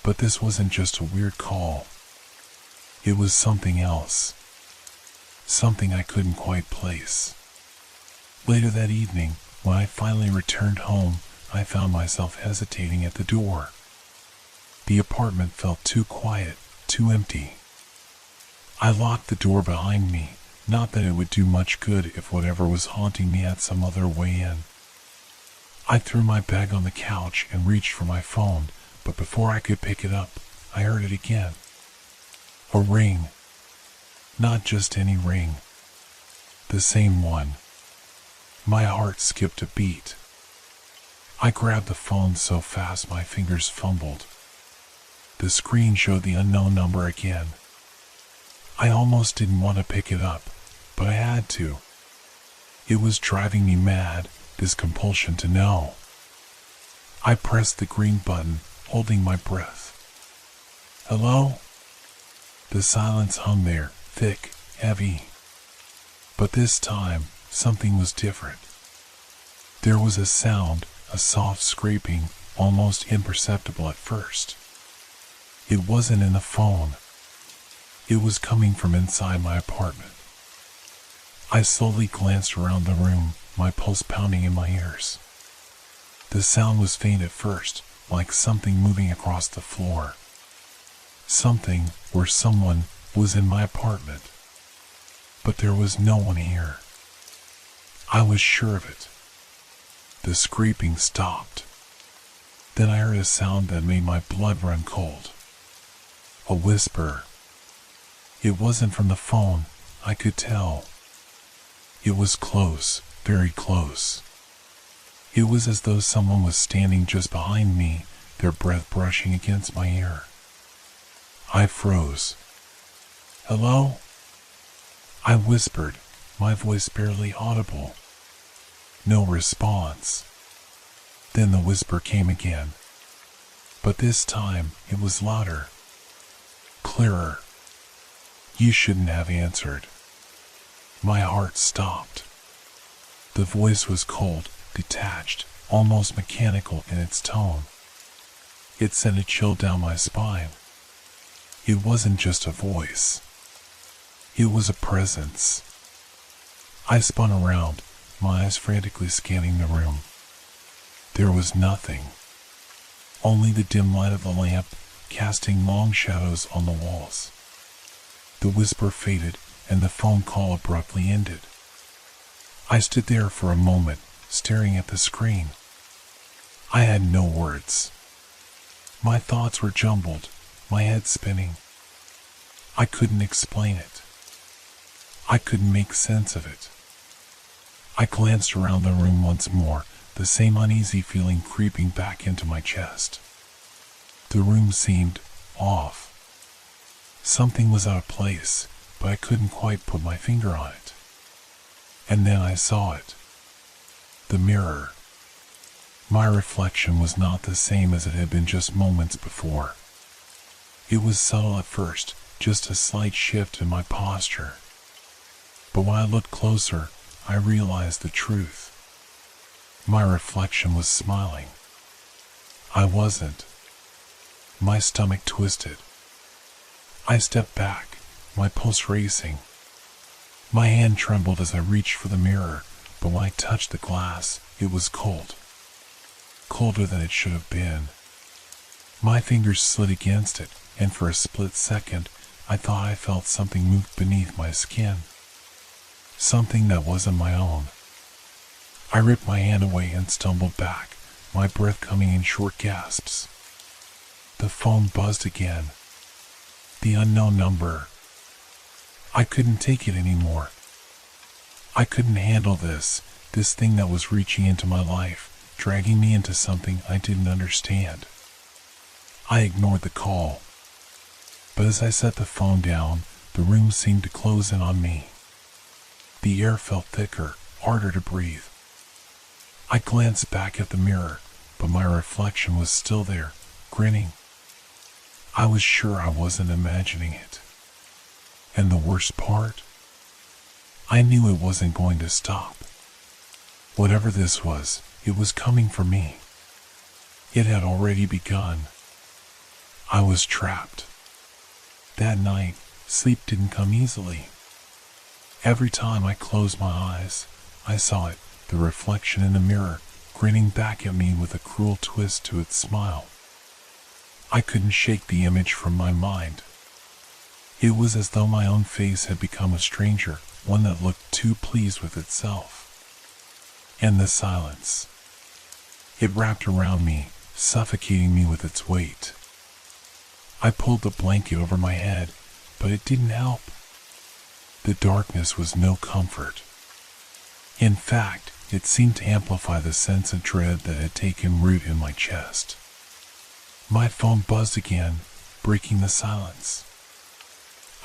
Speaker 1: But this wasn't just a weird call. It was something else. Something I couldn't quite place. Later that evening, when I finally returned home, I found myself hesitating at the door. The apartment felt too quiet, too empty. I locked the door behind me, not that it would do much good if whatever was haunting me had some other way in. I threw my bag on the couch and reached for my phone, but before I could pick it up, I heard it again. A ring. Not just any ring. The same one. My heart skipped a beat. I grabbed the phone so fast my fingers fumbled. The screen showed the unknown number again. I almost didn't want to pick it up, but I had to. It was driving me mad, this compulsion to know. I pressed the green button, holding my breath. Hello? The silence hung there, thick, heavy. But this time, something was different. There was a sound, a soft scraping, almost imperceptible at first. It wasn't in the phone. It was coming from inside my apartment. I slowly glanced around the room, my pulse pounding in my ears. The sound was faint at first, like something moving across the floor. Something where someone was in my apartment. But there was no one here. I was sure of it. The scraping stopped. Then I heard a sound that made my blood run cold. A whisper. It wasn't from the phone, I could tell. It was close, very close. It was as though someone was standing just behind me, their breath brushing against my ear. I froze. Hello? I whispered, my voice barely audible. No response. Then the whisper came again. But this time, it was louder. Clearer. You shouldn't have answered. My heart stopped. The voice was cold, detached, almost mechanical in its tone. It sent a chill down my spine. It wasn't just a voice. It was a presence. I spun around, my eyes frantically scanning the room. There was nothing. Only the dim light of the lamp, casting long shadows on the walls. The whisper faded, and the phone call abruptly ended. I stood there for a moment, staring at the screen. I had no words. My thoughts were jumbled, my head spinning. I couldn't explain it. I couldn't make sense of it. I glanced around the room once more, the same uneasy feeling creeping back into my chest. The room seemed off. Something was out of place, but I couldn't quite put my finger on it. And then I saw it. The mirror. My reflection was not the same as it had been just moments before. It was subtle at first, just a slight shift in my posture. But when I looked closer, I realized the truth. My reflection was smiling. I wasn't. My stomach twisted. I stepped back, my pulse racing. My hand trembled as I reached for the mirror, but when I touched the glass, it was cold. Colder than it should have been. My fingers slid against it, and for a split second, I thought I felt something move beneath my skin. Something that wasn't my own. I ripped my hand away and stumbled back, my breath coming in short gasps. The phone buzzed again. The unknown number. I couldn't take it anymore. I couldn't handle this thing that was reaching into my life, dragging me into something I didn't understand. I ignored the call, but as I set the phone down, the room seemed to close in on me. The air felt thicker, harder to breathe. I glanced back at the mirror, but my reflection was still there, grinning. I was sure I wasn't imagining it. And the worst part? I knew it wasn't going to stop. Whatever this was, it was coming for me. It had already begun. I was trapped. That night, sleep didn't come easily. Every time I closed my eyes, I saw it, the reflection in the mirror, grinning back at me with a cruel twist to its smile. I couldn't shake the image from my mind. It was as though my own face had become a stranger, one that looked too pleased with itself. And the silence. It wrapped around me, suffocating me with its weight. I pulled the blanket over my head, but it didn't help. The darkness was no comfort. In fact, it seemed to amplify the sense of dread that had taken root in my chest. My phone buzzed again, breaking the silence.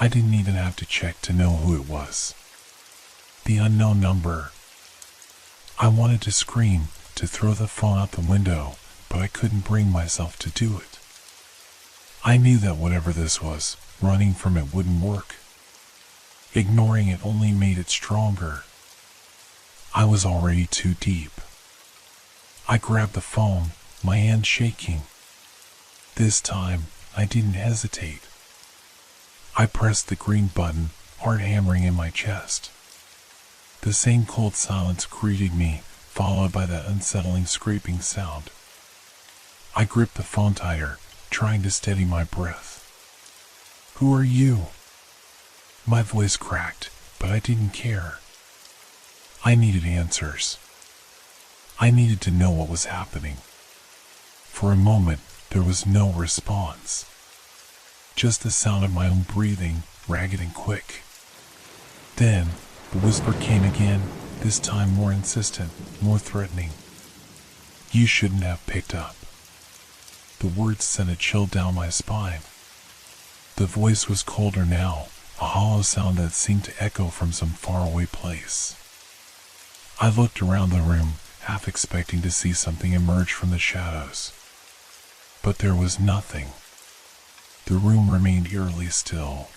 Speaker 1: I didn't even have to check to know who it was. The unknown number. I wanted to scream, to throw the phone out the window, but I couldn't bring myself to do it. I knew that whatever this was, running from it wouldn't work. Ignoring it only made it stronger. I was already too deep. I grabbed the phone, my hand shaking. This time, I didn't hesitate. I pressed the green button, heart hammering in my chest. The same cold silence greeted me, followed by that unsettling scraping sound. I gripped the phone tighter, trying to steady my breath. "Who are you?" My voice cracked, but I didn't care. I needed answers. I needed to know what was happening. For a moment, there was no response. Just the sound of my own breathing, ragged and quick. Then, the whisper came again, this time more insistent, more threatening. "You shouldn't have picked up." The words sent a chill down my spine. The voice was colder now, a hollow sound that seemed to echo from some faraway place. I looked around the room, half expecting to see something emerge from the shadows. But there was nothing. The room remained eerily still.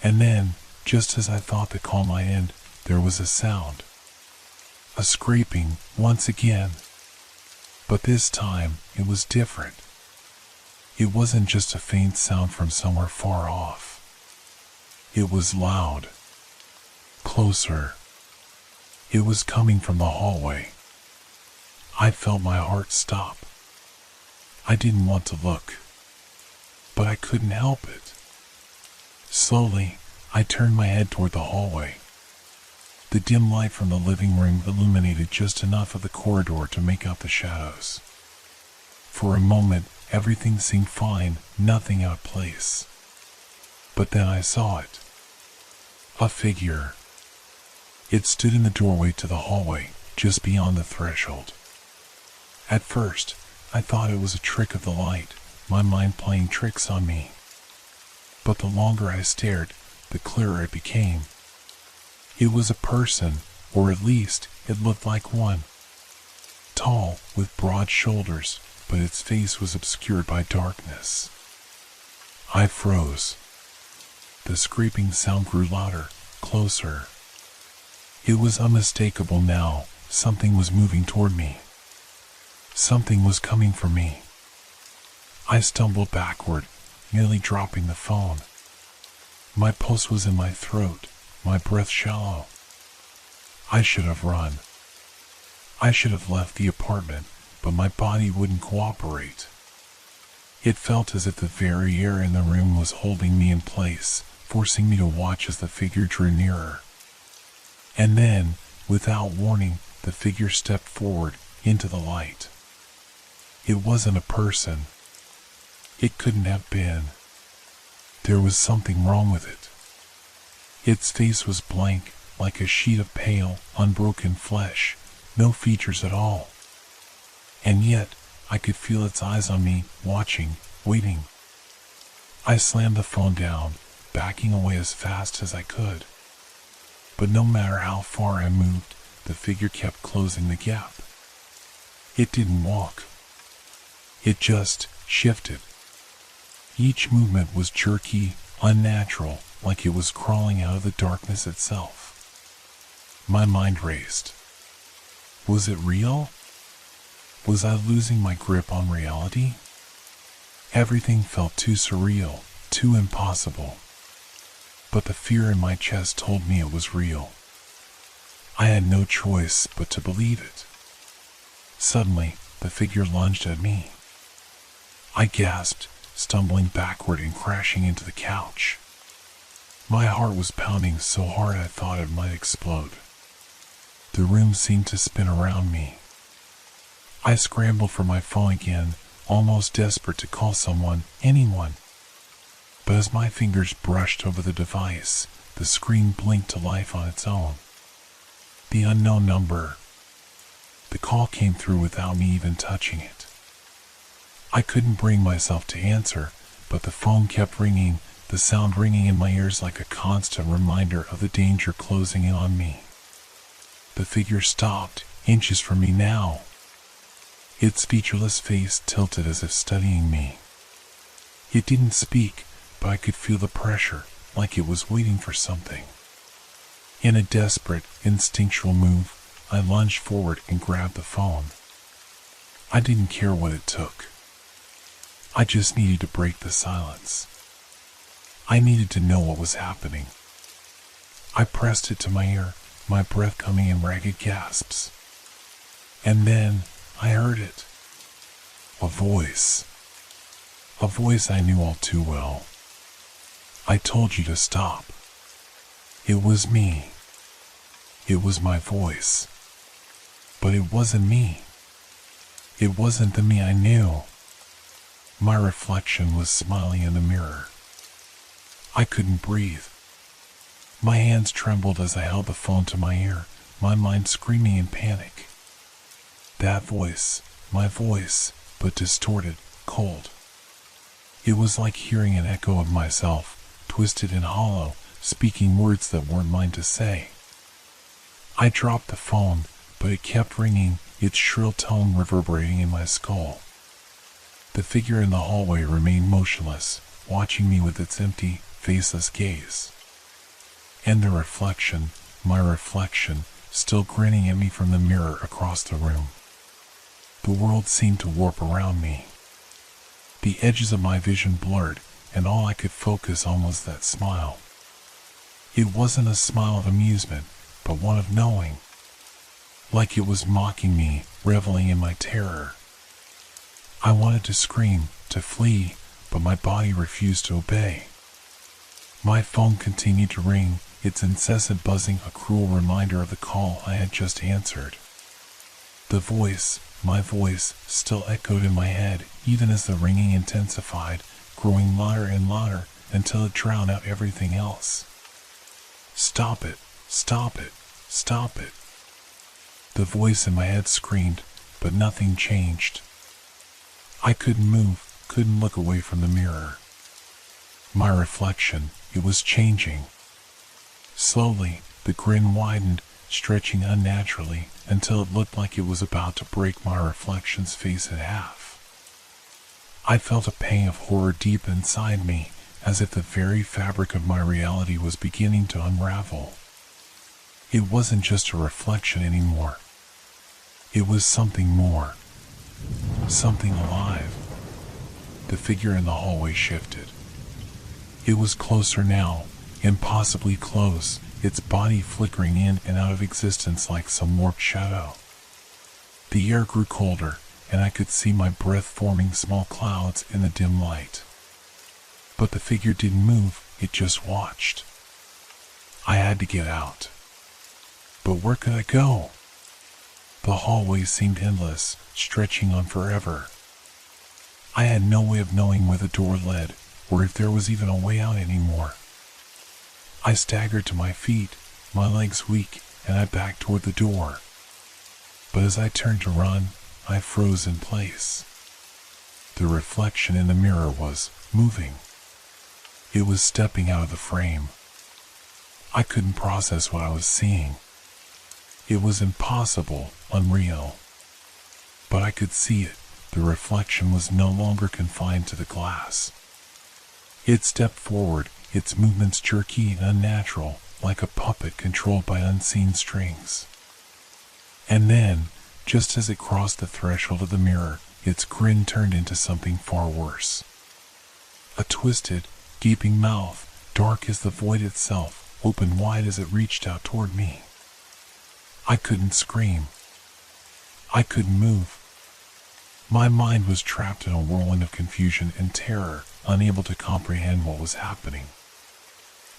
Speaker 1: And then, just as I thought the call might end, there was a sound. A scraping, once again. But this time, it was different. It wasn't just a faint sound from somewhere far off. It was loud. Closer. It was coming from the hallway. I felt my heart stop. I didn't want to look, but I couldn't help it. Slowly, I turned my head toward the hallway. The dim light from the living room illuminated just enough of the corridor to make out the shadows. For a moment, everything seemed fine, nothing out of place. But then I saw it. A figure. It stood in the doorway to the hallway, just beyond the threshold. At first, I thought it was a trick of the light, my mind playing tricks on me. But the longer I stared, the clearer it became. It was a person, or at least, it looked like one. Tall, with broad shoulders, but its face was obscured by darkness. I froze. The scraping sound grew louder, closer. It was unmistakable now. Something was moving toward me. Something was coming for me. I stumbled backward, nearly dropping the phone. My pulse was in my throat, my breath shallow. I should have run. I should have left the apartment, but my body wouldn't cooperate. It felt as if the very air in the room was holding me in place, forcing me to watch as the figure drew nearer. And then, without warning, the figure stepped forward, into the light. It wasn't a person. It couldn't have been. There was something wrong with it. Its face was blank, like a sheet of pale, unbroken flesh, no features at all. And yet, I could feel its eyes on me, watching, waiting. I slammed the phone down, backing away as fast as I could. But no matter how far I moved, the figure kept closing the gap. It didn't walk. It just shifted. Each movement was jerky, unnatural, like it was crawling out of the darkness itself. My mind raced. Was it real? Was I losing my grip on reality? Everything felt too surreal, too impossible. But the fear in my chest told me it was real. I had no choice but to believe it. Suddenly, the figure lunged at me. I gasped, stumbling backward and crashing into the couch. My heart was pounding so hard I thought it might explode. The room seemed to spin around me. I scrambled for my phone again, almost desperate to call someone, anyone. But as my fingers brushed over the device, the screen blinked to life on its own. The unknown number. The call came through without me even touching it. I couldn't bring myself to answer, but the phone kept ringing, the sound ringing in my ears like a constant reminder of the danger closing in on me. The figure stopped, inches from me now. Its featureless face tilted as if studying me. It didn't speak, but I could feel the pressure, like it was waiting for something. In a desperate, instinctual move, I lunged forward and grabbed the phone. I didn't care what it took. I just needed to break the silence. I needed to know what was happening. I pressed it to my ear, my breath coming in ragged gasps. And then I heard it. A voice. A voice I knew all too well. I told you to stop. It was me. It was my voice. But it wasn't me. It wasn't the me I knew. My reflection was smiling in the mirror. I couldn't breathe. My hands trembled as I held the phone to my ear, my mind screaming in panic. That voice, my voice, but distorted, cold. It was like hearing an echo of myself, twisted and hollow, speaking words that weren't mine to say. I dropped the phone, but it kept ringing, its shrill tone reverberating in my skull. The figure in the hallway remained motionless, watching me with its empty, faceless gaze. And the reflection, my reflection, still grinning at me from the mirror across the room. The world seemed to warp around me. The edges of my vision blurred, and all I could focus on was that smile. It wasn't a smile of amusement, but one of knowing. Like it was mocking me, reveling in my terror. I wanted to scream, to flee, but my body refused to obey. My phone continued to ring, its incessant buzzing a cruel reminder of the call I had just answered. The voice, my voice, still echoed in my head, even as the ringing intensified, growing louder and louder until it drowned out everything else. Stop it, stop it, stop it. The voice in my head screamed, but nothing changed. I couldn't move, couldn't look away from the mirror. My reflection, it was changing. Slowly, the grin widened, stretching unnaturally until it looked like it was about to break my reflection's face in half. I felt a pang of horror deep inside me, as if the very fabric of my reality was beginning to unravel. It wasn't just a reflection anymore. It was something more. Something alive. The figure in the hallway shifted. It was closer now, impossibly close, its body flickering in and out of existence like some warped shadow. The air grew colder, and I could see my breath forming small clouds in the dim light. But the figure didn't move, it just watched. I had to get out. But where could I go? The hallway seemed endless, stretching on forever. I had no way of knowing where the door led, or if there was even a way out anymore. I staggered to my feet, my legs weak, and I backed toward the door. But as I turned to run, I froze in place. The reflection in the mirror was moving. It was stepping out of the frame. I couldn't process what I was seeing. It was impossible, unreal. But I could see it. The reflection was no longer confined to the glass. It stepped forward, its movements jerky and unnatural, like a puppet controlled by unseen strings. And then, just as it crossed the threshold of the mirror, its grin turned into something far worse. A twisted, gaping mouth, dark as the void itself, opened wide as it reached out toward me. I couldn't scream. I couldn't move. My mind was trapped in a whirlwind of confusion and terror, unable to comprehend what was happening.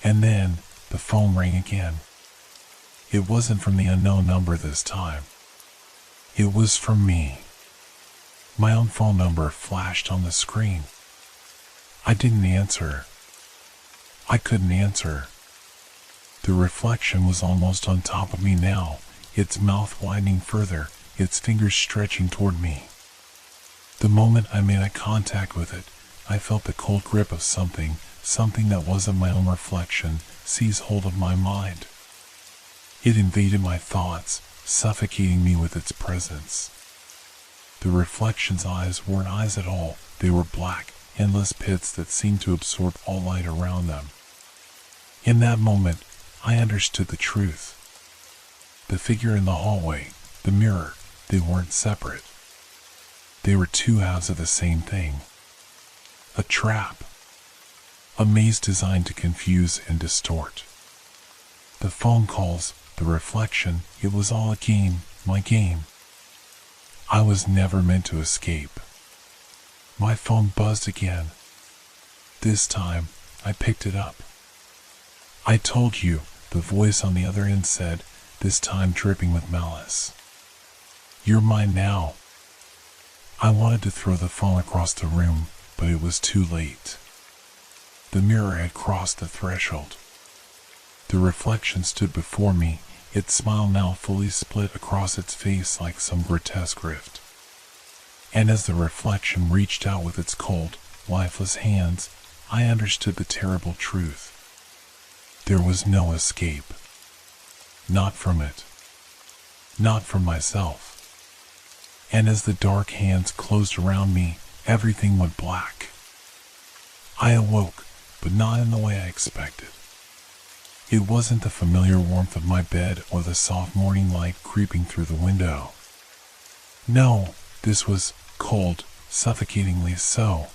Speaker 1: And then, the phone rang again. It wasn't from the unknown number this time. It was from me. My own phone number flashed on the screen. I didn't answer. I couldn't answer. The reflection was almost on top of me now, its mouth widening further, its fingers stretching toward me. The moment I made eye contact with it, I felt the cold grip of something that wasn't my own reflection, seize hold of my mind. It invaded my thoughts, suffocating me with its presence. The reflection's eyes weren't eyes at all. They were black, endless pits that seemed to absorb all light around them. In that moment, I understood the truth. The figure in the hallway, the mirror, they weren't separate. They were two halves of the same thing. A trap. A maze designed to confuse and distort. The phone calls, the reflection, it was all a game, my game. I was never meant to escape. My phone buzzed again. This time, I picked it up. I told you, the voice on the other end said, this time dripping with malice. You're mine now. I wanted to throw the phone across the room, but it was too late. The mirror had crossed the threshold. The reflection stood before me, its smile now fully split across its face like some grotesque rift. And as the reflection reached out with its cold, lifeless hands, I understood the terrible truth. There was no escape. Not from it. Not from myself. And as the dark hands closed around me, everything went black. I awoke, but not in the way I expected. It wasn't the familiar warmth of my bed or the soft morning light creeping through the window. No, this was cold, suffocatingly so.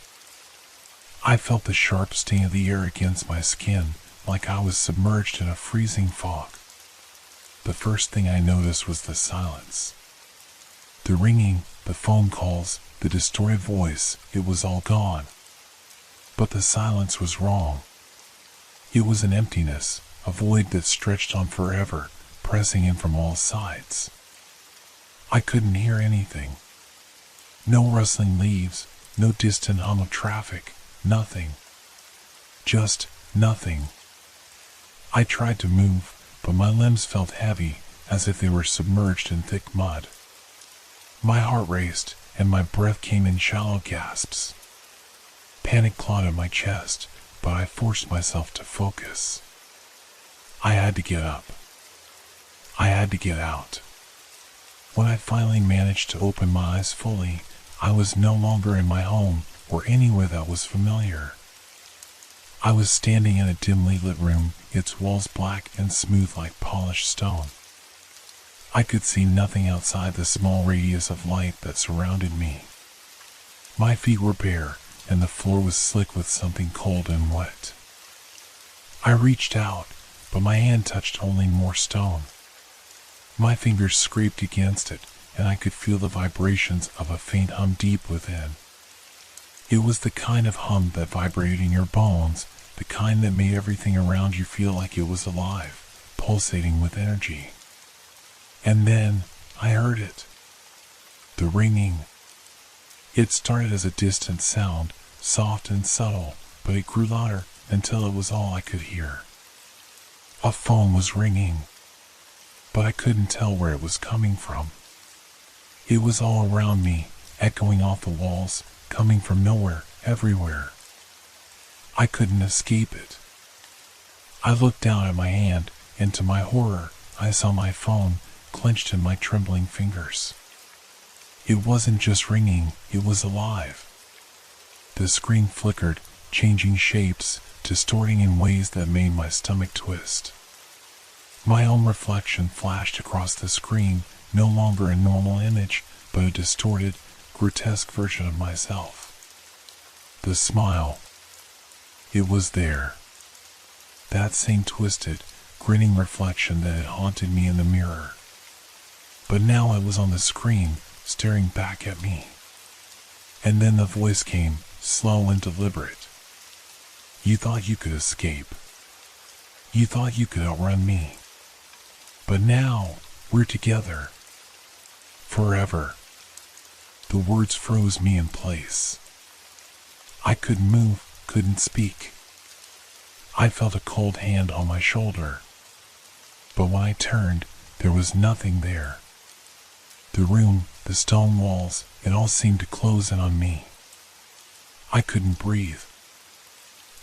Speaker 1: I felt the sharp sting of the air against my skin, like I was submerged in a freezing fog. The first thing I noticed was the silence. The ringing, the phone calls, the distorted voice, it was all gone. But the silence was wrong. It was an emptiness, a void that stretched on forever, pressing in from all sides. I couldn't hear anything. No rustling leaves, no distant hum of traffic, nothing. Just nothing. I tried to move, but my limbs felt heavy, as if they were submerged in thick mud. My heart raced, and my breath came in shallow gasps. Panic clawed at my chest, but I forced myself to focus. I had to get up. I had to get out. When I finally managed to open my eyes fully, I was no longer in my home or anywhere that was familiar. I was standing in a dimly lit room, its walls black and smooth like polished stone. I could see nothing outside the small radius of light that surrounded me. My feet were bare, and the floor was slick with something cold and wet. I reached out, but my hand touched only more stone. My fingers scraped against it, and I could feel the vibrations of a faint hum deep within. It was the kind of hum that vibrated in your bones, the kind that made everything around you feel like it was alive, pulsating with energy. And then, I heard it. The ringing. It started as a distant sound, soft and subtle, but it grew louder until it was all I could hear. A phone was ringing, but I couldn't tell where it was coming from. It was all around me, echoing off the walls, coming from nowhere, everywhere. I couldn't escape it. I looked down at my hand, and to my horror, I saw my phone clenched in my trembling fingers. It wasn't just ringing, it was alive. The screen flickered, changing shapes, distorting in ways that made my stomach twist. My own reflection flashed across the screen, no longer a normal image, but a distorted, grotesque version of myself. The smile. It was there. That same twisted, grinning reflection that had haunted me in the mirror. But now I was on the screen, staring back at me. And then the voice came, slow and deliberate. You thought you could escape. You thought you could outrun me. But now, we're together. Forever. The words froze me in place. I couldn't move, couldn't speak. I felt a cold hand on my shoulder. But when I turned, there was nothing there. The room, the stone walls, it all seemed to close in on me. I couldn't breathe.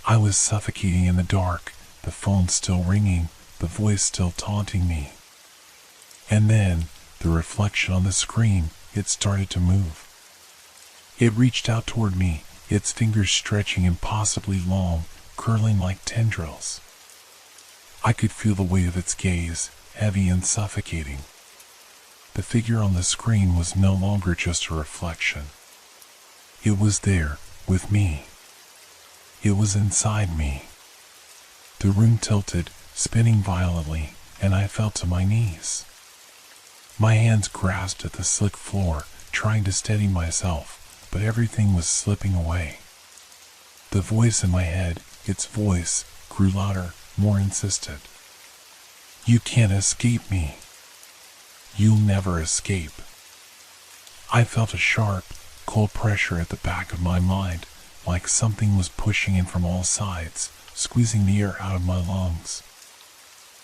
Speaker 1: I was suffocating in the dark, the phone still ringing, the voice still taunting me. And then, the reflection on the screen, it started to move. It reached out toward me, its fingers stretching impossibly long, curling like tendrils. I could feel the weight of its gaze, heavy and suffocating. The figure on the screen was no longer just a reflection. It was there, with me. It was inside me. The room tilted, spinning violently, and I fell to my knees. My hands grasped at the slick floor, trying to steady myself, but everything was slipping away. The voice in my head, its voice, grew louder, more insistent. You can't escape me. You'll never escape. I felt a sharp, cold pressure at the back of my mind, like something was pushing in from all sides, squeezing the air out of my lungs.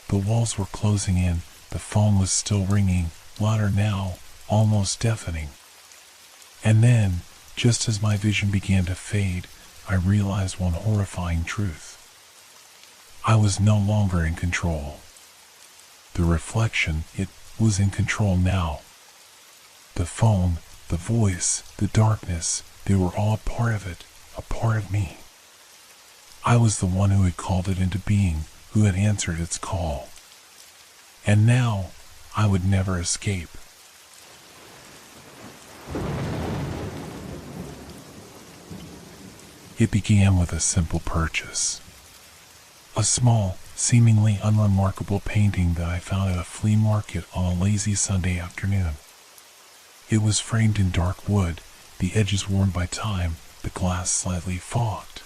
Speaker 1: The walls were closing in, the phone was still ringing, louder now, almost deafening. And then, just as my vision began to fade, I realized one horrifying truth. I was no longer in control. The reflection, it was in control now. The phone, the voice, the darkness, they were all a part of it, a part of me. I was the one who had called it into being, who had answered its call. And now, I would never escape. It began with a simple purchase. A small, seemingly unremarkable painting that I found at a flea market on a lazy Sunday afternoon. It was framed in dark wood, the edges worn by time, the glass slightly fogged.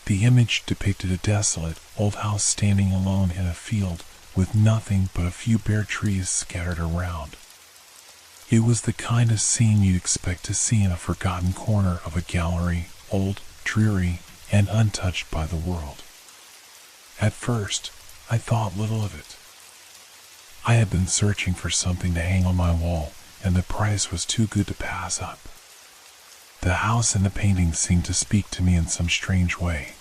Speaker 1: The image depicted a desolate, old house standing alone in a field with nothing but a few bare trees scattered around. It was the kind of scene you'd expect to see in a forgotten corner of a gallery, old, dreary, and untouched by the world. At first, I thought little of it. I had been searching for something to hang on my wall, and the price was too good to pass up. The house in the painting seemed to speak to me in some strange way.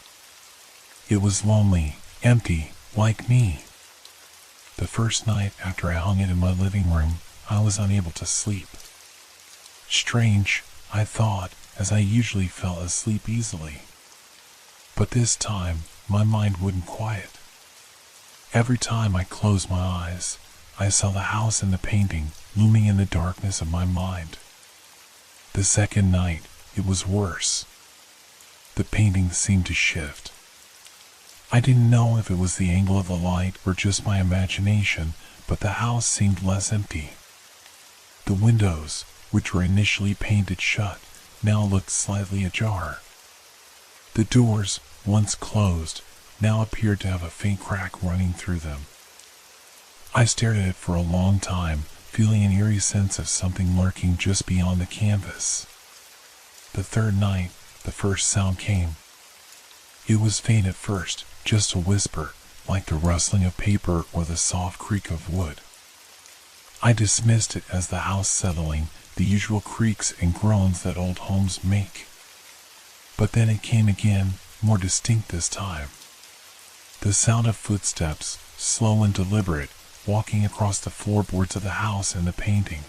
Speaker 1: It was lonely, empty, like me. The first night after I hung it in my living room, I was unable to sleep. Strange, I thought, as I usually fell asleep easily. But this time, my mind wouldn't quiet. Every time I closed my eyes, I saw the house in the painting looming in the darkness of my mind. The second night, it was worse. The painting seemed to shift. I didn't know if it was the angle of the light or just my imagination, but the house seemed less empty. The windows, which were initially painted shut, now looked slightly ajar. The doors, once closed, now appeared to have a faint crack running through them. I stared at it for a long time, feeling an eerie sense of something lurking just beyond the canvas. The third night, the first sound came. It was faint at first, just a whisper, like the rustling of paper or the soft creak of wood. I dismissed it as the house settling, the usual creaks and groans that old homes make. But then it came again, more distinct this time. The sound of footsteps, slow and deliberate, walking across the floorboards of the house and the painting.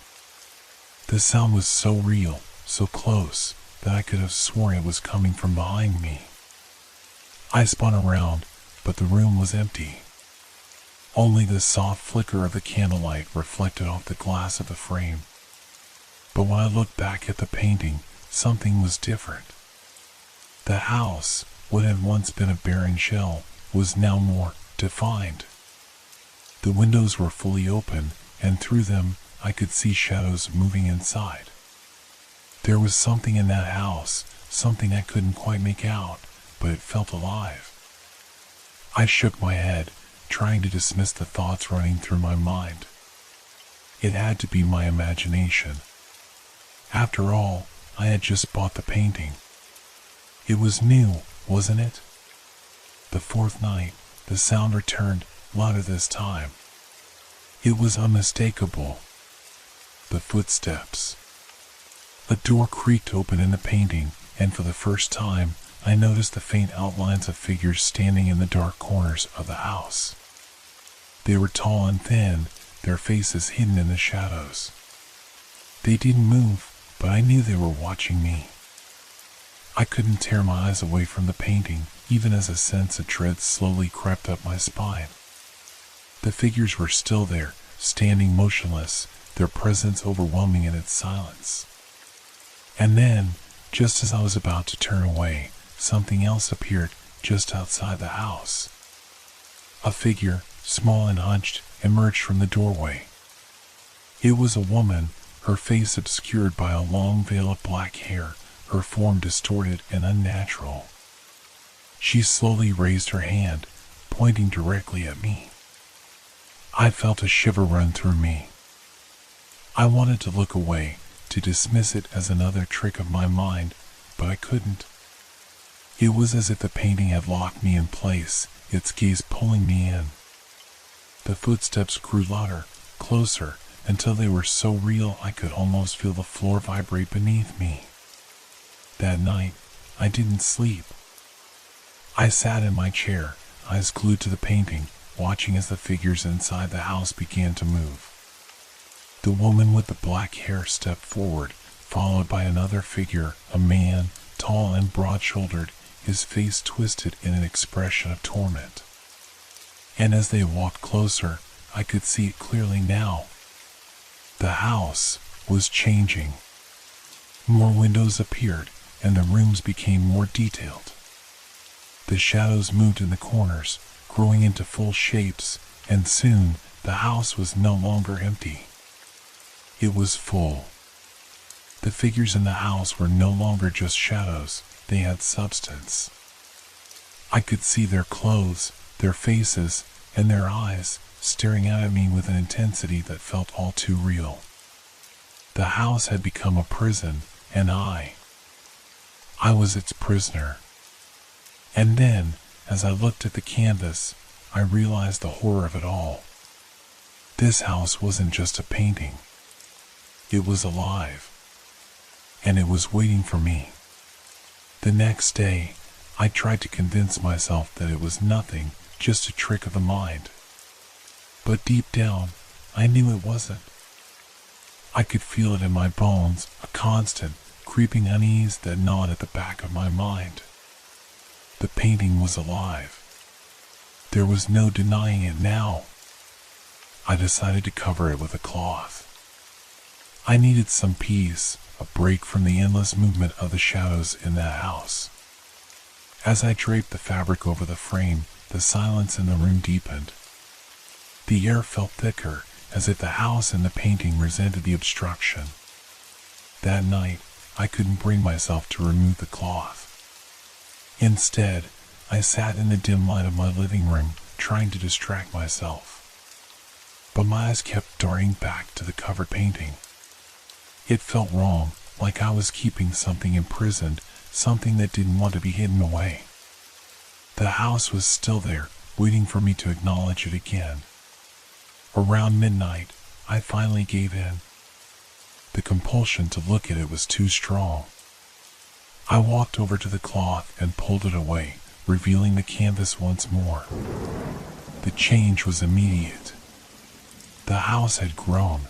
Speaker 1: The sound was so real, so close, that I could have sworn it was coming from behind me. I spun around, but the room was empty. Only the soft flicker of the candlelight reflected off the glass of the frame. But when I looked back at the painting, something was different. The house, what had once been a barren shell, was now more defined. The windows were fully open, and through them I could see shadows moving inside. There was something in that house, something I couldn't quite make out, but it felt alive. I shook my head, trying to dismiss the thoughts running through my mind. It had to be my imagination. After all, I had just bought the painting. It was new, wasn't it? The fourth night, the sound returned, louder this time. It was unmistakable. The footsteps. A door creaked open in the painting, and for the first time, I noticed the faint outlines of figures standing in the dark corners of the house. They were tall and thin, their faces hidden in the shadows. They didn't move, but I knew they were watching me. I couldn't tear my eyes away from the painting, even as a sense of dread slowly crept up my spine. The figures were still there, standing motionless, their presence overwhelming in its silence. And then, just as I was about to turn away, something else appeared just outside the house. A figure, small and hunched, emerged from the doorway. It was a woman, her face obscured by a long veil of black hair, her form distorted and unnatural. She slowly raised her hand, pointing directly at me. I felt a shiver run through me. I wanted to look away, to dismiss it as another trick of my mind, but I couldn't. It was as if the painting had locked me in place, its gaze pulling me in. The footsteps grew louder, closer, until they were so real I could almost feel the floor vibrate beneath me. That night, I didn't sleep. I sat in my chair, eyes glued to the painting, watching as the figures inside the house began to move. The woman with the black hair stepped forward, followed by another figure, a man, tall and broad-shouldered, his face twisted in an expression of torment. And as they walked closer, I could see it clearly now. The house was changing. More windows appeared, and the rooms became more detailed. The shadows moved in the corners, growing into full shapes, and soon the house was no longer empty. It was full. The figures in the house were no longer just shadows, they had substance. I could see their clothes, their faces, and their eyes staring out at me with an intensity that felt all too real. The house had become a prison, and I was its prisoner. And then, as I looked at the canvas, I realized the horror of it all. This house wasn't just a painting. It was alive. And it was waiting for me. The next day, I tried to convince myself that it was nothing, just a trick of the mind. But deep down, I knew it wasn't. I could feel it in my bones, a constant, creeping unease that gnawed at the back of my mind. The painting was alive. There was no denying it now. I decided to cover it with a cloth. I needed some peace, a break from the endless movement of the shadows in that house. As I draped the fabric over the frame, the silence in the room deepened. The air felt thicker, as if the house and the painting resented the obstruction. That night, I couldn't bring myself to remove the cloth. Instead, I sat in the dim light of my living room, trying to distract myself. But my eyes kept darting back to the covered painting. It felt wrong, like I was keeping something imprisoned, something that didn't want to be hidden away. The house was still there, waiting for me to acknowledge it again. Around midnight, I finally gave in. The compulsion to look at it was too strong. I walked over to the cloth and pulled it away, revealing the canvas once more. The change was immediate. The house had grown.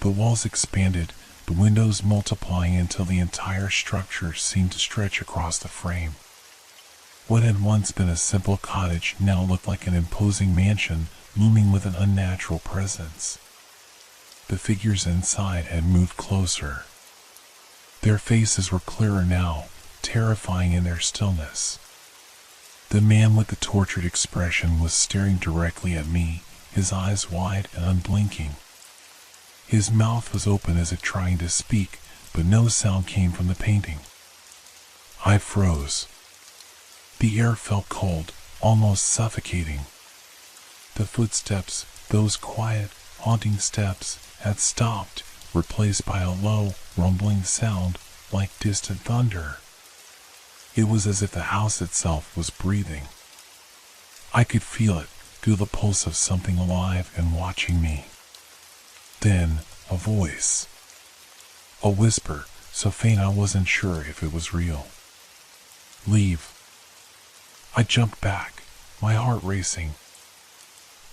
Speaker 1: The walls expanded, the windows multiplying until the entire structure seemed to stretch across the frame. What had once been a simple cottage now looked like an imposing mansion looming with an unnatural presence. The figures inside had moved closer. Their faces were clearer now, terrifying in their stillness. The man with the tortured expression was staring directly at me, his eyes wide and unblinking. His mouth was open as if trying to speak, but no sound came from the painting. I froze. The air felt cold, almost suffocating. The footsteps, those quiet, haunting steps, had stopped, replaced by a low, rumbling sound like distant thunder. It was as if the house itself was breathing. I could feel the pulse of something alive and watching me. Then, a voice. A whisper, so faint I wasn't sure if it was real. Leave. I jumped back, my heart racing.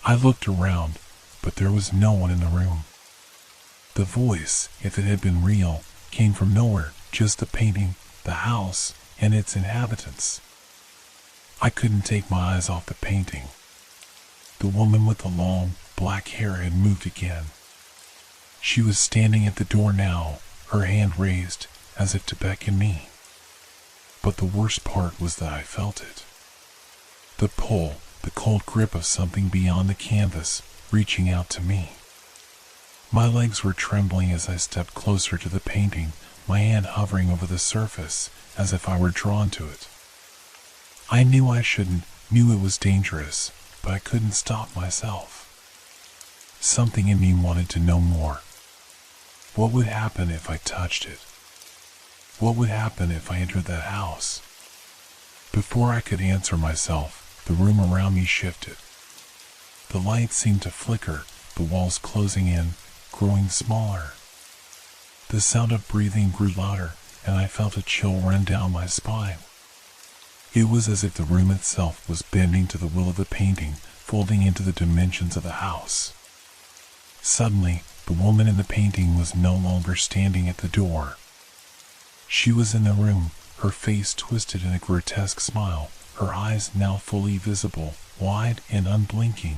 Speaker 1: I looked around, but there was no one in the room. The voice, if it had been real, came from nowhere, just the painting, the house, and its inhabitants. I couldn't take my eyes off the painting. The woman with the long, black hair had moved again. She was standing at the door now, her hand raised, as if to beckon me. But the worst part was that I felt it. The pull, the cold grip of something beyond the canvas, reaching out to me. My legs were trembling as I stepped closer to the painting, my hand hovering over the surface, as if I were drawn to it. I knew I shouldn't, knew it was dangerous, but I couldn't stop myself. Something in me wanted to know more. What would happen if I touched it? What would happen if I entered that house? Before I could answer myself, the room around me shifted. The light seemed to flicker, the walls closing in, growing smaller. The sound of breathing grew louder, and I felt a chill run down my spine. It was as if the room itself was bending to the will of the painting, folding into the dimensions of the house. Suddenly, the woman in the painting was no longer standing at the door. She was in the room, her face twisted in a grotesque smile, her eyes now fully visible, wide and unblinking.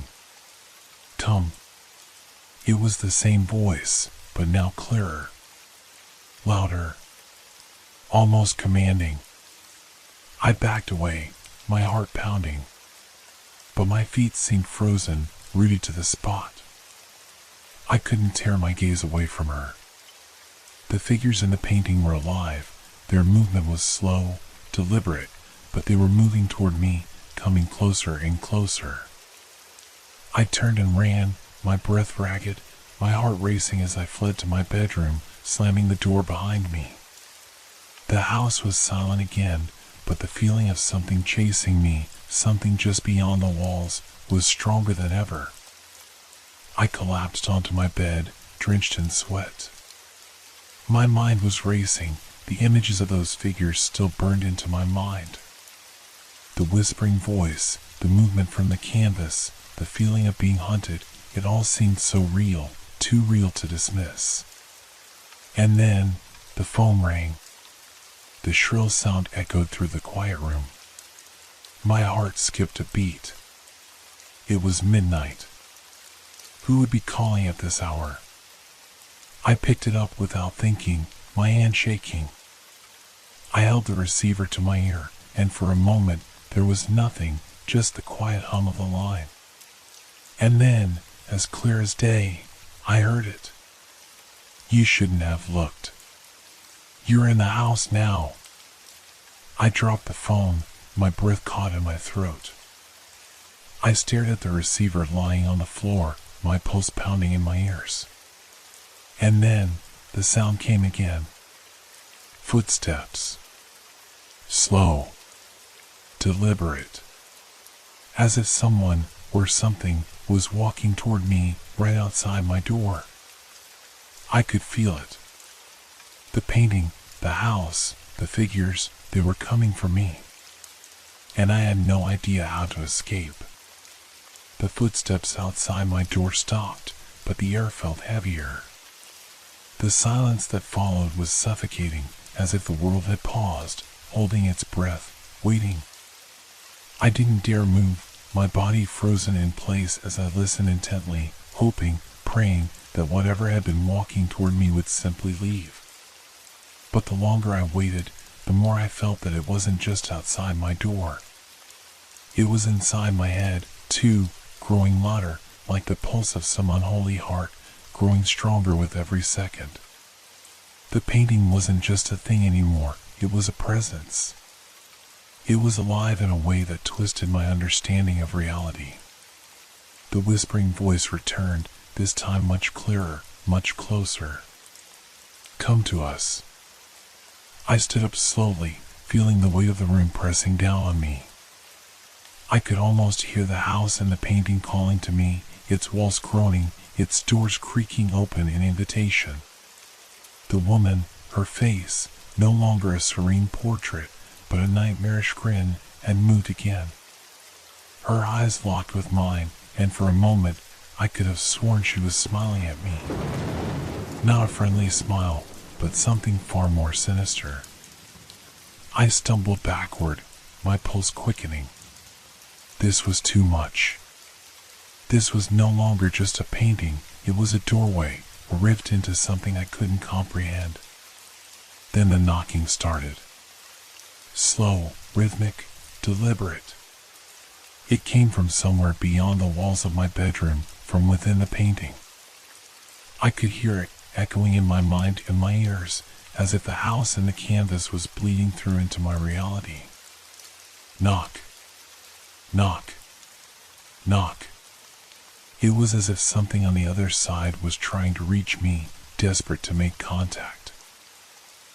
Speaker 1: Tom. It was the same voice, but now clearer. Louder. Almost commanding. I backed away, my heart pounding. But my feet seemed frozen, rooted to the spot. I couldn't tear my gaze away from her. The figures in the painting were alive. Their movement was slow, deliberate, but they were moving toward me, coming closer and closer. I turned and ran, my breath ragged, my heart racing as I fled to my bedroom, slamming the door behind me. The house was silent again, but the feeling of something chasing me, something just beyond the walls, was stronger than ever. I collapsed onto my bed, drenched in sweat. My mind was racing, the images of those figures still burned into my mind. The whispering voice, the movement from the canvas, the feeling of being hunted, it all seemed so real, too real to dismiss. And then, the phone rang. The shrill sound echoed through the quiet room. My heart skipped a beat. It was midnight. Who would be calling at this hour? I picked it up without thinking, my hand shaking. I held the receiver to my ear, and for a moment there was nothing, just the quiet hum of the line. And then, as clear as day, I heard it. You shouldn't have looked. You're in the house now. I dropped the phone, my breath caught in my throat. I stared at the receiver lying on the floor, my pulse pounding in my ears. And then, the sound came again. Footsteps. Slow. Deliberate. as if someone or something was walking toward me right outside my door. I could feel it. The painting, the house, the figures, they were coming for me. And I had no idea how to escape. The footsteps outside my door stopped, but the air felt heavier. The silence that followed was suffocating, as if the world had paused, holding its breath, waiting. I didn't dare move, my body frozen in place as I listened intently, hoping, praying that whatever had been walking toward me would simply leave. But the longer I waited, the more I felt that it wasn't just outside my door. It was inside my head, too, growing louder, like the pulse of some unholy heart, growing stronger with every second. The painting wasn't just a thing anymore, it was a presence. It was alive in a way that twisted my understanding of reality. The whispering voice returned, this time much clearer, much closer. Come to us. I stood up slowly, feeling the weight of the room pressing down on me. I could almost hear the house and the painting calling to me, its walls groaning, its doors creaking open in invitation. The woman, her face, no longer a serene portrait, but a nightmarish grin, had moved again. Her eyes locked with mine, and for a moment, I could have sworn she was smiling at me. Not a friendly smile, but something far more sinister. I stumbled backward, my pulse quickening. This was too much. This was no longer just a painting, it was a doorway, a rift into something I couldn't comprehend. Then the knocking started. Slow, rhythmic, deliberate. It came from somewhere beyond the walls of my bedroom, from within the painting. I could hear it echoing in my mind and my ears, as if the house and the canvas was bleeding through into my reality. Knock. Knock. Knock. It was as if something on the other side was trying to reach me, desperate to make contact.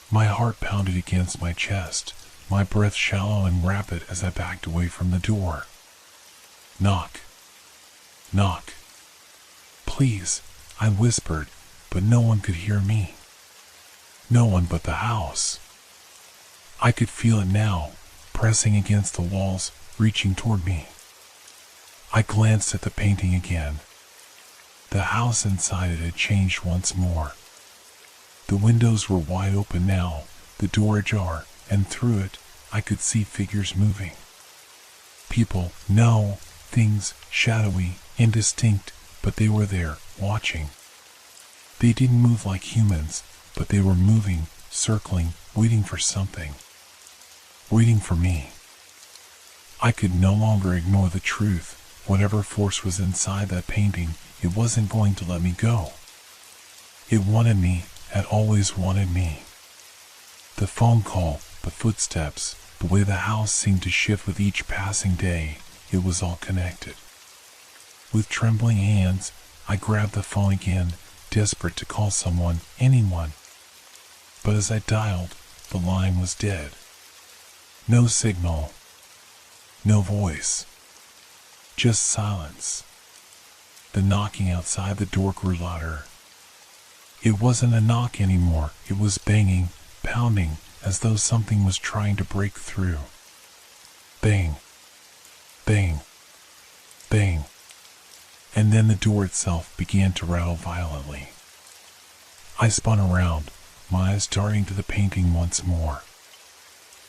Speaker 1: My heart pounded against my chest, my breath shallow and rapid as I backed away from the door. Knock. Knock. Please, I whispered, but no one could hear me. No one but the house. I could feel it now, pressing against the walls, reaching toward me. I glanced at the painting again. The house inside it had changed once more. The windows were wide open now, the door ajar, and through it, I could see figures moving. People, no, things, shadowy, indistinct, but they were there, watching. They didn't move like humans, but they were moving, circling, waiting for something. Waiting for me. I could no longer ignore the truth. Whatever force was inside that painting, it wasn't going to let me go. It wanted me, had always wanted me. The phone call, the footsteps, the way the house seemed to shift with each passing day, it was all connected. With trembling hands, I grabbed the phone again, desperate to call someone, anyone. But as I dialed, the line was dead. No signal. No voice. Just silence. The knocking outside the door grew louder. It wasn't a knock anymore, it was banging, pounding, as though something was trying to break through. Bang. Bang. Bang. And then the door itself began to rattle violently. I spun around, my eyes darting to the painting once more.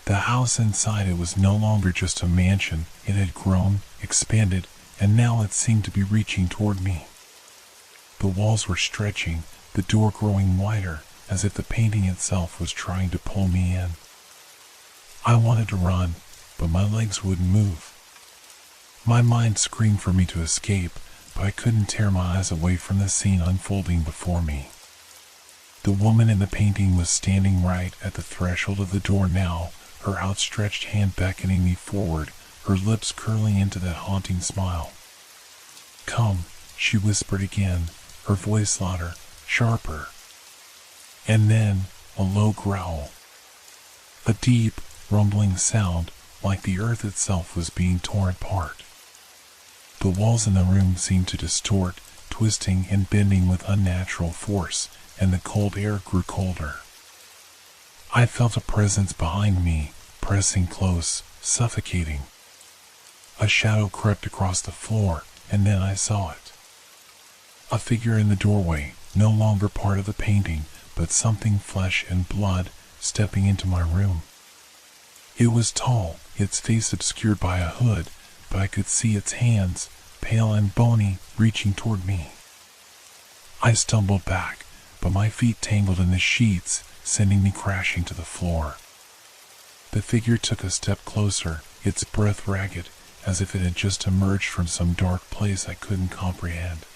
Speaker 1: The house inside it was no longer just a mansion, it had grown, expanded, and now it seemed to be reaching toward me. The walls were stretching, the door growing wider, as if the painting itself was trying to pull me in. I wanted to run, but my legs wouldn't move. My mind screamed for me to escape, but I couldn't tear my eyes away from the scene unfolding before me. The woman in the painting was standing right at the threshold of the door now, her outstretched hand beckoning me forward, her lips curling into that haunting smile. Come, she whispered again, her voice louder, sharper. And then, a low growl. A deep, rumbling sound, like the earth itself was being torn apart. The walls in the room seemed to distort, twisting and bending with unnatural force, and the cold air grew colder. I felt a presence behind me, pressing close, suffocating. A shadow crept across the floor, and then I saw it. A figure in the doorway, no longer part of the painting, but something flesh and blood, stepping into my room. It was tall, its face obscured by a hood, but I could see its hands, pale and bony, reaching toward me. I stumbled back, but my feet tangled in the sheets, sending me crashing to the floor. The figure took a step closer, its breath ragged, as if it had just emerged from some dark place I couldn't comprehend.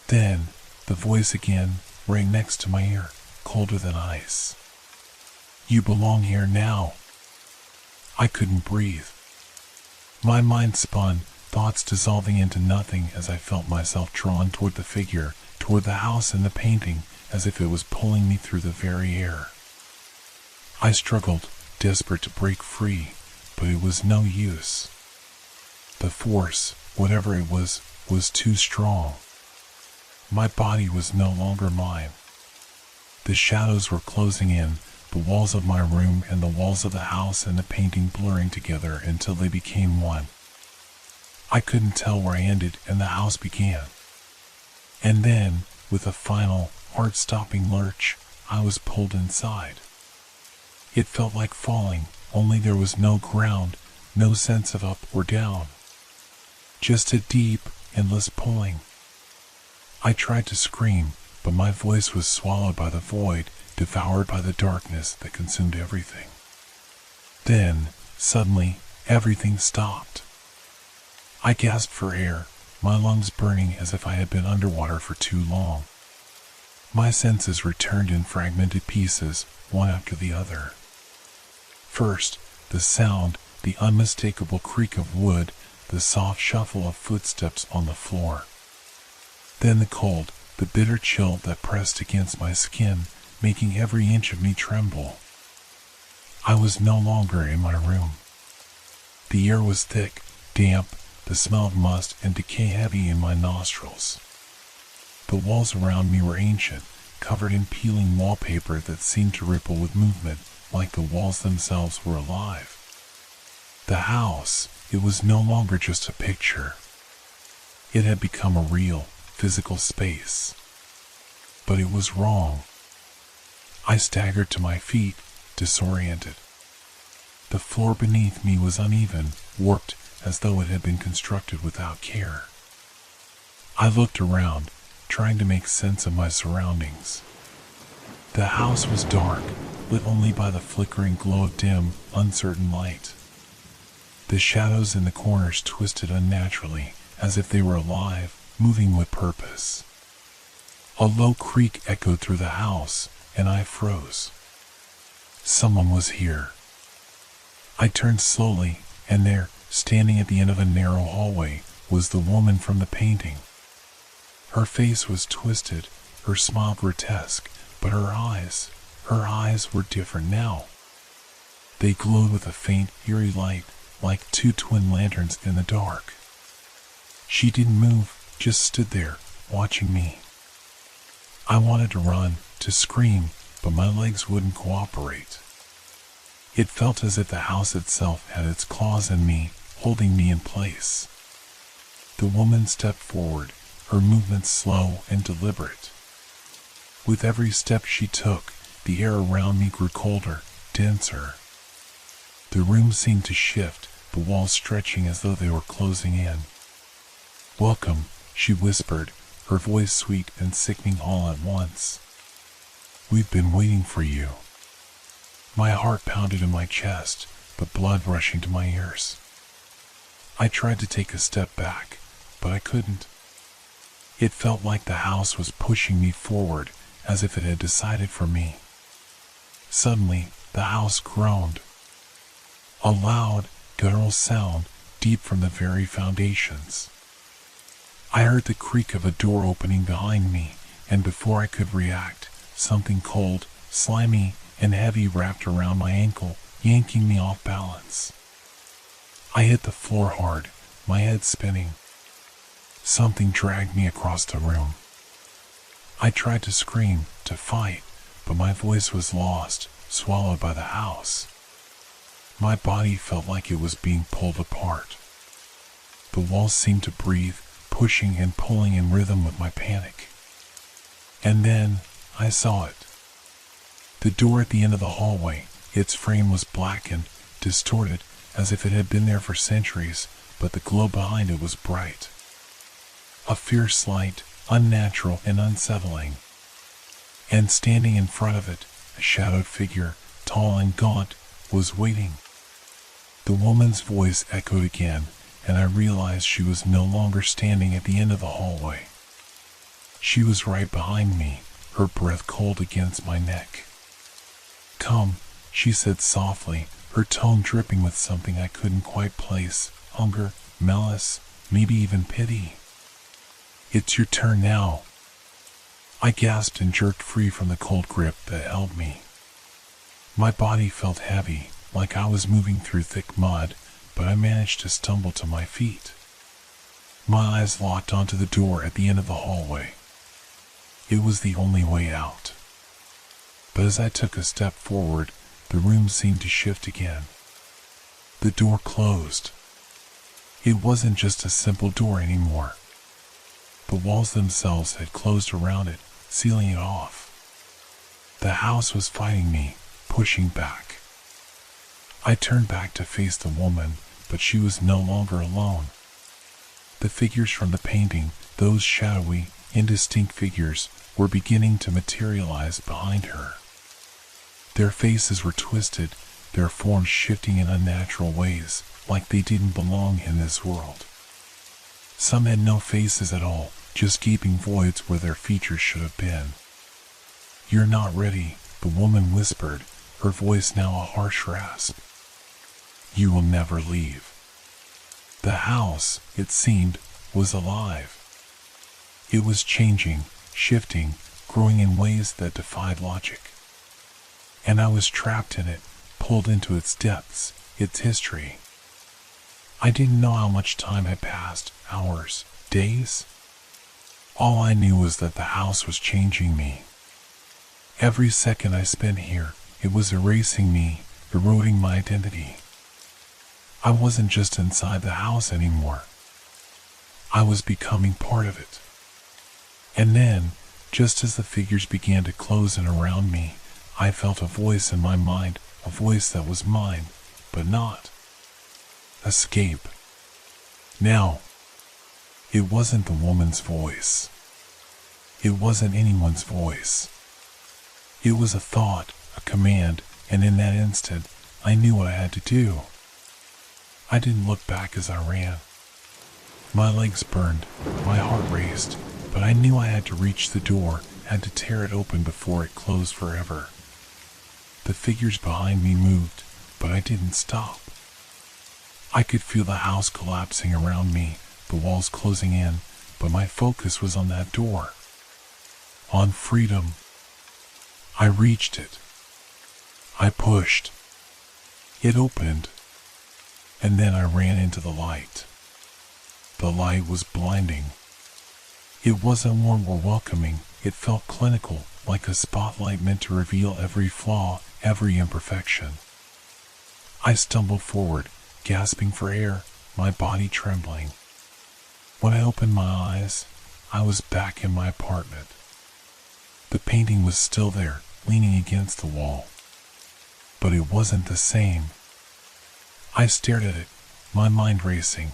Speaker 1: Then, the voice again, right next to my ear, colder than ice. "You belong here now." I couldn't breathe. My mind spun, thoughts dissolving into nothing as I felt myself drawn toward the figure, toward the house and the painting, as if it was pulling me through the very air. I struggled, desperate to break free, but it was no use. The force, whatever it was too strong. My body was no longer mine. The shadows were closing in, the walls of my room and the walls of the house and the painting blurring together until they became one. I couldn't tell where I ended and the house began. And then, with a final, heart-stopping lurch, I was pulled inside. It felt like falling, only there was no ground, no sense of up or down. Just a deep, endless pulling. I tried to scream, but my voice was swallowed by the void, devoured by the darkness that consumed everything. Then, suddenly, everything stopped. I gasped for air, my lungs burning as if I had been underwater for too long. My senses returned in fragmented pieces, one after the other. First, the sound, the unmistakable creak of wood, the soft shuffle of footsteps on the floor. Then the cold, the bitter chill that pressed against my skin, making every inch of me tremble. I was no longer in my room. The air was thick, damp, the smell of must and decay heavy in my nostrils. The walls around me were ancient, covered in peeling wallpaper that seemed to ripple with movement, like the walls themselves were alive. The house, it was no longer just a picture. It had become a real, physical space. But it was wrong. I staggered to my feet, disoriented. The floor beneath me was uneven, warped, as though it had been constructed without care. I looked around, trying to make sense of my surroundings. The house was dark, lit only by the flickering glow of dim, uncertain light. The shadows in the corners twisted unnaturally, as if they were alive, moving with purpose. A low creak echoed through the house, and I froze. Someone was here. I turned slowly, and there, standing at the end of a narrow hallway, was the woman from the painting. Her face was twisted, her smile grotesque, but her eyes were different now. They glowed with a faint, eerie light, like two twin lanterns in the dark. She didn't move, just stood there, watching me. I wanted to run, to scream, but my legs wouldn't cooperate. It felt as if the house itself had its claws in me, holding me in place. The woman stepped forward, her movements slow and deliberate. With every step she took, the air around me grew colder, denser. The room seemed to shift, the walls stretching as though they were closing in. "Welcome," she whispered, her voice sweet and sickening all at once. "We've been waiting for you." My heart pounded in my chest, but blood rushing to my ears. I tried to take a step back, but I couldn't. It felt like the house was pushing me forward, as if it had decided for me. Suddenly, the house groaned. A loud, guttural sound, deep from the very foundations. I heard the creak of a door opening behind me, and before I could react, something cold, slimy, and heavy wrapped around my ankle, yanking me off balance. I hit the floor hard, my head spinning. Something dragged me across the room. I tried to scream, to fight, but my voice was lost, swallowed by the house. My body felt like it was being pulled apart. The walls seemed to breathe, pushing and pulling in rhythm with my panic. And then, I saw it. The door at the end of the hallway, its frame was blackened, distorted, as if it had been there for centuries, but the glow behind it was bright. A fierce light, unnatural and unsettling. And standing in front of it, a shadowed figure, tall and gaunt, was waiting. The woman's voice echoed again, and I realized she was no longer standing at the end of the hallway. She was right behind me, her breath cold against my neck. "Come," she said softly, her tone dripping with something I couldn't quite place, hunger, malice, maybe even pity. "It's your turn now." I gasped and jerked free from the cold grip that held me. My body felt heavy, like I was moving through thick mud, but I managed to stumble to my feet. My eyes locked onto the door at the end of the hallway. It was the only way out. But as I took a step forward, the room seemed to shift again. The door closed. It wasn't just a simple door anymore. The walls themselves had closed around it, sealing it off. The house was fighting me, pushing back. I turned back to face the woman, but she was no longer alone. The figures from the painting, those shadowy, indistinct figures, were beginning to materialize behind her. Their faces were twisted, their forms shifting in unnatural ways, like they didn't belong in this world. Some had no faces at all, just gaping voids where their features should have been. "You're not ready," the woman whispered, her voice now a harsh rasp. "You will never leave." The house, it seemed, was alive. It was changing, shifting, growing in ways that defied logic. And I was trapped in it, pulled into its depths, its history. I didn't know how much time had passed, hours, days. All I knew was that the house was changing me. Every second I spent here, it was erasing me, eroding my identity. I wasn't just inside the house anymore. I was becoming part of it. And then, just as the figures began to close in around me, I felt a voice in my mind, a voice that was mine, but not. Escape. Now. It wasn't the woman's voice. It wasn't anyone's voice. It was a thought, a command, and in that instant, I knew what I had to do. I didn't look back as I ran. My legs burned, my heart raced, but I knew I had to reach the door, had to tear it open before it closed forever. The figures behind me moved, but I didn't stop. I could feel the house collapsing around me, the walls closing in, but my focus was on that door. On freedom. I reached it. I pushed. It opened. And then I ran into the light. The light was blinding. It wasn't warm or welcoming, it felt clinical, like a spotlight meant to reveal every flaw, every imperfection. I stumbled forward, gasping for air, my body trembling. When I opened my eyes, I was back in my apartment. The painting was still there, leaning against the wall. But it wasn't the same. I stared at it, my mind racing.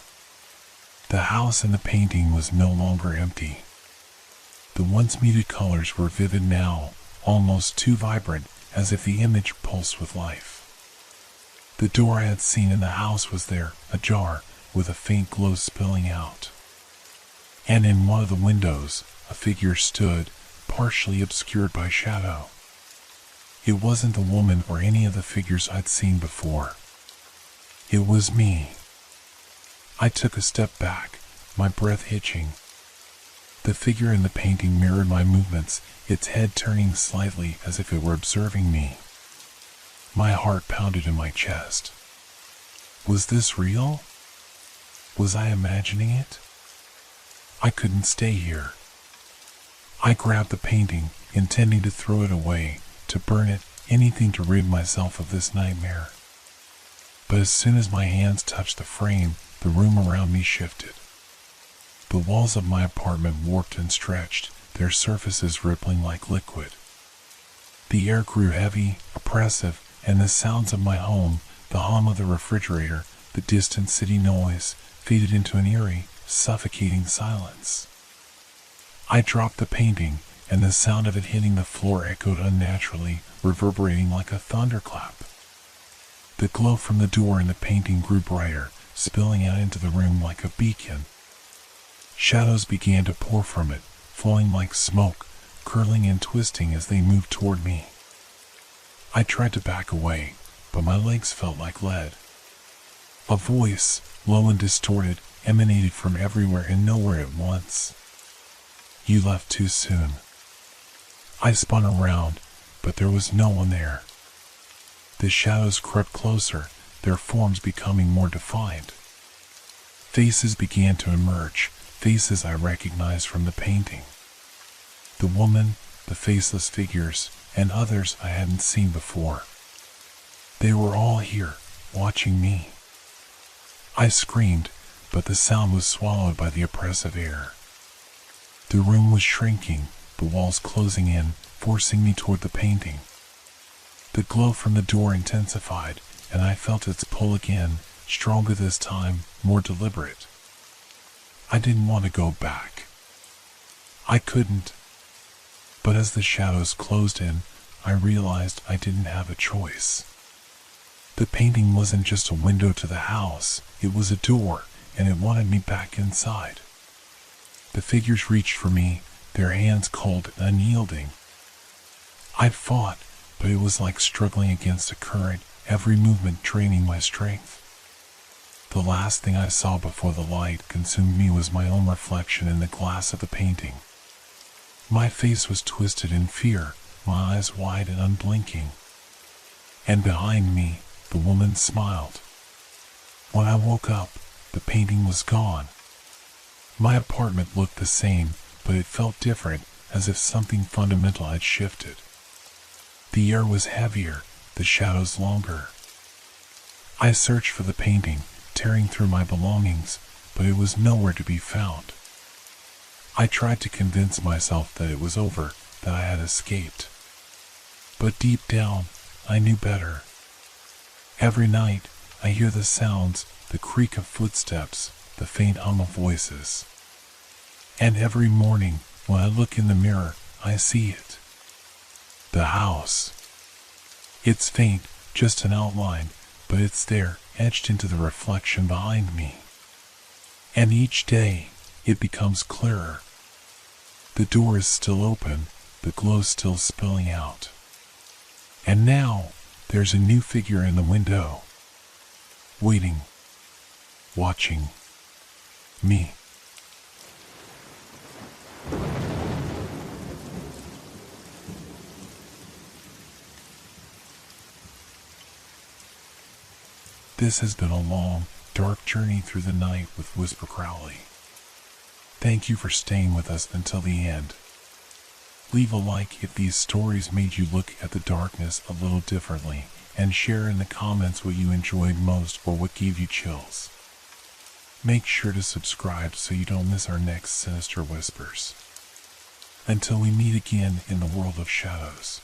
Speaker 1: The house in the painting was no longer empty. The once muted colors were vivid now, almost too vibrant, as if the image pulsed with life. The door I had seen in the house was there, ajar, with a faint glow spilling out. And in one of the windows, a figure stood, partially obscured by shadow. It wasn't the woman or any of the figures I'd seen before. It was me. I took a step back, my breath hitching. The figure in the painting mirrored my movements, its head turning slightly as if it were observing me. My heart pounded in my chest. Was this real? Was I imagining it? I couldn't stay here. I grabbed the painting, intending to throw it away, to burn it, anything to rid myself of this nightmare. But as soon as my hands touched the frame, the room around me shifted. The walls of my apartment warped and stretched, their surfaces rippling like liquid. The air grew heavy, oppressive, and the sounds of my home, the hum of the refrigerator, the distant city noise, faded into an eerie, suffocating silence. I dropped the painting, and the sound of it hitting the floor echoed unnaturally, reverberating like a thunderclap. The glow from the door in the painting grew brighter, spilling out into the room like a beacon. Shadows began to pour from it, flowing like smoke, curling and twisting as they moved toward me. I tried to back away, but my legs felt like lead. A voice, low and distorted, emanated from everywhere and nowhere at once. "You left too soon." I spun around, but there was no one there. The shadows crept closer, their forms becoming more defined. Faces began to emerge, faces I recognized from the painting. The woman, the faceless figures, and others I hadn't seen before. They were all here, watching me. I screamed, but the sound was swallowed by the oppressive air. The room was shrinking, the walls closing in, forcing me toward the painting. The glow from the door intensified, and I felt its pull again, stronger this time, more deliberate. I didn't want to go back. I couldn't. But as the shadows closed in, I realized I didn't have a choice. The painting wasn't just a window to the house, it was a door, and it wanted me back inside. The figures reached for me, their hands cold and unyielding. I'd fought, but it was like struggling against a current, every movement draining my strength. The last thing I saw before the light consumed me was my own reflection in the glass of the painting. My face was twisted in fear, my eyes wide and unblinking. And behind me, the woman smiled. When I woke up, the painting was gone. My apartment looked the same, but it felt different, as if something fundamental had shifted. The air was heavier, the shadows longer. I searched for the painting, tearing through my belongings, but it was nowhere to be found. I tried to convince myself that it was over, that I had escaped. But deep down, I knew better. Every night, I hear the sounds, the creak of footsteps, the faint hum of voices. And every morning, when I look in the mirror, I see it. The house. It's faint, just an outline, but it's there, etched into the reflection behind me. And each day, it becomes clearer. The door is still open, the glow still spilling out. And now, there's a new figure in the window. Waiting. Watching. Me. This has been a long, dark journey through the night with Whisper Crowley. Thank you for staying with us until the end. Leave a like if these stories made you look at the darkness a little differently, and share in the comments what you enjoyed most or what gave you chills. Make sure to subscribe so you don't miss our next Sinister Whispers. Until we meet again in the world of shadows.